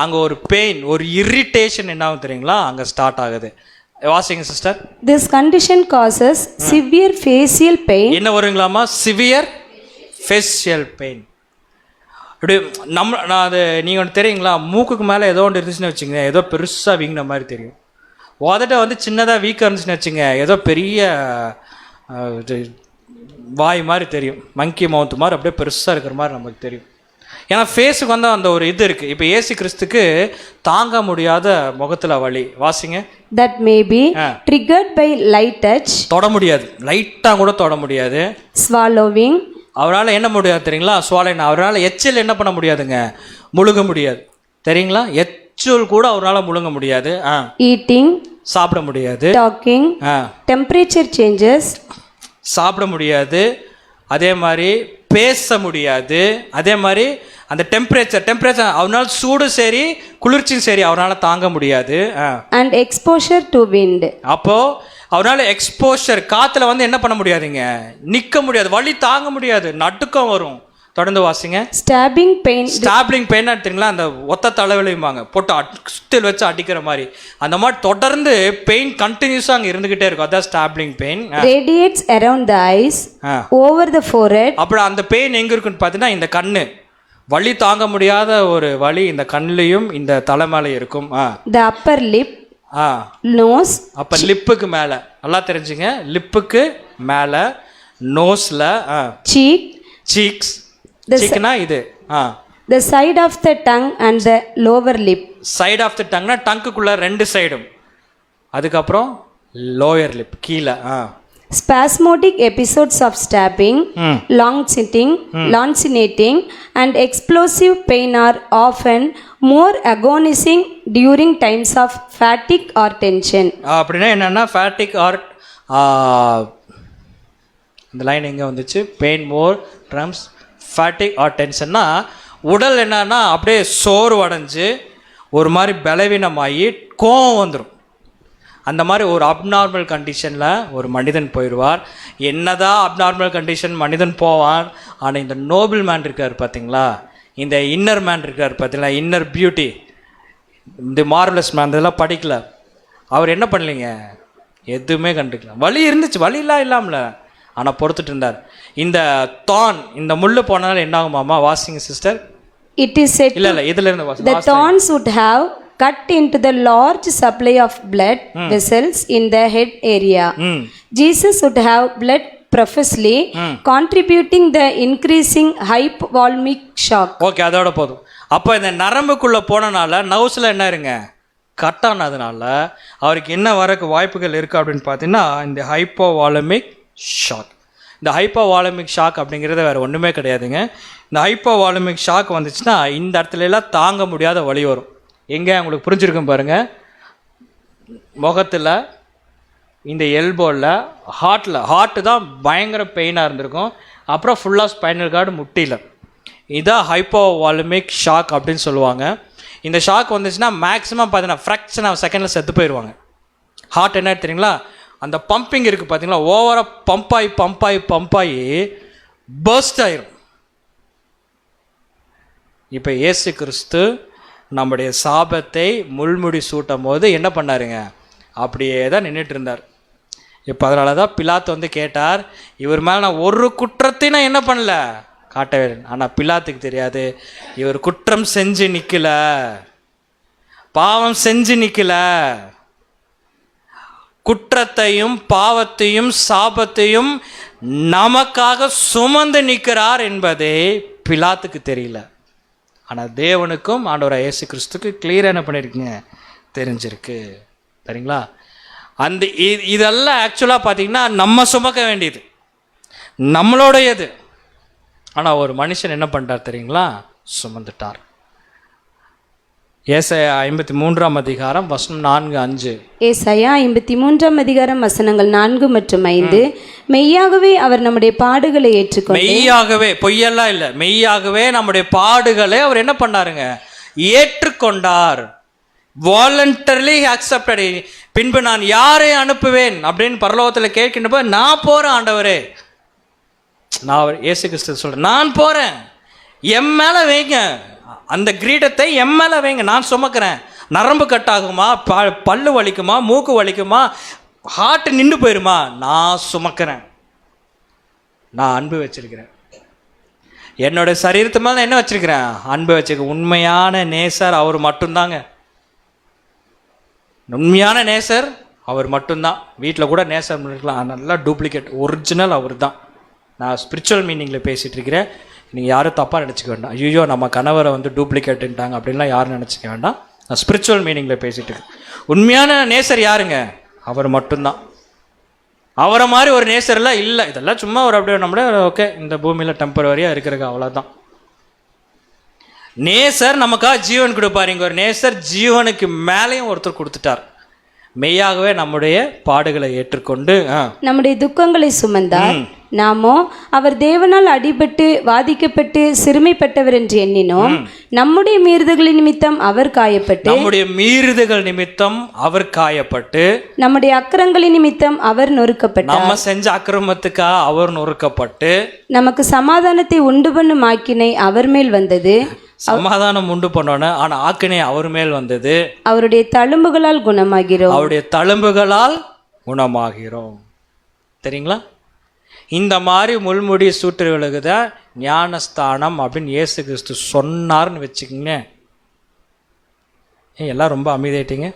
அங்கே ஒரு பெயின், ஒரு இரிட்டேஷன் என்ன ஆகும் தெரியுங்களா, அங்கே ஸ்டார்ட் ஆகுது. வாசிங்க sister. This condition causes severe facial pain. என்ன வருங்களாமா? Severe facial pain. அப்படி நான் அது நீங்கள் ஒன்று தெரியுங்களா, மூக்குக்கு மேலே ஏதோ ஒன்று இருந்துச்சுன்னு வச்சுங்க, ஏதோ பெருசாக வீங்கின மாதிரி தெரியும். உதட்ட வந்து சின்னதாக வீக்காக இருந்துச்சுன்னு வச்சுங்க, ஏதோ பெரிய வாய் மாதிரி தெரியும், மங்கி மவுத்து மாதிரி அப்படியே பெருசாக இருக்கிற மாதிரி நமக்கு தெரியும். ஏன்னா ஃபேஸுக்கு வந்து அந்த ஒரு இது இருக்குது. இப்போ இயேசு கிறிஸ்துக்கு தாங்க முடியாத முகத்தில் வலி. வாசிங்க. that may be triggered by light touch, தொட முடியாது, லைட்டாக கூட தொட முடியாது. swallowing, அவரால் என்ன முடியாது தெரியுங்களா? சுவாலைன். அவரால் எச்சில் என்ன பண்ண முடியாதுங்க? முழுங்க முடியாது. தெரியுங்களா? எச்சில் கூட அவரால் முழுங்க முடியாது. eating, சாப்பிட முடியாது. talking, temperature changes, சாப்பிட முடியாது. அதே மாதிரி பேச முடியாது. அதே மாதிரி அந்த டெம்பரேச்சர் அவனால் சூடு சரி குளிர்ச்சியும் சரி அவரால் தாங்க முடியாது. and exposure to wind. அப்போ அவரால் எக்ஸ்போஷர், காற்றுல வந்து என்ன பண்ண முடியாதுங்க? நிற்க முடியாது, வலி தாங்க முடியாது, நடுக்கம் வரும். தொடர்ந்து வாசிங்க. stabbing pain. ஸ்டாப்லிங் பெயின் எடுத்தீங்களா? அந்த ஒத்த தலைவலியும்பாங்க, போட்டு சுத்தில் வச்சு அடிக்கிற மாதிரி. அந்த மாதிரி தொடர்ந்து பெயின் கண்டினியூஸாக அங்கே இருந்துகிட்டே இருக்கும். அதான் stapling pain. radiates around the eyes, over the forehead. அப்புறம் அந்த பெயின் எங்கே இருக்குன்னு பார்த்தீங்கன்னா இந்த கண்ணு, வலி தாங்க முடியாத ஒரு வலி இந்த கண்ணிலையும் இந்த தலை மேலே இருக்கும். the upper lip, nose. அப்போ லிப்புக்கு மேலே, நல்லா தெரிஞ்சுங்க, லிப்புக்கு மேலே, நோஸில், cheek, சீக்ஸ், சீக்னா இது, the side of the tongue and the lower lip. Side of the டங்னா டங்குக்குள்ள ரெண்டு சைடும், அதுக்கப்புறம் லோயர் லிப் கீழே. spasmodic episodes of stabbing, lancinating and explosive pain are often more agonizing during times of fatigue or tension. அப்படின்னா என்னன்னா fatigue or இந்த line எங்கே வந்துச்சு? பெயின் மோர் ட்ரம்ஸ் ஃபேட்டிக் ஆர் டென்ஷன்னா உடல் என்னன்னா அப்படியே சோர்வடைஞ்சு ஒரு மாதிரி பலவீனமாகி கோவம் வந்துடும். அந்த மாதிரி ஒரு அப்நார்மல் கண்டிஷனில் ஒரு மனிதன் போயிடுவார். என்னதான் அப்நார்மல் கண்டிஷன் மனிதன் போவான், ஆனால் இந்த நோபல் மேன் இருக்கார் பார்த்தீங்களா, இந்த இன்னர் மேன் இருக்கார் பார்த்தீங்களா, இன்னர் பியூட்டி, இந்த மார்வலஸ் மேன், இதெல்லாம் படிக்கல, அவர் என்ன பண்ணலைங்க? எதுவுமே கண்டுக்கல. வலி இருந்துச்சு, வலிலாம் இல்லாமல, ஆனால் பொறுத்துட்டு இருந்தார். இந்த இந்த முள்ளு போனாலும் என்ன ஆகுமாமா? வாசிங்க சிஸ்டர். It is said இல்லை இதில் இருந்து the thorns would have cut into the large supply of blood vessels in the head area. Jesus would have bled profusely, contributing the increasing hypovolemic shock. Okay, அதோட போதும். அப்போ இந்த நரம்புக்குள்ளே போனனால நவுஸில் என்ன இருங்க கட்டானதுனால அவருக்கு என்ன வரக்கு வாய்ப்புகள் இருக்குது அப்படின்னு பார்த்தீங்கன்னா இந்த ஹைப்போவாலமிக் ஷாக். இந்த ஹைப்போவாலமிக் ஷாக் அப்படிங்கிறது வேறு ஒன்றுமே கிடையாதுங்க. இந்த ஹைப்போவாலமிக் ஷாக் வந்துச்சுன்னா இந்த இடத்துல எல்லாம் தாங்க முடியாத வலி வரும். எங்கே உங்களுக்கு புரிஞ்சிருக்கும் பாருங்கள், முகத்தில், இந்த எல்போவில், ஹார்ட்டு தான் பயங்கர பெயினாக இருந்திருக்கும். அப்புறம் ஃபுல்லாக ஸ்பைனல் கார்டு முட்டியில். இதான் ஹைப்போவாலமிக் ஷாக் அப்படின்னு சொல்லுவாங்க. இந்த ஷாக் வந்துச்சுன்னா மேக்ஸிமம் பார்த்தீங்கன்னா ஃப்ராக்ஷன் ஆஃப் செகண்டில் செத்து போயிடுவாங்க. ஹார்ட் என்ன தெரியுங்களா, அந்த பம்பிங் இருக்குது பார்த்தீங்களா, ஓவராக பம்பாகி பர்ஸ்ட் ஆயிரும். இப்போ இயேசு கிறிஸ்து நம்முடைய சாபத்தை முள்முடி சூட்டும் போது என்ன பண்ணாருங்க? அப்படியே தான் நின்றுட்டு இருந்தார். இப்போ அதனால தான் பிலாத்து வந்து கேட்டார், இவர் மேலே நான் ஒரு குற்றத்தையும் நான் என்ன பண்ணல காட்டவே. ஆனால் பிலாத்துக்கு தெரியாது, இவர் குற்றம் செஞ்சு நிற்கல, பாவம் செஞ்சு நிற்கல, குற்றத்தையும் பாவத்தையும் சாபத்தையும் நமக்காக சுமந்து நிற்கிறார் என்பதே பிலாத்துக்கு தெரியல. ஆனால் தேவனுக்கும் ஆண்டவராகிய இயேசு கிறிஸ்துக்கு கிளியராக என்ன பண்ணியிருக்குங்க? தெரிஞ்சிருக்கு. சரிங்களா? அந்த இதெல்லாம் ஆக்சுவலாக பார்த்தீங்கன்னா நம்ம சுமக்க வேண்டியது, நம்மளோடையது. ஆனால் ஒரு மனுஷன் என்ன பண்ணிட்டார் தெரியுங்களா? சுமந்துட்டார். ஏசாயா 53 அதிகாரம் வசனம் 4-5. ஏசாயா 53 அதிகாரம் வசனங்கள் 4 மற்றும் 5. மெய்யாகவே அவர் நம்முடைய பாடுகளை ஏற்றுக்கொண்டு, மெய்யாகவே, பொய்யெல்லாம் இல்லை, மெய்யாகவே நம்முடைய பாடுகளை அவர் என்ன பண்ணாருங்க? ஏற்றுக்கொண்டார். Voluntarily accepted. பின்பு நான் யாரை அனுப்புவேன் அப்படின்னு பரலோகத்தில் கேட்கின்ற போது, நான் போகிறேன் ஆண்டவரே, நான் இயேசு கிறிஸ்து சொல்கிறேன், நான் போகிறேன், என் மேலே வைங்க, அந்த கிரீடத்தை என் மேலே வைங்க, நான் சுமக்கிறேன். நரம்பு கட்டாகுமா, பல்லு வலிக்குமா, மூக்கு வலிக்குமா, ஹார்ட் நின்று போயிருமா, நான் சுமக்கிறேன். நான் அன்பு வச்சிருக்கிறேன், என்னோட சரீரத்து மேலே என்ன வச்சிருக்கிறேன்? அன்பு வச்சிருக்கேன். உண்மையான நேசர் அவர் மட்டும்தாங்க. உண்மையான நேசர் அவர் மட்டும்தான். வீட்டில் கூட நேசர் இருக்கலாம், நல்லா டூப்ளிகேட். ஒரிஜினல் அவர் தான். நான் ஸ்பிரிச்சுவல் மீனிங்கில் பேசிகிட்டு இருக்கிறேன். நீங்கள் யாரும் தப்பாக நினச்சிக்க வேண்டாம். ஐயோ நம்ம கணவரை வந்து டூப்ளிகேட்டுன்ட்டாங்க அப்படின்லாம் யாரும் நினச்சிக்க வேண்டாம். நான் ஸ்பிரிச்சுவல் மீனிங்கில் பேசிகிட்டு இருக்கேன். உண்மையான நேசர் யாருங்க? அவர் மட்டும்தான். அவரை மாதிரி ஒரு நேசர்லாம் இல்லை. இதெல்லாம் சும்மா ஒரு அப்படியே நம்மளே ஓகே இந்த பூமியில் டெம்பரவரியாக இருக்கிறது அவ்வளோதான். நேசர் நமக்காக ஜீவன் கொடுப்பார். இங்கே ஒரு நேசர் ஜீவனுக்கு மேலேயும் ஒருத்தர் கொடுத்துட்டார். மெய்யாகவே நம்முடைய பாடுகளை ஏற்றுக்கொண்டு நம்முடைய துக்கங்களை சுமந்தார். நாமோ அவர் தேவனால் அடிபட்டு வாதிக்கப்பட்டு சிறுமைப்பட்டவர் என்று எண்ணினோம். நம்முடைய மீறுதல்களின் நிமித்தம் அவர் காயப்பட்டு நம்முடைய அக்கிரங்களின் நிமித்தம் அவர் நொறுக்கப்பட்டார். நம்ம செஞ்ச அக்கிரமத்துக்காக அவர் நொறுக்கப்பட்டு நமக்கு சமாதானத்தை உண்டு பண்ணும் ஆக்கினை அவர் மேல் வந்தது. சமாதானம் உண்டு பண்ணோன்னு, ஆனா ஆக்கினை அவர் மேல் வந்தது. அவருடைய தழும்புகளால் குணமாகிறோம். அவருடைய தழும்புகளால் குணமாகிறோம். தெரியுங்களா? இந்த மாதிரி முள்முடி சூட்டுகளுக்கு தான் ஞானஸ்தானம் அப்படின்னு இயேசு கிறிஸ்து சொன்னார்னு வச்சுக்கிங்க. எல்லாம் ரொம்ப அமைதியாயிட்டீங்க.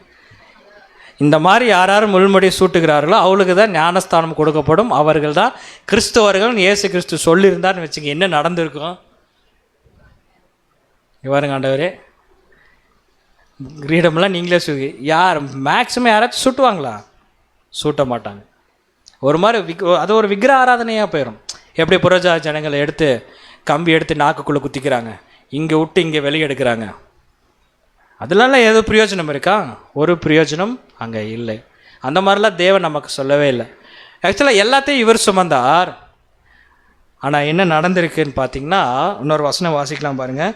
இந்த மாதிரி யார் முள்முடி சூட்டுகிறார்களோ அவளுக்கு தான் ஞானஸ்தானம் கொடுக்கப்படும். அவர்கள் தான் கிறிஸ்தவர்கள் இயேசு கிறிஸ்து சொல்லியிருந்தார்னு வச்சுங்க. என்ன நடந்திருக்கும் இவருங்க? ஆண்டவரே கிரீடமெல்லாம் நீங்களே சுகி. யார் மேக்ஸிமம் யாராச்சும் சுட்டுவாங்களா? சூட்ட மாட்டாங்க. ஒரு மாதிரி அது ஒரு விக்கிர ஆராதனையாக போயிடும். எப்படி புறஜா ஜனங்களை எடுத்து கம்பி எடுத்து நாக்குக்குள்ளே குத்திக்கிறாங்க, இங்கே விட்டு இங்கே வெளியே எடுக்கிறாங்க. அதனால ஏதோ பிரயோஜனம் இருக்கா? ஒரு பிரயோஜனம் அங்கே இல்லை. அந்த மாதிரிலாம் தேவன் நமக்கு சொல்லவே இல்லை. ஆக்சுவலாக எல்லாத்தையும் இவர் சுமந்தார். ஆனால் என்ன நடந்திருக்குன்னு பார்த்தீங்கன்னா, இன்னொரு வசனம் வாசிக்கலாம் பாருங்கள்.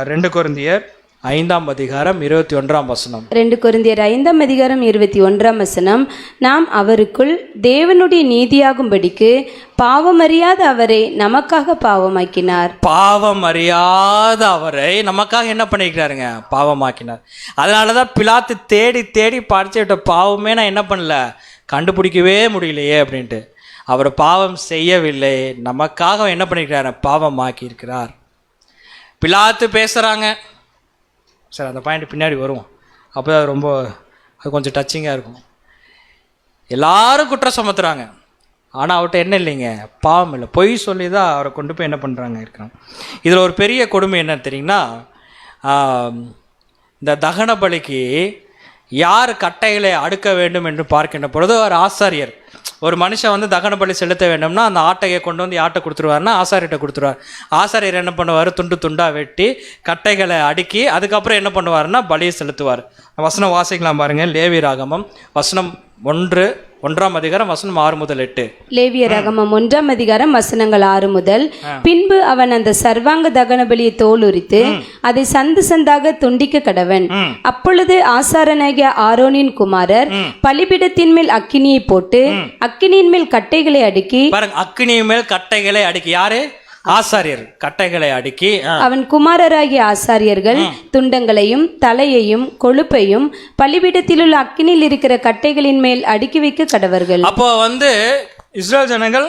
2 கொரிந்தியர் 5:21. 2 கொரிந்தியர் 5:21. நாம் அவருக்குள் தேவனுடைய நீதியாகும்படிக்கு பாவமறியாத அவரை நமக்காக பாவமாக்கினார். பாவமறியாத அவரை நமக்காக என்ன பண்ணிக்கிறாருங்க? பாவமாக்கினார். அதனால தான் பிலாத்து தேடி தேடி படிச்சுட்ட பாவமே நான் என்ன பண்ணல, கண்டுபிடிக்கவே முடியலையே அப்படின்ட்டு. அவர் பாவம் செய்யவில்லை, நமக்காக என்ன பண்ணிக்கிறாரு? பாவமாக்கி இருக்கிறார். பிலாத்து பேசுகிறாங்க. சரி, அந்த பாயிண்ட் பின்னாடி வருவோம். அப்போ அது ரொம்ப அது கொஞ்சம் டச்சிங்காக இருக்கும். எல்லாரும் குற்றம் சுமத்துறாங்க, ஆனால் அவர்கிட்ட என்ன இல்லைங்க? பாவம் இல்லை. பொய் சொல்லி தான் அவரை கொண்டு போய் என்ன பண்ணுறாங்க இருக்கிறாங்க. இதில் ஒரு பெரிய கொடுமை என்ன தெரியுங்கன்னா, இந்த தகன பலிக்கு யார் கட்டைகளை அடுக்க வேண்டும் என்று பார்க்கின்ற பொழுது ஒரு ஆசாரியர், ஒரு மனுஷன் வந்து தகன பலி செலுத்த வேண்டும்னா அந்த ஆட்டையை கொண்டு வந்து யார்கிட்ட கொடுத்துருவாருன்னா ஆசாரியர்கிட்ட கொடுத்துருவார். ஆசாரியர் என்ன பண்ணுவார்? துண்டு துண்டாக வெட்டி கட்டைகளை அடுக்கி அதுக்கப்புறம் என்ன பண்ணுவாருன்னா பலியை செலுத்துவார். வசனம் வாசிக்கலாம் பாருங்கள். லேவியராகமம் வசனம் 1:6 லேவியராகமம் 1:6 பின்பு அவன் அந்த சர்வாங்க தகன பலியை தோல் உரித்து அதை சந்து சந்தாக துண்டிக்க கடவன். அப்பொழுது ஆசாரனாகிய ஆரோனின் குமாரர் பலிபீடத்தின் மேல் அக்கினியை போட்டு அக்கினியின் மேல் கட்டைகளை அடுக்கி, அக்கினியின் மேல் கட்டைகளை அடுக்கி, யாரு? ஆசாரியர் கட்டைகளை அடுக்கி, அவன் குமாரராகிய ஆசாரியர்கள் துண்டங்களையும் தலையையும் கொழுப்பையும் பலிபீடத்தில் உள்ள அக்கினியில் இருக்கிற கட்டைகளின் மேல் அடுக்கி வைக்க கடவர்கள். அப்போ வந்து இஸ்ரேல் ஜனங்கள்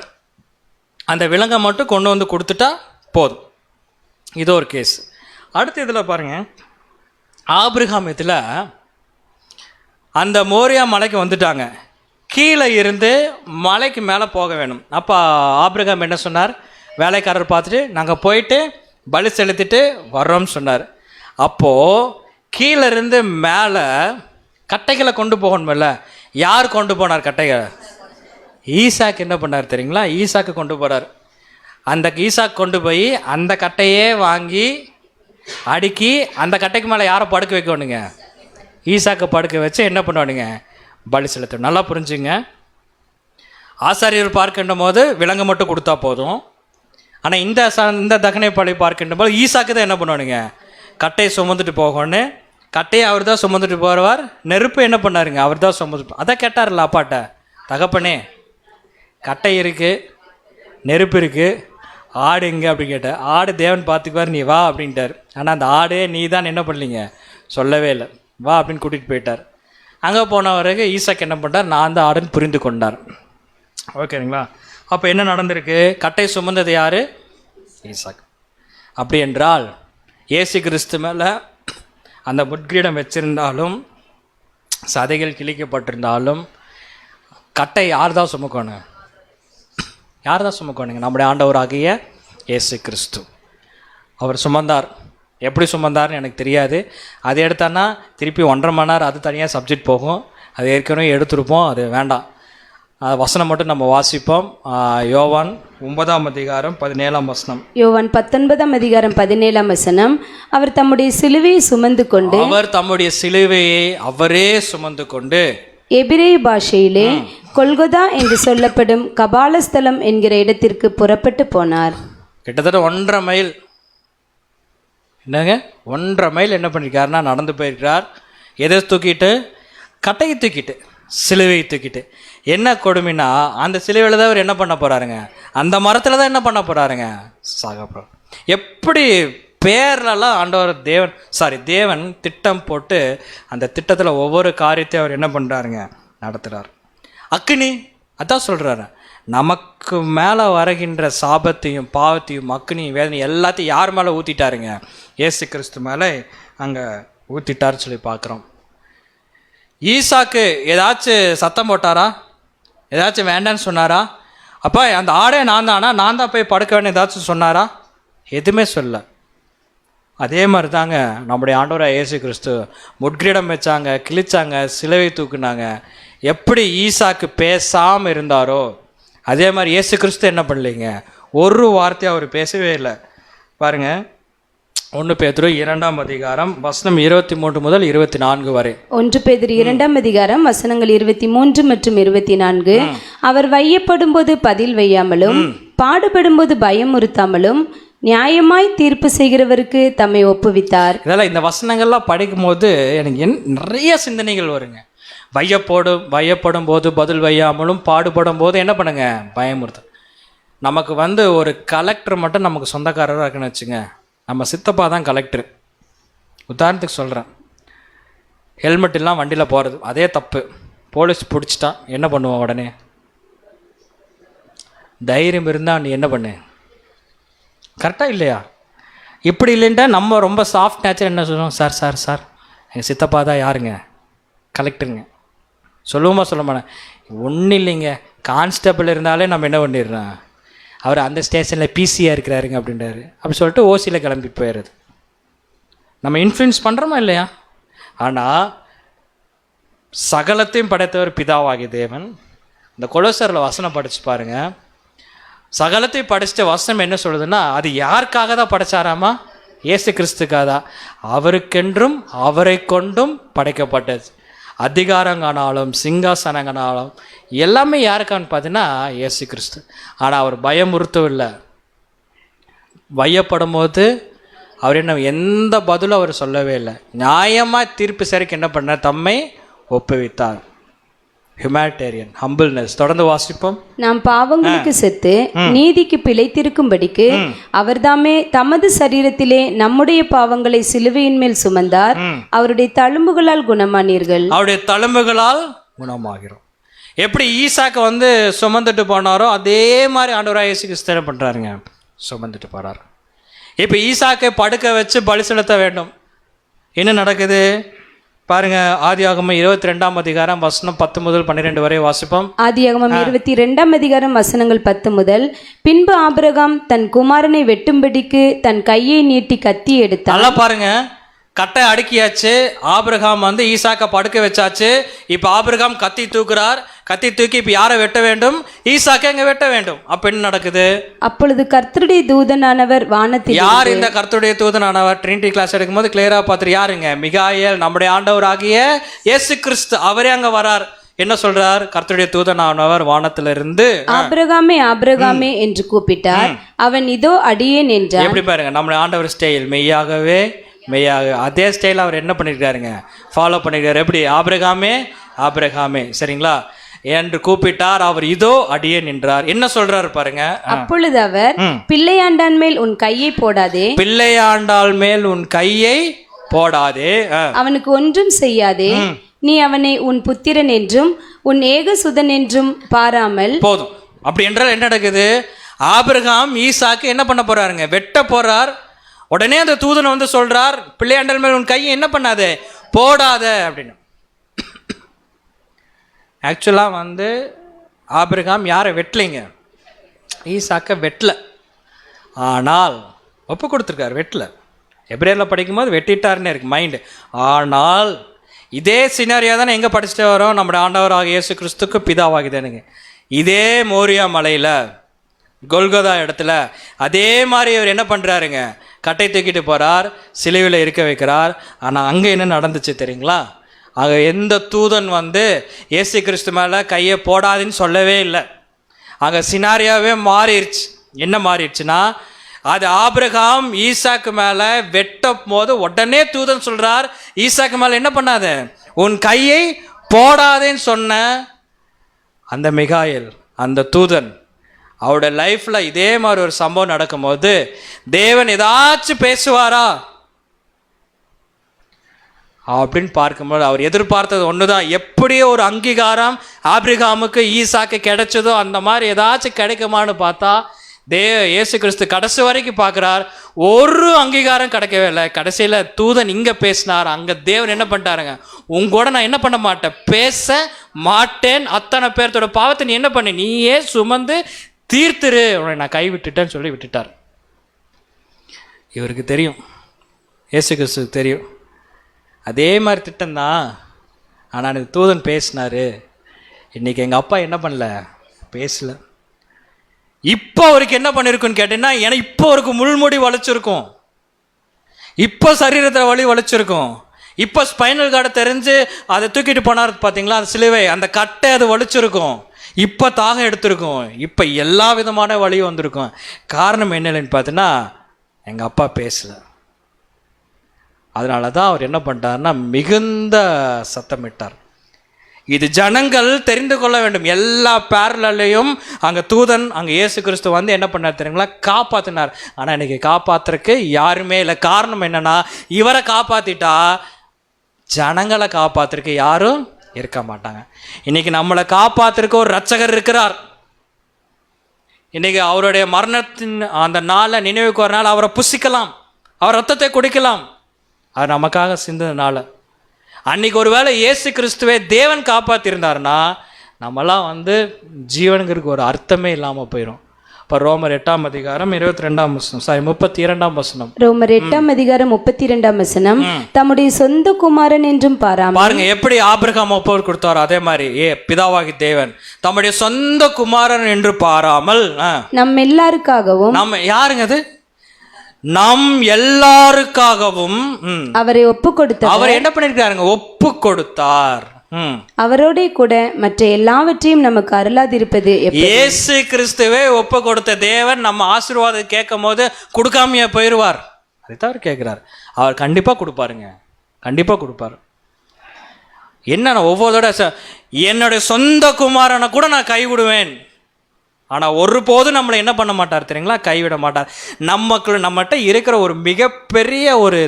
அந்த விலங்கை மட்டும் கொண்டு வந்து கொடுத்துட்டா போதும். இது ஒரு கேஸ். அடுத்து இதில் பாருங்க, ஆபிரகாம் இதில் அந்த மோரியா மலைக்கு வந்துட்டாங்க. கீழே இருந்து மலைக்கு மேலே போக வேணும். அப்போ ஆபிரகாம் என்ன சொன்னார்? வேலைக்காரர் பார்த்துட்டு நாங்கள் போயிட்டு பலி செலுத்திட்டு வர்றோம்னு சொன்னார். அப்போது கீழே இருந்து மேலே கட்டைகளை கொண்டு போகணுமில்ல. யார் கொண்டு போனார் கட்டைகளை? ஈசாக்கு என்ன பண்ணார் தெரியுங்களா? ஈசாக்கு கொண்டு போகிறார். அந்த ஈசாக்கு கொண்டு போய் அந்த கட்டையே வாங்கி அடுக்கி அந்த கட்டைக்கு மேலே யாரை படுக்க வைக்கணுங்க? ஈசாக்கு படுக்க வச்சு என்ன பண்ணுவானுங்க? பலி செலுத்தணும். நல்லா புரிஞ்சுங்க. ஆசாரியர் பார்க்கின்ற போது விலங்கு மட்டும் கொடுத்தா போதும். ஆனால் இந்த தகனை பழி பார்க்கின்ற போது ஈசாக்கு தான் என்ன பண்ணுவானுங்க? கட்டையை சுமந்துட்டு போகணும். கட்டையை அவர் தான் சுமந்துட்டு போகிறவர். நெருப்பு என்ன பண்ணாருங்க? அவர் தான் சுமந்துட்டு. அதை கேட்டார்ல அப்பாட்ட, தகப்பனே கட்டை இருக்குது, நெருப்பு இருக்குது, ஆடு எங்கே அப்படின்னு கேட்டார். ஆடு தேவன் பார்த்துக்குவார், நீ வா அப்படின்ட்டார். ஆனால் அந்த ஆடே நீ தான் என்ன பண்ணலீங்க? சொல்லவே இல்லை. வா அப்படின்னு கூட்டிகிட்டு போயிட்டார். அங்கே போனவருக்கு ஈசாக்கு என்ன பண்ணார்? நான் தான் ஆடுன்னு புரிந்து கொண்டார். ஓகேங்களா? அப்போ என்ன நடந்திருக்கு? கட்டை சுமந்தது யார்? ஈசாக்கு. அப்படி என்றால் இயேசு கிறிஸ்து மேலே அந்த முட்கிரீடம் வச்சிருந்தாலும் சதைகள் கிழிக்கப்பட்டிருந்தாலும் கட்டை யார் தான் சுமக்கணும்? யார் தான் சுமக்கணுங்க? நம்முடைய ஆண்டவராகிய இயேசு கிறிஸ்து. அவர் சுமந்தார். எப்படி சுமந்தார்னு எனக்கு தெரியாது. அது எடுத்தான்னா திருப்பி 1.5 மணி நேரம் அது தனியாக சப்ஜெக்ட் போகும். அது ஏற்கனவே எடுத்துருப்போம், அது வேண்டாம். வசனம் மட்டும் நம்ம வாசிப்போம். யோவான் 9ஆம் அதிகாரம் 17ஆம் வசனம். யோவான் 19ஆம் அதிகாரம் 17ஆம் வசனம். அவர் தம்முடைய சிலுவையை சுமந்து கொண்டு, அவர் தம்முடைய சிலுவையை அவரே சுமந்து கொண்டு, எபிரேய பாஷையிலே கொல்கொதா என்று சொல்லப்படும் கபாலஸ்தலம் என்கிற இடத்திற்கு புறப்பட்டு போனார். கிட்டத்தட்ட 1.5 மைல், என்னங்க 1.5 மைல் என்ன பண்ணியிருக்காருன்னா நடந்து போயிருக்கிறார். எதை தூக்கிட்டு? கட்டையை தூக்கிட்டு, சிலுவையை தூக்கிட்டு. என்ன கொடுமைன்னா அந்த சிலுவையில் தான் அவர் என்ன பண்ண போகிறாருங்க? அந்த மரத்தில் தான் என்ன பண்ண போகிறாருங்க? சாக போகிறார். எப்படி பேர்லலாம் ஆண்டவர் தேவன் திட்டம் போட்டு அந்த திட்டத்தில் ஒவ்வொரு காரியத்தையும் அவர் என்ன பண்ணுறாருங்க? நடத்துகிறார். அக்கினி அதான் சொல்கிறாரு, நமக்கு மேலே வருகின்ற சாபத்தையும் பாவத்தையும் அக்கினியும் வேதனையும் எல்லாத்தையும் யார் மேலே ஊற்றிட்டாருங்க? இயேசு கிறிஸ்து மேலே அங்கே ஊற்றிட்டாருன்னு சொல்லி பார்க்குறோம். ஈசாக்கு ஏதாச்சும் சத்தம் போட்டாரா? ஏதாச்சும் வேண்டான்னு சொன்னாரா? அப்பா அந்த ஆடே நான் தான் போய் படுக்க வேணும் ஏதாச்சும் சொன்னாரா? எதுவுமே சொல்ல. அதே மாதிரி தாங்க நம்முடைய ஆண்டவராக இயேசு கிறிஸ்து முட்கிரீடம் வச்சாங்க, கிழிச்சாங்க, சிலுவை தூக்குனாங்க. எப்படி ஈசாக்கு பேசாமல் இருந்தாரோ அதே மாதிரி இயேசு கிறிஸ்து என்ன பண்ணலைங்க? ஒரு வார்த்தையை அவர் பேசவே இல்லை. பாருங்க, 1 பேதுரு 2ஆம் அதிகாரம் வசனம் 23 முதல் 24 வரை. 1 பேதுரு 2ஆம் அதிகாரம் வசனங்கள் 23 மற்றும் 24. அவர் வையப்படும் போது பதில் வையாமலும் பாடுபடும் போது பயமுறுத்தாமலும் நியாயமாய் தீர்ப்பு செய்கிறவருக்கு தம்மை ஒப்புவித்தார். இதெல்லாம் இந்த வசனங்கள்லாம் படிக்கும் போது எனக்கு நிறைய சிந்தனைகள் வருங்க. வையப்படும் போது பதில் வையாமலும் பாடுபடும் போது என்ன பண்ணுங்க? பயமுறுத்த. நமக்கு ஒரு கலெக்டர் மட்டும் நமக்கு சொந்தக்காரராக இருக்குன்னு வச்சுங்க. நம்ம சித்தப்பா தான் கலெக்டர். உதாரணத்துக்கு சொல்கிறேன், ஹெல்மெட் எல்லாம் வண்டியில் போகிறது அதே தப்பு. போலீஸ் பிடிச்சிட்டா என்ன பண்ணுவோம்? உடனே தைரியம் இருந்தால் நீ என்ன பண்ணு? கரெக்டாக இல்லையா? இப்படி இல்லைன்ட்டா நம்ம ரொம்ப சாஃப்ட் நேச்சர் என்ன சொல்லுவோம்? சார் சார் சார் எங்கள் சித்தப்பா தான் யாருங்க? கலெக்டருங்க. சொல்லுவோமா சொல்ல மாட்டேன். ஒன்றும் இல்லைங்க, கான்ஸ்டபிள் இருந்தாலே நம்ம என்ன பண்ணிடுறோம்? அவர் அந்த ஸ்டேஷனில் பிசியாக இருக்கிறாருங்க அப்படின்றாரு. அப்படி சொல்லிட்டு ஓசியில் கிளம்பி போயிடுறது. நம்ம இன்ஃப்ளூயன்ஸ் பண்ணுறோமா இல்லையா? ஆனால் சகலத்தையும் படைத்தவர் பிதாவாகிய தேவன். இந்த கொலோசரில் வசனம் படித்து பாருங்கள். சகலத்தையும் படைச்சிட்ட வசனம் என்ன சொல்லுதுன்னா, அது யாருக்காக தான் படைச்சாராமா? இயேசு கிறிஸ்துக்காக தான். அவருக்கென்றும் அவரை கொண்டும் படைக்கப்பட்டது. அதிகாரங்கனாலும் சிங்காசனங்கனாலும் எல்லாமே யாருக்கான்னு பார்த்தீங்கன்னா இயேசு கிறிஸ்து. ஆனால் அவர் பயமுறுத்தவில்லை. வையப்படும் போது அவர் என்ன எந்த பதிலும் அவர் சொல்லவே இல்லை. நியாயமாக தீர்ப்பு சரிக்கு என்ன பண்ணார்? தம்மை ஒப்புவித்தார். Humanitarian humbleness. தொடர்ந்து வாசிப்போம். நாம் பாவங்களுக்கு செத்து நீதிக்கு பிழைத்திருக்கும்படிக்கு அவர்தாமே தமது சரீரத்திலே நம்முடைய பாவங்களை சிலுவையின் மேல் சுமந்தார். அவருடைய தழும்புகளால் குணமானீர்கள். அவருடைய தழும்புகளால் குணமாகிறோம். எப்படி ஈசாக்கு சுமந்துட்டு போனாரோ அதே மாதிரி ஆண்டவராக இயேசு கிறிஸ்து என்ன பண்றாருங்க? சுமந்துட்டு போறார். இப்போ ஈசாக்கை படுக்க வச்சு பலி செலுத்த வேண்டும். என்ன நடக்குது பாருங்க. ஆதியாகமம் 22ஆம் அதிகாரம் வசனம் 10 முதல் 12 வரை வாசிப்போம். ஆதியாகமம் 22ஆம் அதிகாரம் வசனங்கள் 10 முதல். பின்பு ஆபிரகாம் தன் குமாரனை வெட்டும்படிக்கு தன் கையை நீட்டி கத்தி எடுத்தார். நல்லா பாருங்க, கட்டை அடுக்கியாச்சு. ஆபிரகாம் ஈசாக்கை படுக்க வச்சாச்சு. இப்போ ஆபிரகாம் கத்தி தூக்குறார். கத்தி தூக்கி இப்போ யாரை வெட்ட வேண்டும்? ஈசாக்கை எங்க வெட்ட வேண்டும். அப்ப என்ன நடக்குது? அப்பொழுது கர்த்தருடைய தூதனானவர் வானத்தில். யார் இந்த கர்த்தருடைய தூதனானவர்? ட்ரினிட்டி கிளாஸ் எடுக்கும்போது கிளியரா பார்த்துட்டு யாருங்க? மிகாயேல், நம்முடைய ஆண்டவராகிய இயேசு கிறிஸ்து. அவரே அங்க வரார். என்ன சொல்றார்? கர்த்தருடைய தூதனானவர் வானத்திலிருந்து ஆபிரகாமே ஆபிரகாமே என்று கூப்பிட்டார். அவன் இதோ அடியேன் என்றார். எப்படி பாருங்க, நம்முடைய ஆண்டவர் ஸ்டைல் மெய்யாகவே மெய்யாக அதே ஸ்டைல் அவர் என்ன பண்ணிருக்காருங்க? ஃபாலோ பண்ணிருக்காரு. எப்படி? ஆபிரகாமே ஆபிரகாமே, சரிங்களா என்று கூப்பிட்டார். அவர் இதோ அடியே நின்றார். என்ன சொல்றாரு பாருங்க. அப்பொழுது அவர், பிள்ளையாண்டான் மேல் உன் கையை போடாதே, பிள்ளையாண்டாள் மேல் உன் கையை போடாதே, அவனுக்கு ஒன்றும் செய்யாதே, நீ அவனை உன் புத்திரன் என்றும் உன் ஏகசுதன் என்றும் பாராமல். போதும். அப்படி என்றால் என்ன நடக்குது? ஆபிரகாம் ஈசாக்கு என்ன பண்ண போறாருங்க? வெட்ட போறார். உடனே அந்த தூதன் சொல்றார், பிள்ளையாண்டல் மேல் உன் கையை என்ன பண்ணாதே, போடாத அப்படின்னு. ஆக்சுவலாக ஆபிரகாம் யாரை வெட்டலைங்க? ஈசாக்க வெட்டல. ஆனால் ஒப்பு கொடுத்துருக்காரு, வெட்டல. எப்ரேயரில் படிக்கும்போது வெட்டிட்டாருன்னு இருக்கு மைண்டு. ஆனால் இதே சினாரியா தானே எங்கே படிச்சுட்டு வரோம், நம்முடைய ஆண்டவராக இயேசு கிறிஸ்துக்கு பிதாவாகிதானுங்க. இதே மோரியா மலையில் கொல்கொதா இடத்துல அதே மாதிரி அவர் என்ன பண்ணுறாருங்க, கட்டை தூக்கிட்டு போகிறார், சிலுவையில் இருக்க வைக்கிறார். ஆனால் அங்கே என்ன நடந்துச்சு தெரியுங்களா? அங்கே எந்த தூதன் வந்து இயேசு கிறிஸ்து மேலே கையை போடாதுன்னு சொல்லவே இல்லை. அங்கே சினாரியாவே மாறிடுச்சு. என்ன மாறிடுச்சுன்னா, அது ஆபிரகாம் ஈசாக்கு மேலே வெட்டும் போது உடனே தூதன் சொல்கிறார், ஈசாக்கு மேலே என்ன பண்ணாத, உன் கையை போடாதேன்னு சொன்ன அந்த மிகாயேல், அந்த தூதன், அவரோட லைஃப்பில் இதே மாதிரி ஒரு சம்பவம் நடக்கும்போது தேவன் ஏதாச்சும் பேசுவாரா அப்படின்னு பார்க்கும்போது அவர் எதிர்பார்த்தது ஒன்று தான். எப்படியோ ஒரு அங்கீகாரம் ஆபிரகாமுக்கு ஈசாக்கு கிடைச்சதோ அந்த மாதிரி ஏதாச்சும் கிடைக்குமான்னு பார்த்தா இயேசு கிறிஸ்து கடைசி வரைக்கும் பார்க்குறார், ஒரு அங்கீகாரம் கிடைக்கவே இல்லை. கடைசியில் தூதன் இங்கே பேசினார், அங்கே தேவன் என்ன பண்ணிட்டாருங்க, உங்கூட நான் என்ன பண்ண மாட்டேன், பேச மாட்டேன், அத்தனை பேர்த்தோட பாவத்தை நீ என்ன பண்ணி நீயே சுமந்து தீர்த்துரு, உன்னை நான் கைவிட்டுட்டேன்னு சொல்லி விட்டுட்டார். இவருக்கு தெரியும், இயேசு கிறிஸ்துக்கு தெரியும் அதே மாதிரி திட்டம்தான். ஆனால் எனக்கு தூதன் பேசினார். இன்றைக்கி எங்கள் அப்பா என்ன பண்ணல, பேசலை. இப்போ அவருக்கு என்ன பண்ணியிருக்குன்னு கேட்டீங்கன்னா, எனக்கு இப்போ அவருக்கு முள்முடி வளைச்சிருக்கும், இப்போ சரீரத்தில் வலி வளைச்சிருக்கும், இப்போ ஸ்பைனல் கார்டை தெரிஞ்சு அதை தூக்கிட்டு போனார் பார்த்தீங்களா, அந்த சிலுவை, அந்த கட்டை அது வலிச்சிருக்கும், இப்போ தாகம் எடுத்திருக்கும், இப்போ எல்லா விதமான வலியும் வந்திருக்கும். காரணம் என்னன்னு பார்த்தீங்கன்னா, எங்கள் அப்பா பேசலை. அதனால தான் அவர் என்ன பண்ணிட்டார்னா மிகுந்த சத்தமிட்டார். இது ஜனங்கள் தெரிந்து கொள்ள வேண்டும். எல்லா பேரலையும் அங்கே தூதன், அங்கே இயேசு கிறிஸ்து வந்து என்ன பண்ணார் தெரியுங்களா, காப்பாற்றினார். ஆனால் இன்னைக்கு காப்பாற்றுறதுக்கு யாருமே இல்லை. காரணம் என்னன்னா, இவரை காப்பாற்றிட்டா ஜனங்களை காப்பாற்றுறதுக்கு யாரும் இருக்க மாட்டாங்க. இன்னைக்கு நம்மளை காப்பாற்றுறதுக்கு ஒரு ரட்சகர் இருக்கிறார். இன்னைக்கு அவருடைய மரணத்தின் அந்த நாளை நினைவுக்கு ஒரு நாள் அவரை புசிக்கலாம், அவர் ரத்தத்தை குடிக்கலாம், அது நமக்காக சிந்தனால. அன்னைக்கு ஒரு வேளை இயேசு கிறிஸ்துவே தேவன் காப்பாற்றிருந்தாருன்னா நம்மலாம் வந்து ஜீவனுங்கிறதுக்கு ஒரு அர்த்தமே இல்லாமல் போயிடும். இப்போ ரோமர் 8ஆம் அதிகாரம் 22ஆம் வசனம், 32ஆம் வசனம். ரோமர் 8ஆம் அதிகாரம் 32ஆம் வசனம். தம்முடைய சொந்த குமாரன் என்றும் பாராமல், பாருங்க எப்படி ஆபிரகாம் ஒப்பு கொடுத்தாரோ அதே மாதிரி பிதாவாகி தேவன் தம்முடைய சொந்த குமாரன் என்று பாராமல் நம் எல்லாருக்காகவும், நம்ம யாருங்க அது, நம் எல்லாருக்காகவும் அவரை ஒப்பு கொடுத்தார். அவர் என்ன பண்ணிருக்காருங்க, ஒப்பு கொடுத்தார். அவரோட கூட மற்ற எல்லாவற்றையும் நமக்கு அருளாதிருப்பது எப்படி? இயேசு கிறிஸ்துவே ஒப்பு கொடுத்த தேவன் நம்ம ஆசீர்வாதம் கேட்கும் போது கொடுக்காமையா போயிடுவார்? அதைத்தான் அவர் கேட்கிறார். அவர் கண்டிப்பா கொடுப்பாருங்க, கண்டிப்பா கொடுப்பாரு. என்ன ஒவ்வொருத்தோட என்னுடைய சொந்த குமாரனை கூட நான் கைவிடுவேன், ஆனால் ஒருபோதும் நம்மளை என்ன பண்ண மாட்டார் தெரியுங்களா, கைவிட மாட்டார். நம்மகிட்ட இருக்கிற ஒரு மிகப்பெரிய ஒரு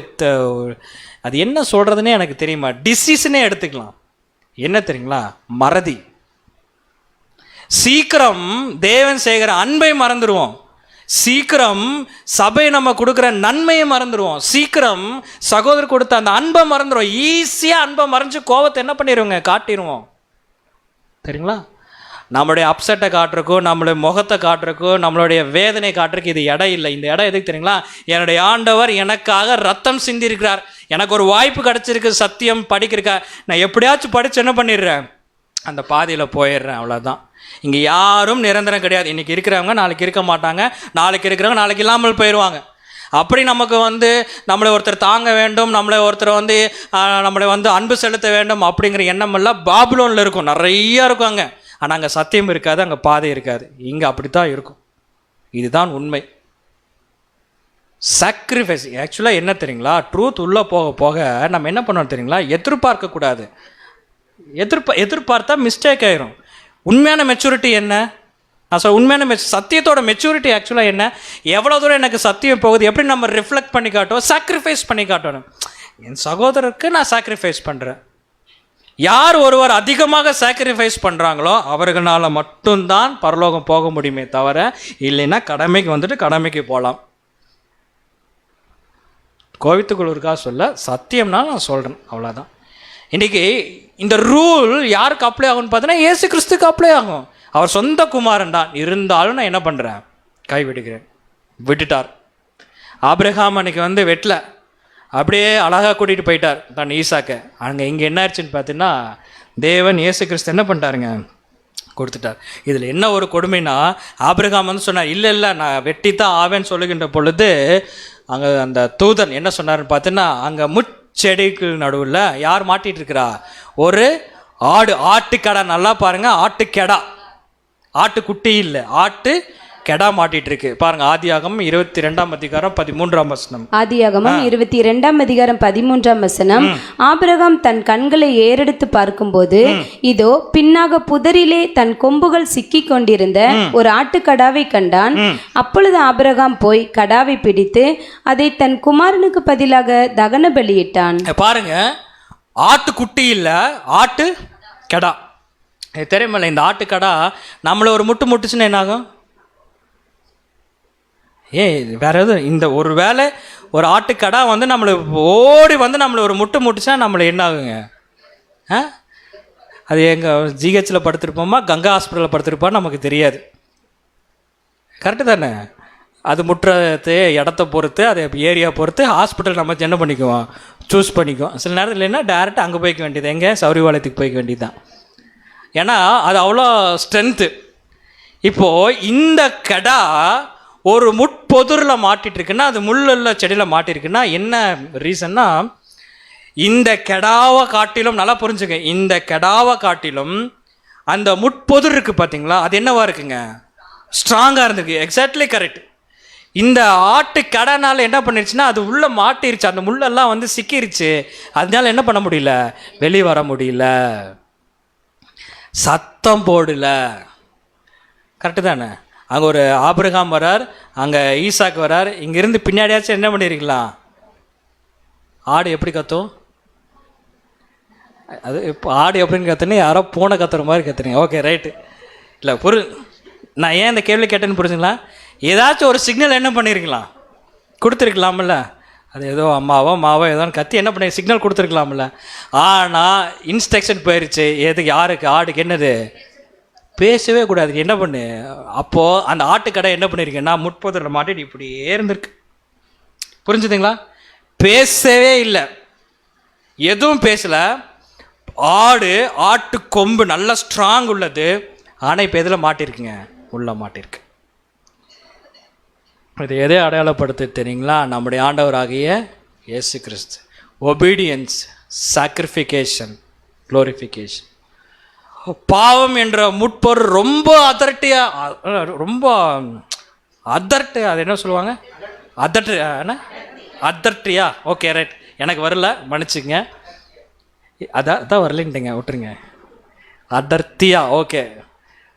அது என்ன சொல்கிறதுனே எனக்கு தெரியுமா, டிசீஸ்னே எடுத்துக்கலாம். என்ன தெரியுங்களா, மறதி. சீக்கிரம் தேவன் செய்கிற அன்பை மறந்துடுவோம், சீக்கிரம் சபை நம்ம கொடுக்குற நன்மையை மறந்துடுவோம், சீக்கிரம் சகோதரர் கொடுத்த அந்த அன்பை மறந்துடுவோம். ஈஸியாக அன்பை மறைஞ்சு கோபத்தை என்ன பண்ணிடுவோங்க, காட்டிடுவோம். தெரியுங்களா, நம்மளுடைய அப்செட்டை காட்டுறக்கும், நம்மளுடைய முகத்தை காட்டுறக்கும், நம்மளுடைய வேதனை காட்டுறக்கு இது இடம் இல்லை. இந்த இடம் எதுக்கு தெரியுங்களா, என்னுடைய ஆண்டவர் எனக்காக ரத்தம் சிந்திருக்கிறார், எனக்கு ஒரு வாய்ப்பு கிடச்சிருக்கு, சத்தியம் படிக்கிறக்கா, நான் எப்படியாச்சும் படித்து என்ன பண்ணிடுறேன், அந்த பாதையில் போயிடுறேன், அவ்வளோதான். இங்கே யாரும் நிரந்தரம் கிடையாது. இன்றைக்கி இருக்கிறவங்க நாளைக்கு இருக்க மாட்டாங்க, நாளைக்கு இருக்கிறவங்க நாளைக்கு இல்லாமல் போயிடுவாங்க. அப்படி நமக்கு வந்து நம்மளை ஒருத்தர் தாங்க வேண்டும், நம்மளை ஒருத்தர் வந்து நம்மளை வந்து அன்பு செலுத்த வேண்டும் அப்படிங்கிற எண்ணமெல்லாம் பாபிலோனில் இருக்கும், நிறையா இருக்கும் அங்கே. ஆனால் அங்கே சத்தியம் இருக்காது, அங்கே பாதை இருக்காது. இங்கே அப்படித்தான் இருக்கும். இதுதான் உண்மை. சாக்ரிஃபைஸ் ஆக்சுவலாக என்ன தெரியுங்களா, ட்ரூத் உள்ளே போக போக நம்ம என்ன பண்ணோம் தெரியுங்களா, எதிர்பார்க்கக்கூடாது. எதிர்பார்த்தா மிஸ்டேக் ஆயிரும். உண்மையான மெச்சூரிட்டி என்ன, நான் சொல்ல உண்மையான சத்தியத்தோட மெச்சூரிட்டி ஆக்சுவலாக என்ன, எவ்வளோ தூரம் எனக்கு சத்தியம் போகுது, எப்படி நம்ம ரிஃப்ளெக்ட் பண்ணி காட்டுவோம், சாக்ரிஃபைஸ் பண்ணி காட்டணும். என் சகோதரருக்கு நான் சாக்ரிஃபைஸ் பண்ணுறேன். யார் ஒருவர் அதிகமாக சாக்ரிஃபைஸ் பண்ணுறாங்களோ அவர்களால் மட்டும்தான் பரலோகம் போக முடியுமே தவிர, இல்லைன்னா கடமைக்கு வந்துட்டு கடமைக்கு போகலாம். கோவித்துக்குள்ளுக்காக சொல்ல, சத்தியம்னா நான் சொல்கிறேன், அவ்வளோதான். இன்றைக்கி இந்த ரூல் யாருக்கு அப்ளை ஆகும்னு பார்த்தீங்கன்னா இயேசு கிறிஸ்துக்கு அப்ளை ஆகும். அவர் சொந்த குமாரன் தான், இருந்தாலும் நான் என்ன பண்ணுறேன், கைவிடுகிறேன். விட்டுட்டார். ஆபிரகாம் அன்னைக்கு வந்து வெட்டல, அப்படியே அழகாக கூட்டிகிட்டு போயிட்டார் தான் ஈசாக்கை. அங்கே இங்கே என்ன ஆயிடுச்சுன்னு பார்த்தீங்கன்னா, தேவன் இயேசு கிறிஸ்து என்ன பண்ணிட்டாருங்க, கொடுத்துட்டார். இதில் என்ன ஒரு கொடுமைனா, ஆபிரகாம் வந்து சொன்னார், இல்லை இல்லை நான் வெட்டித்தான் ஆவேன்னு சொல்லுகின்ற பொழுது அங்கே அந்த தூதன் என்ன சொன்னார்னு பார்த்தீங்கன்னா, அங்கே முட்செடிக்கு நடுவில் யார் மாட்டிகிட்டு இருக்கிறா, ஒரு ஆட்டுக்கடா. நல்லா பாருங்க, ஆட்டுக்கெடா, ஆட்டுக்குட்டி இல்லை, ஆட்டுக்கெடா மாட்டிட்டு இருக்கு பாருங்க. ஆதியாகமம் 22:13. ஆதியாகமம் 22:13. ஆபிரகாம் தன் கண்களை ஏறெடுத்து பார்க்கும்போது, இதோ பின்னாக புதரிலே தன் கொம்புகள் சிக்கி கொண்டிருந்த ஒரு ஆட்டுக்கடாவை கண்டான். அப்பொழுது ஆபிரகாம் போய் கடாவை பிடித்து அதை தன் குமாரனுக்கு பதிலாக தகன பலியிட்டான். பாருங்க, ஆட்டுக்குட்டி இல்லை, ஆட்டு கெடா. தெரியுமில்ல, இந்த ஆட்டுக்கடா நம்மளை ஒரு முட்டுச்சுன்னா என்ன ஆகும்? வேற எதுவும் இந்த ஒரு வேளை ஒரு ஆட்டுக்கடா வந்து நம்மளை ஓடி வந்து நம்மளை ஒரு முட்டுச்சுன்னா நம்மளை என்ன ஆகுங்க? அது எங்கள் ஜிஹெச்சில் படுத்திருப்போமா, கங்கா ஹாஸ்பிட்டலில் படுத்திருப்போம் நமக்கு தெரியாது. கரெக்டு தானே? அது முட்டுறது இடத்த பொறுத்து, அது ஏரியா பொறுத்து ஹாஸ்பிட்டல் நம்ம என்ன பண்ணிக்குவோம், சூஸ் பண்ணிக்குவோம். சில நேரத்தில் இல்லைன்னா டேரெக்டாக அங்கே போய்க்க வேண்டியது, எங்கே சௌரிவாலயத்துக்கு போய்க்க வேண்டியது தான். ஏன்னா அது அவ்வளோ ஸ்ட்ரென்த்து. இப்போது இந்த கடா ஒரு முட்பொதுரில் மாட்டிகிட்டு இருக்குன்னா, அது முள்ளுள்ள செடியில் மாட்டிருக்குன்னா என்ன ரீசன்னா, இந்த கெடாவை காட்டிலும், நல்லா புரிஞ்சுங்க, இந்த கெடாவை காட்டிலும் அந்த முட்பொதுர் இருக்குது பார்த்தீங்களா, அது என்னவா இருக்குங்க, ஸ்ட்ராங்காக இருந்திருக்கு. Exactly correct. இந்த ஆட்டு கடைனால என்ன பண்ணிருச்சுன்னா, அது உள்ளே மாட்டிருச்சு, அந்த முள்ளெல்லாம் வந்து சிக்கிருச்சு. அதனால என்ன பண்ண முடியல, வெளியே வர முடியல, சத்தம் போடல. கரெக்டு தானே? அங்கே ஒரு ஆபிரகாம் வரார், அங்கே ஈசாக்கு வரார். இங்கேருந்து பின்னாடியாச்சும் என்ன பண்ணியிருக்கலாம், ஆடு எப்படி கத்தும்? அது இப்போ ஆடு எப்படின்னு கத்துனே, யாரோ பூனை கத்துற மாதிரி கத்துறீங்க. Okay right. இல்லை நான் ஏன் இந்த கேள்வி கேட்டேன்னு புரிஞ்சுங்களா? ஏதாச்சும் ஒரு சிக்னல் என்ன பண்ணியிருக்கலாம், கொடுத்துருக்கலாம்ல. அது ஏதோ அம்மாவோ மாவோ ஏதோன்னு கத்தி என்ன பண்ணி சிக்னல் கொடுத்துருக்கலாம்ல. ஆனால் இன்ஸ்ட்ரக்ஷன் போயிடுச்சு. எதுக்கு, யாருக்கு, ஆடுக்கு என்னது, பேசவே கூடாது. என்ன பண்ணு, அப்போது அந்த ஆட்டுக்கடை என்ன பண்ணியிருக்கேன்னா, முட்பொதரில் மாட்டிட்டு இப்படியே இருந்திருக்கு. புரிஞ்சுதுங்களா? பேசவே இல்லை, எதுவும் பேசலை. ஆட்டு கொம்பு நல்ல ஸ்ட்ராங் உள்ளது. ஆனால் இப்போ எதில் மாட்டிருக்குங்க, உள்ள மாட்டிருக்கு. இது எதை அடையாளப்படுத்து தெரியுங்களா? நம்முடைய ஆண்டவராகிய இயேசு கிறிஸ்து. Obedience, sacrification, glorification. பாவம் என்ற முட்பொருள் ரொம்ப ரொம்ப அது என்ன சொல்லுவாங்க, அதர்ட்டியா? ஓகே ரைட், எனக்கு வரல, மன்னிச்சுங்க. அதான் வரலன்ட்டுங்க, விட்டுருங்க. அதர்த்தியா? ஓகே,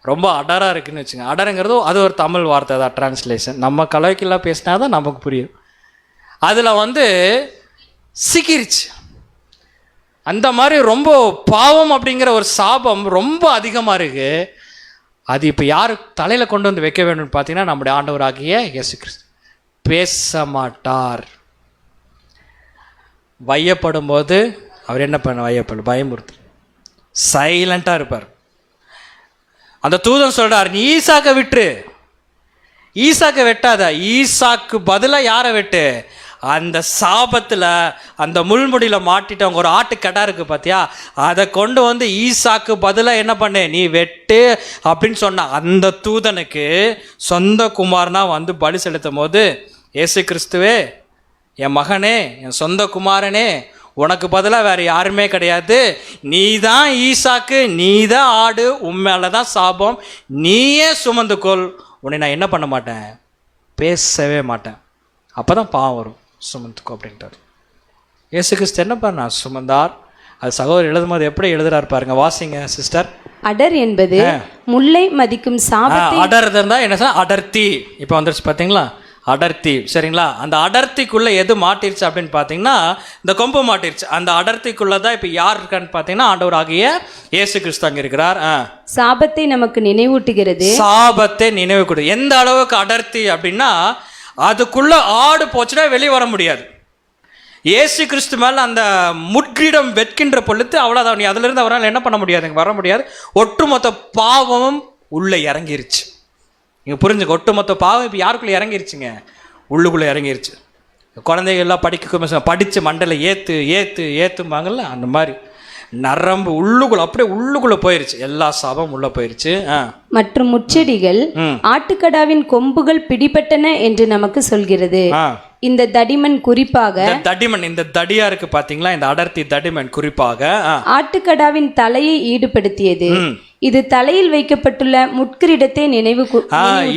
ரொம்ப அடராக இருக்குதுன்னு வச்சுங்க. அடருங்கிறது அது ஒரு தமிழ் வார்த்தை தான், டிரான்ஸ்லேஷன். நம்ம கலவைக்கெல்லாம் பேசினா தான் நமக்கு புரியும். அதில் வந்து சிக்கிருச்சு. அந்த மாதிரி ரொம்ப பாவம் அப்படிங்கிற ஒரு சாபம் ரொம்ப அதிகமாக இருக்குது. அது இப்போ யார் தலையில் கொண்டு வந்து வைக்க வேணும்னு பார்த்தீங்கன்னா, நம்முடைய ஆண்டவராகிய இயேசு கிறிஸ்து. பேச மாட்டார். வையப்படும் போது அவர் என்ன பண்ண, பயமுறுத்து, சைலண்ட்டாக இருப்பார். அந்த தூதன் சொல்கிறார், நீ ஈசாக்கை விட்டுரு, ஈசாக்கை வெட்டாத, ஈசாக்கு பதிலாக யாரை வெட்டு, அந்த சாபத்தில் அந்த முள்முடியில் மாட்டிட்டவங்க ஒரு ஆட்டுக்கடா இருக்குது பார்த்தியா, அதை கொண்டு வந்து ஈசாக்கு பதிலாக என்ன பண்ணு, நீ வெட்டு அப்படின்னு சொன்ன அந்த தூதனுக்கு சொந்த குமாரனா வந்து பலி செலுத்தும் போது, இயேசு கிறிஸ்துவே, என் மகனே, என் சொந்த குமாரனே, உனக்கு பதிலாக வேறு யாருமே கிடையாது, நீ தான் ஈசாக்கு, நீ தான் ஆடு, உண்மையில தான் சாபம், நீயே சுமந்துக்கொள், உன்னை நான் என்ன பண்ண மாட்டேன், பேசவே மாட்டேன். அப்போ தான் பாவம் வரும், சுமந்துக்கோ அப்படின்ட்டார். இயேசு கிறிஸ்து என்ன பண்ணா, சுமந்தார். அது சகோதரர் எழுதும் போது எப்படி எழுதுறாரு பாருங்க, வாசிங்க சிஸ்டர். அடர் என்பது முல்லை மதிக்கும் சாபத்தை. அடர் இருந்தால் என்ன சார், அடர்த்தி. இப்போ வந்துருச்சு பார்த்தீங்களா, அடர்த்தி. சரிங்களா? அந்த அடர்த்திக்குள்ளே எது மாட்டிருச்சு அப்படின்னு பார்த்தீங்கன்னா, இந்த கொம்பு மாட்டிருச்சு. அந்த அடர்த்திக்குள்ளே தான் இப்போ யார் இருக்கான்னு பார்த்தீங்கன்னா, ஆண்டவராகிய இயேசு கிறிஸ்து அங்கே இருக்கிறார். சாபத்தை நமக்கு நினைவூட்டுகிறது. சாபத்தை நினைவு கொடு. எந்த அளவுக்கு அடர்த்தி அப்படின்னா, அதுக்குள்ள ஆடு போச்சுன்னா வெளியே வர முடியாது. இயேசு கிறிஸ்து மேலே அந்த முட்கிரீடம் வெட்கின்ற பொழுது அவ்வளோதான், நீ அதிலிருந்து அவரால் என்ன பண்ண முடியாது, வர முடியாது. ஒட்டுமொத்த பாவமும் உள்ளே இறங்கிருச்சு. இங்கே புரிஞ்சுக்க, ஒட்டுமொத்த பாவம் இப்போ யாருக்குள்ளே இறங்கிருச்சுங்க? உள்ளுக்குள்ளே இறங்கிருச்சு. குழந்தைகள்லாம் படித்து மண்டலை ஏற்றும்பாங்கள்ல, அந்த மாதிரி நரம்பு உள்ளுக்குள்ள அப்படியே உள்ளுக்குள்ளே போயிருச்சு, எல்லா சாபம் உள்ளே போயிருச்சு. மற்றும் முச்செடிகள் ஆட்டுக்கடாவின் கொம்புகள் பிடிபட்டன என்று நமக்கு சொல்கிறது. இந்த தடிமன் குறிப்பாக, இந்த தடியா இருக்கு பாத்தீங்களா, இந்த அடர்த்தி தடிமன் குறிப்பாக ஆட்டுக்கடாவின் தலையை ஈடுபடுத்தியது. இது தலையில் வைக்கப்பட்டுள்ள முட்கிரீடத்தை நினைவு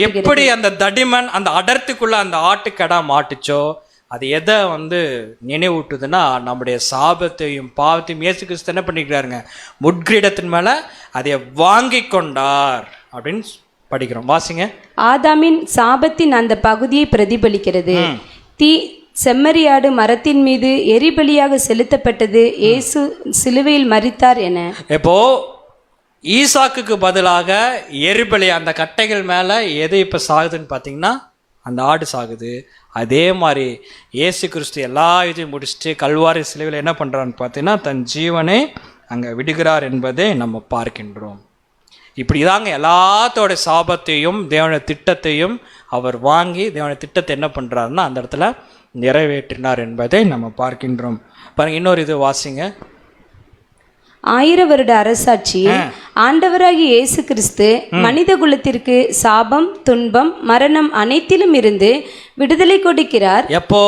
எப்படி அந்த தடிமன் அந்த அடர்த்திக்குள்ள அந்த ஆட்டுக்கடா மாட்டுச்சோ, அது எதை நினைவூட்டுதுன்னா நம்முடைய சாபத்தையும் பாவத்தையும் இயேசு கிறிஸ்து என்ன பண்ணிக்கிறாருங்க, முட்கிரீடத்தின் மேல அதை வாங்கி கொண்டார் அப்படின்னு படிக்கிறோம். வாசிங்க. ஆதாமின் சாபத்தின் அந்த பகுதியை பிரதிபலிக்கிறது. தீ செம்மறியாடு மரத்தின் மீது எரிபலியாக செலுத்தப்பட்டது, இயேசு சிலுவையில் மரித்தார் என. இப்போ ஈசாக்குக்கு பதிலாக எரிபலி அந்த கட்டைகள் மேல எது இப்ப சாகுதுன்னு பாத்தீங்கன்னா அந்த ஆடு சாகுது. அதே மாதிரி இயேசு கிறிஸ்து எல்லா இதையும் முடிச்சுட்டு கல்வாரி சிலுவையில் என்ன பண்றான்னு பார்த்தீங்கன்னா தன் ஜீவனை அங்கே விடுகிறார் என்பதை நம்ம பார்க்கின்றோம். இப்படி தாங்க எல்லாத்தோட சாபத்தையும் தேவனுடைய திட்டத்தையும் அவர் வாங்கி தேவனுடைய திட்டத்தை என்ன பண்ணுறாருன்னா அந்த இடத்துல நிறைவேற்றினார் என்பதை நம்ம பார்க்கின்றோம். பாருங்க, இன்னொரு இது வாசிங்க. 1000 வருட அரசாட்சி ஆண்டவராகிய இயேசு கிறிஸ்து மனித குலத்திற்கு சாபம், துன்பம், மரணம் அனைத்திலும் இருந்து விடுதலை கொடுக்கிறார். எப்போ?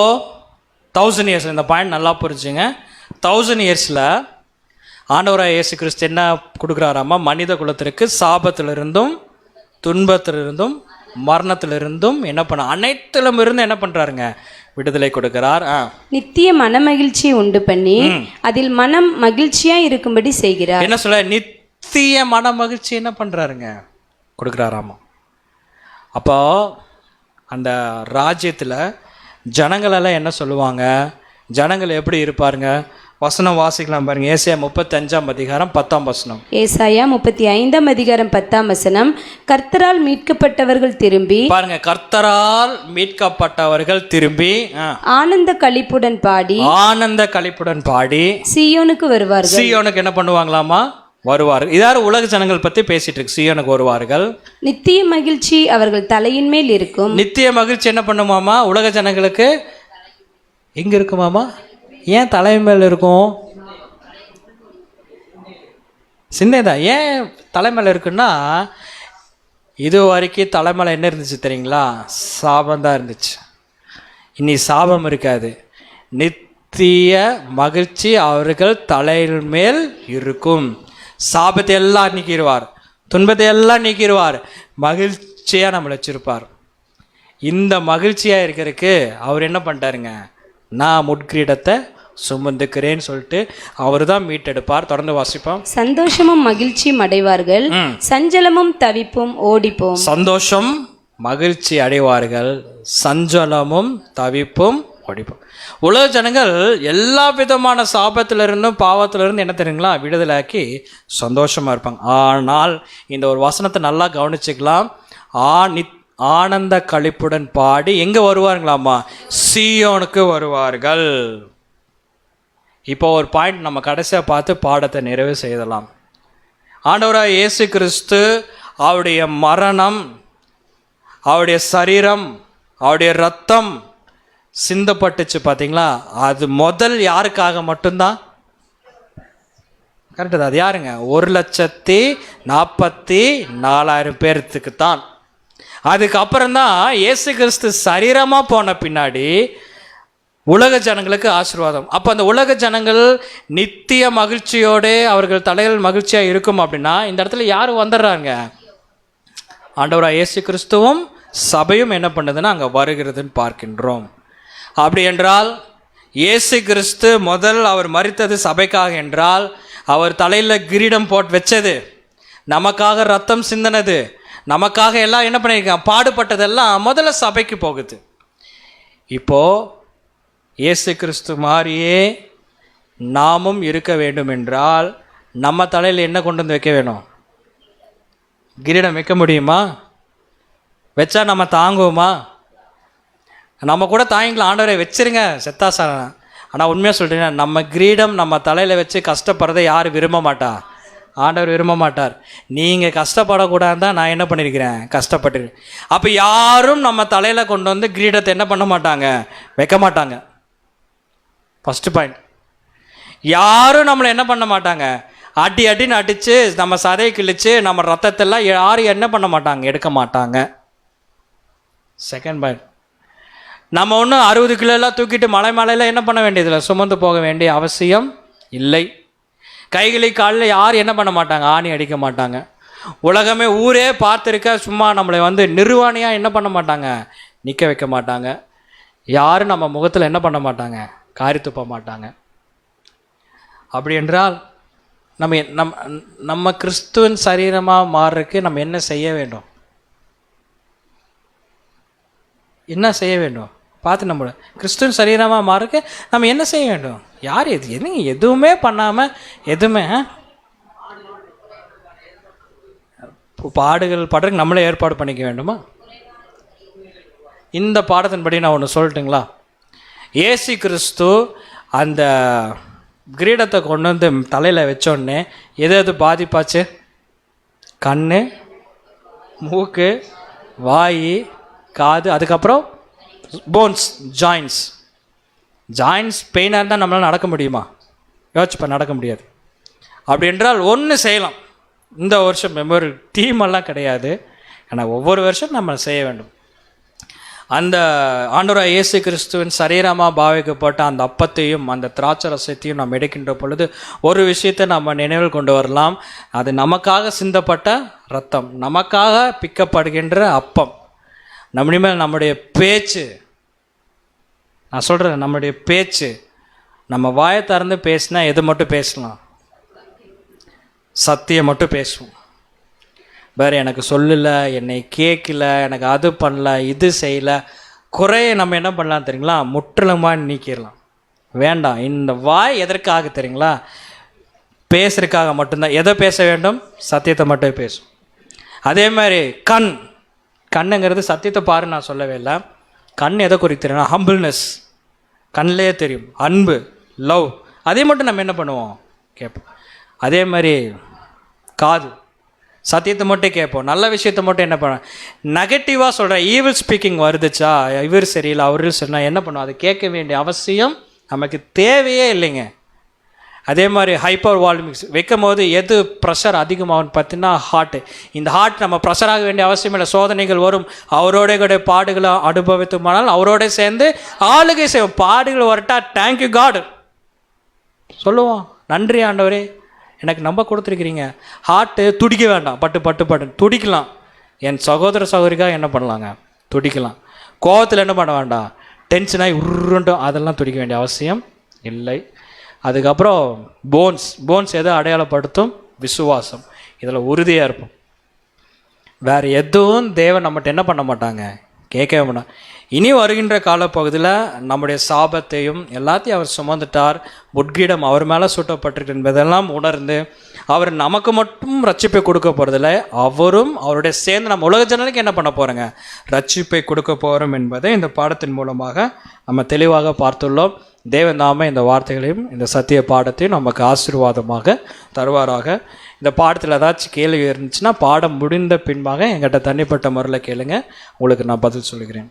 1000 இயர்ஸ். இந்த பாயிண்ட் நல்லா புரிஞ்சுங்க. 1000 இயர்ஸில் ஆண்டவராக இயேசு கிறிஸ்து என்ன கொடுக்குறாராமா, மனித குலத்திற்கு சாபத்திலிருந்தும் துன்பத்திலிருந்தும் மரணத்திலிருந்தும் என்ன பண்ண அனைத்திலும் இருந்து என்ன பண்றாருங்க, விடுதலை கொடுக்கிறார். நித்திய மன மகிழ்ச்சி உண்டு பண்ணி அதில் மனம் மகிழ்ச்சியா இருக்கும்படி செய்கிறார். என்ன சொல்ல, நித்திய மன மகிழ்ச்சி என்ன பண்றாருங்க, கொடுக்குறாராமா. அப்போ அந்த ராஜ்யத்தில் ஜனங்கள் எல்லாம் என்ன சொல்லுவாங்க, ஜனங்கள் எப்படி இருப்பாருங்க? வசனம் வாசிக்கலாம் பாருங்க. ஏசாயா 35 அதிகாரம் 10 வசனம். ஏசாயா 35 அதிகாரம் 10 வசனம். கர்த்தரால் மீட்கப்பட்டவர்கள் திரும்பி பாருங்க, கர்த்தரால் மீட்கப்பட்டவர்கள் திரும்பி ஆனந்த களிப்புடன் பாடி சீயோனுக்கு வருவார்கள். சீயோனுக்கு என்ன பண்ணுவாங்களாமா, வருவார்கள். இதாரு உலக ஜனங்கள் பத்தி பேசிட்டு இருக்கு. சீயோனுக்கு வருவார்கள். நித்திய மகிழ்ச்சி அவர்கள் தலையின் மேல் இருக்கும். நித்திய மகிழ்ச்சி என்ன பண்ணுமாமா, உலக ஜனங்களுக்கு எங்க இருக்குமாமா? ஏன் தலை மேல் இருக்கும்? சின்னதா ஏன் தலைமையில் இருக்குன்னா, இது வரைக்கும் தலைமையில் என்ன இருந்துச்சு தெரியுங்களா? சாபம் தான் இருந்துச்சு. இனி சாபம் இருக்காது. நித்திய மகிழ்ச்சி அவர்கள் தலையில் மேல் இருக்கும். சாபத்தை எல்லாம் நீக்கிடுவார், துன்பத்தை எல்லாம் நீக்கிடுவார், மகிழ்ச்சியாக நம்மளை வச்சிருப்பார். இந்த மகிழ்ச்சியாக இருக்கிறதுக்கு அவர் என்ன பண்ணிட்டாருங்க, நான் முட்கிரீடத்தை சுமந்துக்கிறேன்னு சொல்லிட்டு அவர் தான் மீட்டெடுப்பார். தொடர்ந்து வாசிப்போம். சந்தோஷமும் மகிழ்ச்சியும் அடைவார்கள், சஞ்சலமும் தவிப்பும் ஓடிப்போம். சந்தோஷம் மகிழ்ச்சி அடைவார்கள், சஞ்சலமும் தவிப்பும் ஓடிப்போம். உலக ஜனங்கள் எல்லா விதமான சாபத்திலிருந்தும் பாவத்திலிருந்து என்ன தெரியுங்களா, விடுதலாக்கி சந்தோஷமா இருப்பாங்க. ஆனால் இந்த ஒரு வசனத்தை நல்லா கவனிச்சுக்கலாம். ஆனந்த களிப்புடன் பாடி எங்க வருவார்களாமா, சீயோனுக்கு வருவார்கள். இப்போ ஒரு பாயிண்ட் நம்ம கடைசியாக பார்த்து பாடத்தை நிறைவு செய்யலாம். ஆண்டவராக இயேசு கிறிஸ்து அவருடைய மரணம், அவருடைய சரீரம், அவருடைய ரத்தம் சிந்தப்பட்டுச்சு பார்த்தீங்களா, அது முதல் யாருக்காக மட்டும்தான்? கரெக்டு. அது யாருங்க? 1,44,000 பேர்த்துக்கு தான். அதுக்கப்புறம்தான் இயேசு கிறிஸ்து சரீரமாக போன பின்னாடி உலக ஜனங்களுக்கு ஆசீர்வாதம். அப்போ அந்த உலக ஜனங்கள் நித்திய மகிழ்ச்சியோடு அவர்கள் தலைகள் மகிழ்ச்சியாக இருக்கும் அப்படின்னா இந்த இடத்துல யார் வந்துடுறாங்க? ஆண்டவராக இயேசு கிறிஸ்துவும் சபையும் என்ன பண்ணுதுன்னா அங்கே வருகிறதுன்னு பார்க்கின்றோம். அப்படி என்றால் இயேசு கிறிஸ்து முதல் அவர் மரித்தது சபைக்காக என்றால், அவர் தலையில் கிரீடம் போட்டு வச்சது, நமக்காக ரத்தம் சிந்தினது, நமக்காக எல்லாம் என்ன பண்ணியிருக்காங்க, பாடுபட்டதெல்லாம் முதல்ல சபைக்கு போகுது. இப்போது இயேசு கிறிஸ்து மாதிரியே நாமும் இருக்க வேண்டும் என்றால் நம்ம தலையில் என்ன கொண்டு வந்து வைக்க வேணும்? கிரீடம் வைக்க முடியுமா? வச்சா நம்ம தாங்குவோமா? நம்ம கூட தாங்கிக்கலாம், ஆண்டவரை வச்சிருங்க செத்தாசான. ஆனால் உண்மையாக சொல்கிறீங்கன்னா நம்ம கிரீடம் நம்ம தலையில் வச்சு கஷ்டப்படுறதை யார் விரும்ப மாட்டா? ஆண்டவர் விரும்ப மாட்டார். நீங்கள் கஷ்டப்படக்கூடாது தான் நான் என்ன பண்ணியிருக்கிறேன், கஷ்டப்பட்டிருக்கேன். அப்போ யாரும் நம்ம தலையில் கொண்டு வந்து கிரீடத்தை என்ன பண்ண மாட்டாங்க, வைக்க மாட்டாங்க. First point. யாரும் நம்மளை என்ன பண்ண மாட்டாங்க, அடின்னு அடித்து நம்ம சதையை கிழித்து நம்ம ரத்தத்தெல்லாம் யாரும் என்ன பண்ண மாட்டாங்க, எடுக்க மாட்டாங்க. Second point. நம்ம ஒன்றும் 60 கிலோலாம் தூக்கிட்டு மலையில என்ன பண்ண வேண்டியதில்லை, சுமந்து போக வேண்டிய அவசியம் இல்லை. கைகளை காலில் யாரும் என்ன பண்ண மாட்டாங்க, ஆணி அடிக்க மாட்டாங்க. உலகமே ஊரே பார்த்துருக்க சும்மா நம்மளை வந்து நிர்வாணியாக என்ன பண்ண மாட்டாங்க, நிற்க வைக்க மாட்டாங்க. யாரும் நம்ம முகத்தில் என்ன பண்ண மாட்டாங்க, காரி துப்ப மாட்டாங்க. அப்படி என்றால் நம்ம கிறிஸ்துவின் சரீரமாக மாறுறதுக்கு நம்ம என்ன செய்ய வேண்டும், என்ன செய்ய வேண்டும் பார்த்து, நம்ம கிறிஸ்துவின் சரீரமாக மாறுறதுக்கு நம்ம என்ன செய்ய வேண்டும்? யார் எதுவுமே பண்ணாமல் எதுவுமே பாடுகள் பாடுறதுக்கு நம்மளே ஏற்பாடு பண்ணிக்க வேண்டுமா? இந்த பாடத்தின்படி நான் ஒன்று சொல்லட்டுங்களா? இயேசு கிறிஸ்து அந்த கிரீடத்தை கொண்டு வந்து தலையில் வச்சோடனே எது பாதிப்பாச்சு? கண், மூக்கு, வாய், காது, அதுக்கப்புறம் போன்ஸ், ஜாயின்ஸ் பெயினாக இருந்தால் நம்மளால் நடக்க முடியுமா? யோசிச்சுப்பா, நடக்க முடியாது. அப்படி என்றால் ஒன்று செய்யலாம். இந்த வருஷம் மெமோரி தீமெல்லாம் கிடையாது, ஆனால் ஒவ்வொரு வருஷம் நம்ம செய்ய வேண்டும். அந்த ஆண்டவராகிய இயேசு கிறிஸ்துவின் சரீரமாக பாவிக்கப்பட்ட அந்த அப்பத்தையும் அந்த திராட்சை ரசத்தையும் நாம் எடுக்கின்ற பொழுது ஒரு விஷயத்தை நம்ம நினைவில் கொண்டு வரலாம். அது நமக்காக சிந்தப்பட்ட இரத்தம், நமக்காக பிக்கப்படுகின்ற அப்பம். நம்முடைய பேச்சு, நான் சொல்கிறேன், நம்முடைய பேச்சு, நம்ம வாயை திறந்து பேசினா எது மட்டும் பேசலாம்? சத்தியம் மட்டும் பேசுவோம். வேறு எனக்கு சொல்லலை, என்னை கேட்கல, எனக்கு அது பண்ணல, இது செய்யலை, குறையை நம்ம என்ன பண்ணலாம் தெரியுங்களா? முற்றிலுமாக நீக்கிடலாம். வேண்டாம். இந்த வாய் எதற்காக தெரியுங்களா? பேசுறதுக்காக மட்டும்தான். எதை பேச வேண்டும்? சத்தியத்தை மட்டும் பேசும். அதே மாதிரி கண்ணுங்கிறது சத்தியத்தை பாரு நான் சொல்லவே இல்லை. கண் எதை குறிக்கிறேன்னா ஹம்பிள்னஸ், கண்ணிலே தெரியும். அன்பு, லவ், அதே மட்டும் நம்ம என்ன பண்ணுவோம்? கேட்போம். அதே மாதிரி காது, சத்தியத்தை மட்டும் கேட்போம், நல்ல விஷயத்தை மட்டும் என்ன பண்ண. நெகட்டிவாக சொல்கிறேன், ஈவில் ஸ்பீக்கிங் வருதுச்சா, இவர் சரியில்லை அவர் சொன்னால் என்ன பண்ணுவோம்? அதை கேட்க வேண்டிய அவசியம் நமக்கு தேவையே இல்லைங்க. அதே மாதிரி ஹைப்பர் வால்யூமிக்ஸ் வைக்கும் போது எது ப்ரெஷர் அதிகமாகும்னு பார்த்தீங்கன்னா ஹார்ட்டு. இந்த ஹார்ட் நம்ம ப்ரெஷர் ஆக வேண்டிய அவசியம் இல்லை. சோதனைகள் வரும், அவரோட கூட பாடுகளை அனுபவித்துமானால் அவரோட சேர்ந்து ஆளுகை செய்வோம். பாடுகள் வரட்டா தேங்க்யூ காட் சொல்லுவோம், நன்றி ஆண்டவரே எனக்கு நம்ப கொடுத்துருக்கிறீங்க. ஹார்ட்டு துடிக்க வேண்டாம், பட்டு துடிக்கலாம். என் சகோதர சகோதரிக்காக என்ன பண்ணலாங்க, துடிக்கலாம். கோவத்தில் என்ன பண்ண வேண்டாம், டென்ஷனாகி உருண்டும் அதெல்லாம் துடிக்க வேண்டிய அவசியம் இல்லை. அதுக்கப்புறம் போன்ஸ் எதை அடையாளப்படுத்தும்? விசுவாசம். இதில் உறுதியாக இருப்போம். வேறு எதுவும் தேவன் நம்மகிட்ட என்ன பண்ண மாட்டாங்க, கேட்கவே மாட்டாங்க. இனி வருகின்ற காலப்பகுதியில் நம்முடைய சாபத்தையும் எல்லாத்தையும் அவர் சுமந்துட்டார். முட்கிடம் அவர் மேலே சூட்டப்பட்டிருக்கு என்பதெல்லாம் உணர்ந்து அவர் நமக்கு மட்டும் ரட்சிப்பை கொடுக்க போகிறதில்ல, அவரும் அவருடைய சேர்ந்து நம்ம உலக ஜனங்களுக்கு என்ன பண்ண போகிறோங்க, ரட்சிப்பை கொடுக்க போகிறோம் என்பதை இந்த பாடத்தின் மூலமாக நம்ம தெளிவாக பார்த்துள்ளோம். தேவன் நாம இந்த வார்த்தைகளையும் இந்த சத்திய பாடத்தையும் நமக்கு ஆசீர்வாதமாக தருவாராக. இந்த பாடத்தில் ஏதாச்சும் கேள்வி இருந்துச்சுன்னா பாடம் முடிந்த பின்பாக எங்கிட்ட தனிப்பட்ட முறையில் கேளுங்க, உங்களுக்கு நான் பதில் சொல்லுகிறேன்.